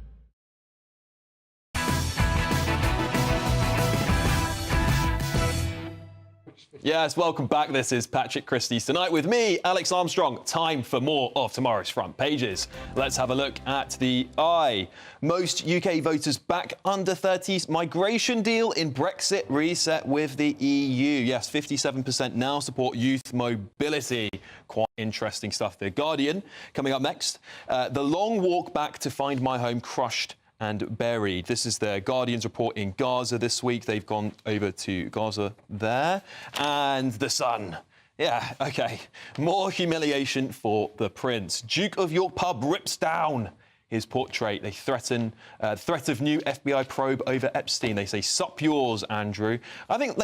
Yes, welcome back. This is Patrick Christys. Tonight with me, Alex Armstrong. Time for more of tomorrow's front pages. Let's have a look at the Eye. Most UK voters back under 30s migration deal in Brexit reset with the EU. Yes, 57% now support youth mobility. Quite interesting stuff. The Guardian coming up next. The long walk back to find my home crushed and buried. This is the Guardian's report in Gaza this week. They've gone over to Gaza there. And the Sun. Yeah, OK. More humiliation for the Prince. Duke of York pub rips down his portrait. They threat of new FBI probe over Epstein. They say, sup yours, Andrew. I think,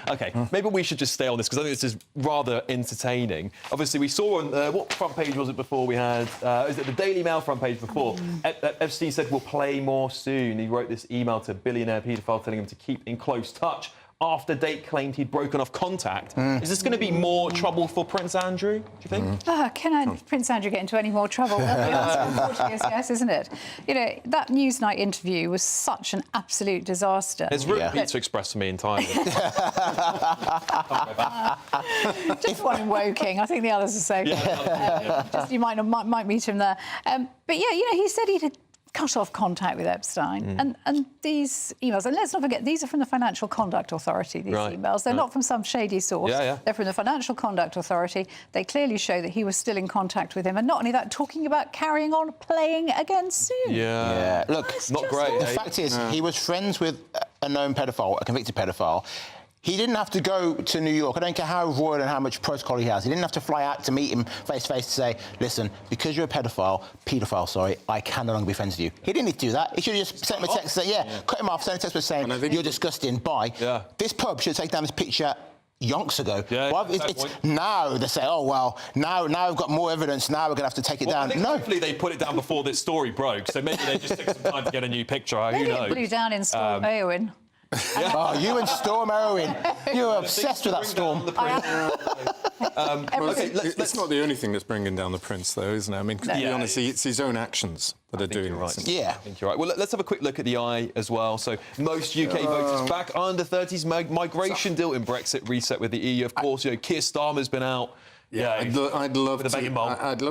OK, maybe we should just stay on this because I think this is rather entertaining. Obviously, we saw on, what front page was it before we had? Is it the Daily Mail front page before? Epstein said, we'll play more soon. He wrote this email to billionaire paedophile telling him to keep in close touch. After Date claimed he'd broken off contact. Is this going to be more trouble for Prince Andrew, do you think? Can Prince Andrew get into any more trouble? The answer, unfortunately, is yes, isn't it? You know, that Newsnight interview was such an absolute disaster. It's rude Pizza Express for me entirely. Just one in Woking. I think the others are so good. You might meet him there. But yeah, you know, he said he'd cut off contact with Epstein. And these emails, and let's not forget, these are from the Financial Conduct Authority, these emails. They're not from some shady source. They're from the Financial Conduct Authority. They clearly show that he was still in contact with him. And not only that, talking about carrying on playing again soon. Look, not great. The fact is, he was friends with a known paedophile, a convicted paedophile. He didn't have to go to New York. I don't care how royal and how much protocol he has. He didn't have to fly out to meet him face-to-face to say, listen, because you're a paedophile, I can no longer be friends with you. He didn't need to do that. He should have just sent him a text saying, cut him off, send a text saying, you're disgusting, bye. Yeah. This pub should have taken down this picture yonks ago. Yeah, well, it's now they say, oh, well, now we've got more evidence, now we're going to have to take it down. I think hopefully they put it down before this story broke, so maybe they just took some time to get a new picture. Who knows? It blew down in Storm Eowyn. Oh, you and Storm Eowyn. You're obsessed with that Storm. It's not the only thing that's bringing down the prince, though, isn't it? I mean, to be honest, it's his own actions that are doing right. this. Yeah. I think you're right. Well, let's have a quick look at the eye as well. So, most UK voters back under 30s migration deal in Brexit reset with the EU. Of course, Keir Starmer's been out. Yeah, I'd love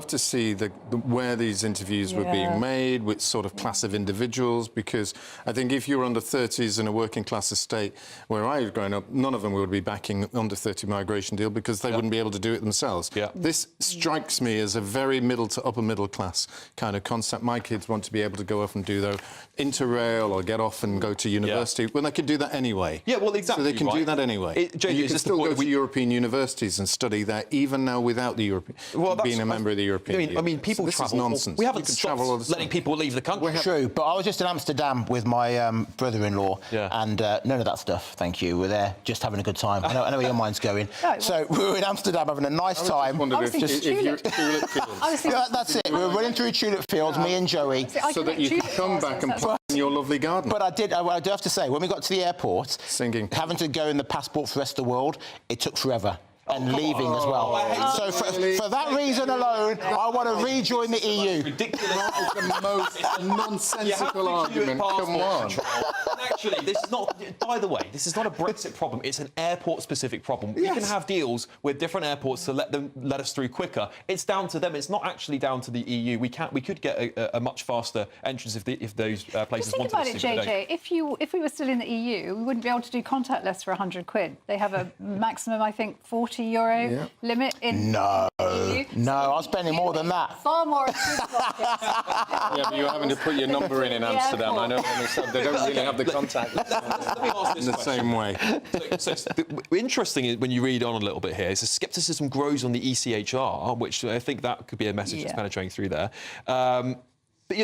to see where these interviews were being made, which sort of class of individuals, because I think if you're under 30s in a working class estate, where I was growing up, none of them would be backing under 30 migration deal because they wouldn't be able to do it themselves. Yeah. This strikes me as a very middle to upper middle class kind of concept. My kids want to be able to go off and do their interrail or get off and go to university when they can do that anyway. Yeah, well, exactly. So they can do that anyway. You can still go to European universities and study there, even now without the European, being a member of the European Union. I mean, people this travel. Is nonsense. We haven't stopped letting people leave the country. True, but I was just in Amsterdam with my brother-in-law, and none of that stuff, thank you. We're there just having a good time. I know where your mind's going. So we were in Amsterdam having a nice time. That's it. We were running through tulip fields, me and Joey. So that you can come back and play in your lovely garden. But I do have to say, when we got to the airport, having to go in the passport for the rest of the world, it took forever. And leaving as well. So for that reason alone, I want to rejoin the EU. Ridiculous. That is the most nonsensical argument. Come on. Actually, this is not. By the way, this is not a Brexit problem. It's an airport-specific problem. We can have deals with different airports to let us through quicker. It's down to them. It's not actually down to the EU. We could get a much faster entrance if those places wanted us to. Think about it, JJ. If we were still in the EU, we wouldn't be able to do contactless for £100. They have a maximum, I think, €40 limit in No, EU. No, I was spending more than that. Far more. Yeah, but you're having to put your number in Amsterdam. I know they don't really have the contact let me ask this in the same way. So interesting is when you read on a little bit here, is the scepticism grows on the ECHR, which I think that could be a message that's penetrating through there. But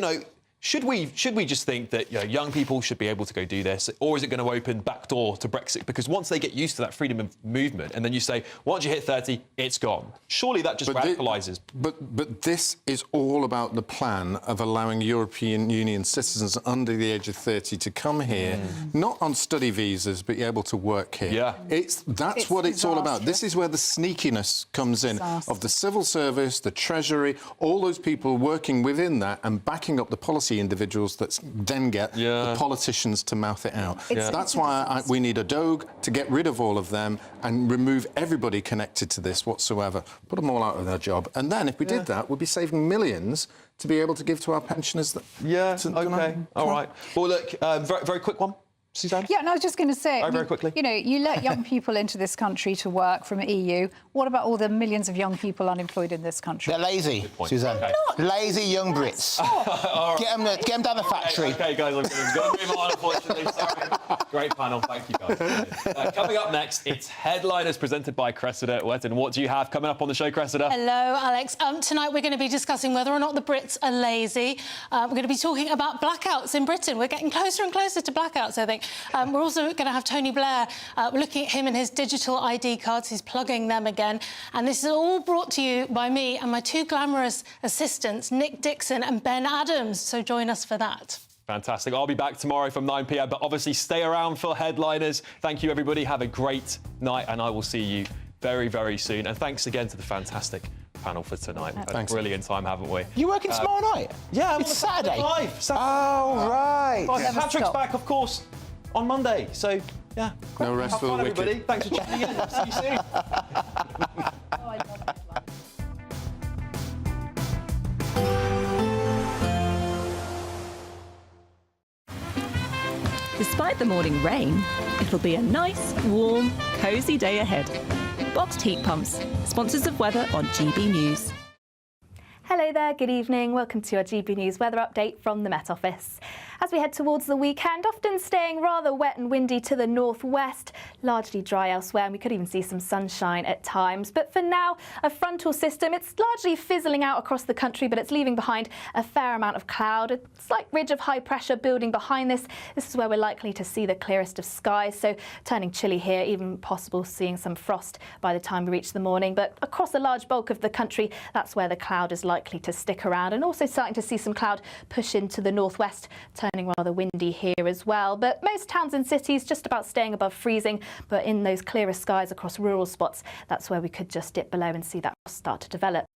should we just think that young people should be able to go do this, or is it going to open back door to Brexit? Because once they get used to that freedom of movement, and then you say once you hit 30, it's gone. Surely that just radicalises. But this is all about the plan of allowing European Union citizens under the age of 30 to come here, not on study visas, but be able to work here. Yeah, that's what it's all about. This is where the sneakiness comes in of the civil service, the Treasury, all those people working within that and backing up the policy individuals that then get the politicians to mouth it out. That's why we need a Doge to get rid of all of them and remove everybody connected to this whatsoever. Put them all out of their job. And then if we did that, we'd be saving millions to be able to give to our pensioners. All right. Well, look, very, very quick one. Suzanne? Yeah, and I was just going to say, very quickly. You let young people into this country to work from the EU. What about all the millions of young people unemployed in this country? They're lazy, Suzanne. Lazy young Brits. Right. Get them down the factory. Okay, guys, I'm going to move on, unfortunately. Sorry. Great panel. Thank you, guys. Coming up next, it's Headliners presented by Cressida Wetton. What do you have coming up on the show, Cressida? Hello, Alex. Tonight we're going to be discussing whether or not the Brits are lazy. We're going to be talking about blackouts in Britain. We're getting closer and closer to blackouts, I think. We're also going to have Tony Blair. We're looking at him and his digital ID cards. He's plugging them again. And this is all brought to you by me and my two glamorous assistants, Nick Dixon and Ben Adams. So join us for that. Fantastic. I'll be back tomorrow from 9 p.m, but obviously stay around for Headliners. Thank you, everybody. Have a great night, and I will see you very, very soon. And thanks again to the fantastic panel for tonight. We've had a brilliant time, haven't we? You working tomorrow night? Yeah, it's Saturday. Saturday. Oh, right. Patrick's back, of course, on Monday. So, yeah. No rest for the wicked. Everybody. Thanks for tuning in. See you soon. Despite the morning rain, it'll be a nice, warm, cosy day ahead. Boxed heat pumps, sponsors of weather on GB News. Hello there, good evening. Welcome to your GB News weather update from the Met Office. As we head towards the weekend, often staying rather wet and windy to the northwest, largely dry elsewhere, and we could even see some sunshine at times. But for now, a frontal system, it's largely fizzling out across the country, but it's leaving behind a fair amount of cloud, a slight ridge of high pressure building behind this. This is where we're likely to see the clearest of skies, so turning chilly here, even possible seeing some frost by the time we reach the morning. But across a large bulk of the country, that's where the cloud is likely to stick around, and also starting to see some cloud push into the northwest, turning rather windy here as well. But most towns and cities just about staying above freezing, but in those clearer skies across rural spots, that's where we could just dip below and see that start to develop.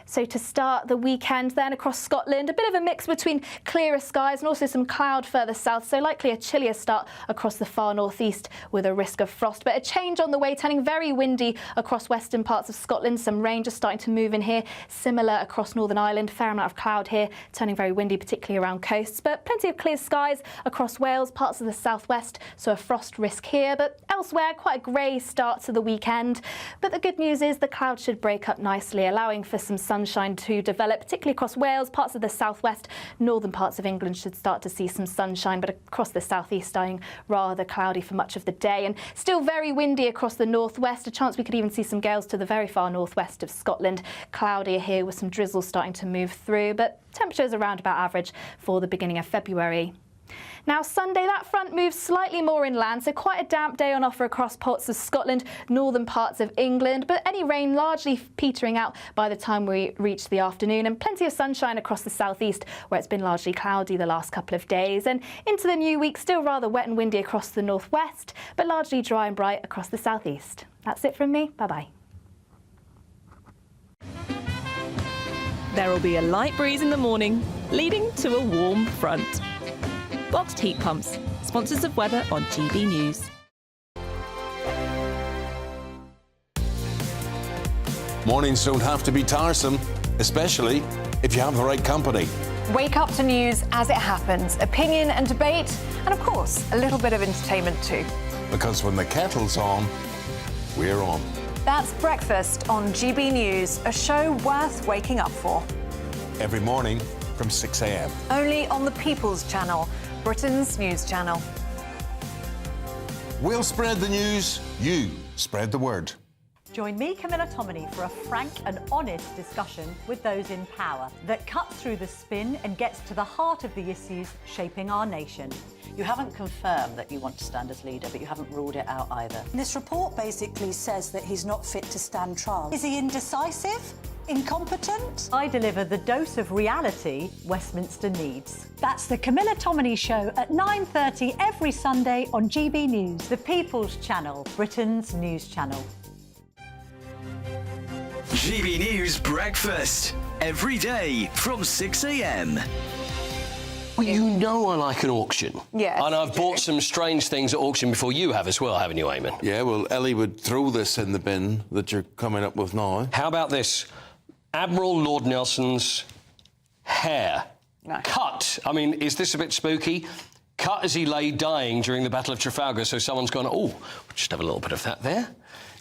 So to start the weekend then across Scotland, a bit of a mix between clearer skies and also some cloud further south, so likely a chillier start across the far northeast with a risk of frost. But a change on the way, turning very windy across western parts of Scotland. Some rain just starting to move in here. Similar across Northern Ireland, fair amount of cloud here, turning very windy, particularly around coasts. But plenty of clear skies across Wales, parts of the southwest, so a frost risk here. But elsewhere, quite a grey start to the weekend. But the good news is the clouds should break up nicely, allowing for some sunshine to develop, particularly across Wales, parts of the southwest. Northern parts of England should start to see some sunshine, but across the southeast staying rather cloudy for much of the day, and still very windy across the northwest. A chance we could even see some gales to the very far northwest of Scotland. Cloudier here with some drizzle starting to move through, but temperatures around about average for the beginning of February. Now Sunday, that front moves slightly more inland, so quite a damp day on offer across parts of Scotland, northern parts of England, but any rain largely petering out by the time we reach the afternoon, and plenty of sunshine across the southeast where it's been largely cloudy the last couple of days. And into the new week, still rather wet and windy across the northwest, but largely dry and bright across the southeast. That's it from me. Bye-bye. There will be a light breeze in the morning, leading to a warm front. Boxed heat pumps, sponsors of weather on GB News. Mornings don't have to be tiresome, especially if you have the right company. Wake up to news as it happens, opinion and debate, and of course, a little bit of entertainment too. Because when the kettle's on, we're on. That's Breakfast on GB News, a show worth waking up for. Every morning from 6 a.m. Only on the People's Channel, Britain's news channel. We'll spread the news, you spread the word. Join me, Camilla Tominey, for a frank and honest discussion with those in power that cuts through the spin and gets to the heart of the issues shaping our nation. You haven't confirmed that you want to stand as leader, but you haven't ruled it out either. This report basically says that he's not fit to stand trial. Is he indecisive? Incompetent? I deliver the dose of reality Westminster needs. That's the Camilla Tominey Show at 9:30 every Sunday on GB News. The People's Channel, Britain's news channel. GB News Breakfast, every day from 6 a.m. Well, you know I like an auction. Yeah. And I've bought some strange things at auction before you have as well, haven't you, Eamon? Yeah, well, Ellie would throw this in the bin that you're coming up with now. How about this? Admiral Lord Nelson's hair. No. Cut. I mean, is this a bit spooky? Cut as he lay dying during the Battle of Trafalgar, so someone's gone, oh, we'll just have a little bit of that there.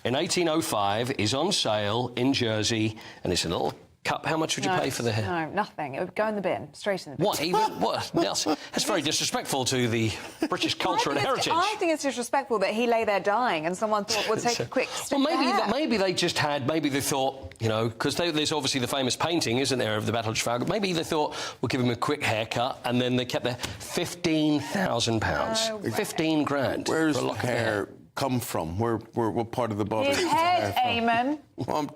In 1805, is on sale in Jersey, and it's a little cup. How much would you pay for the hair? No, nothing. It would go in the bin, straight in the bin. What? Even what? Nelson? That's very disrespectful to the British culture and heritage. I think it's disrespectful that he lay there dying and someone thought, we'll take a quick stick. Well, maybe they just had. Maybe they thought, you know, because there's obviously the famous painting, isn't there, of the Battle of Trafalgar? Maybe they thought we'll give him a quick haircut, and then they kept their £15,000, 15 grand. Where's the hair come from? What part of the body? His head, Eamon. Well,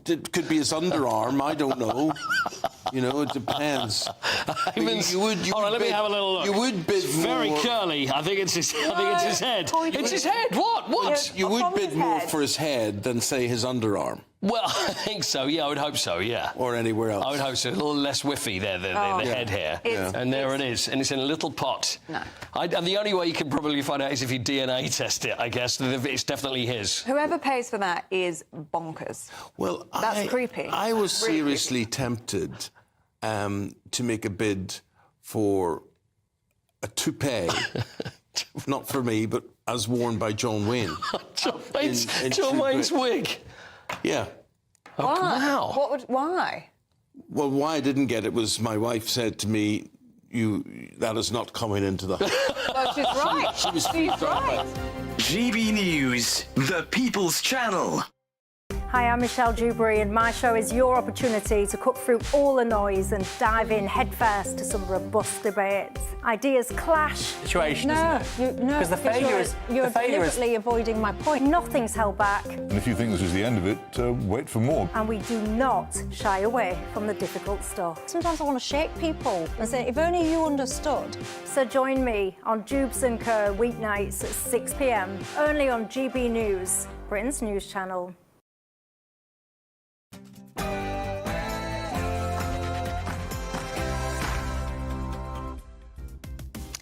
it could be his underarm. I don't know. You know, it depends. You would all right, let me have a little look. You would bid more. Very curly. I think it's his head. It's his head. What? You would bid more for his head than, say, his underarm. Well, I think so, yeah, I would hope so, yeah. Or anywhere else. I would hope so. A little less whiffy there, the head hair. And there it is. And it's in a little pot. No. And the only way you can probably find out is if you DNA test it, I guess. It's definitely his. Whoever pays for that is bonkers. Well, that's creepy. I was seriously tempted to make a bid for a toupee. Not for me, but as worn by John Wayne. John Wayne's wig? Yeah. Oh, wow. Why? Well, why I didn't get it was my wife said to me, that is not coming into the... Well, she's right. She was She's right. GB News, the People's Channel. Hi, I'm Michelle Dewberry, and my show is your opportunity to cut through all the noise and dive in headfirst to some robust debates. Ideas clash. Situation, isn't it? Because the failure is you're deliberately avoiding my point. Nothing's held back, And if you think this is the end of it, wait for more. and we do not shy away from the difficult stuff. Sometimes I want to shake people and say, if only you understood. So join me on Jubes and Co weeknights at 6 p.m. only on GB News, Britain's news channel.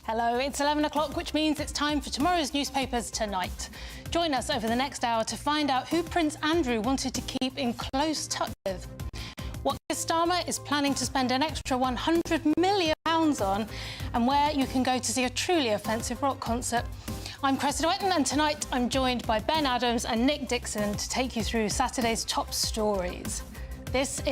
Hello, it's 11 o'clock, which means it's time for tomorrow's newspapers tonight. Join us over the next hour to find out who Prince Andrew wanted to keep in close touch with, what Keir Starmer is planning to spend an extra £100 million on, and where you can go to see a truly offensive rock concert. I'm Christys, and tonight I'm joined by Ben Adams and Nick Dixon to take you through Saturday's top stories. This is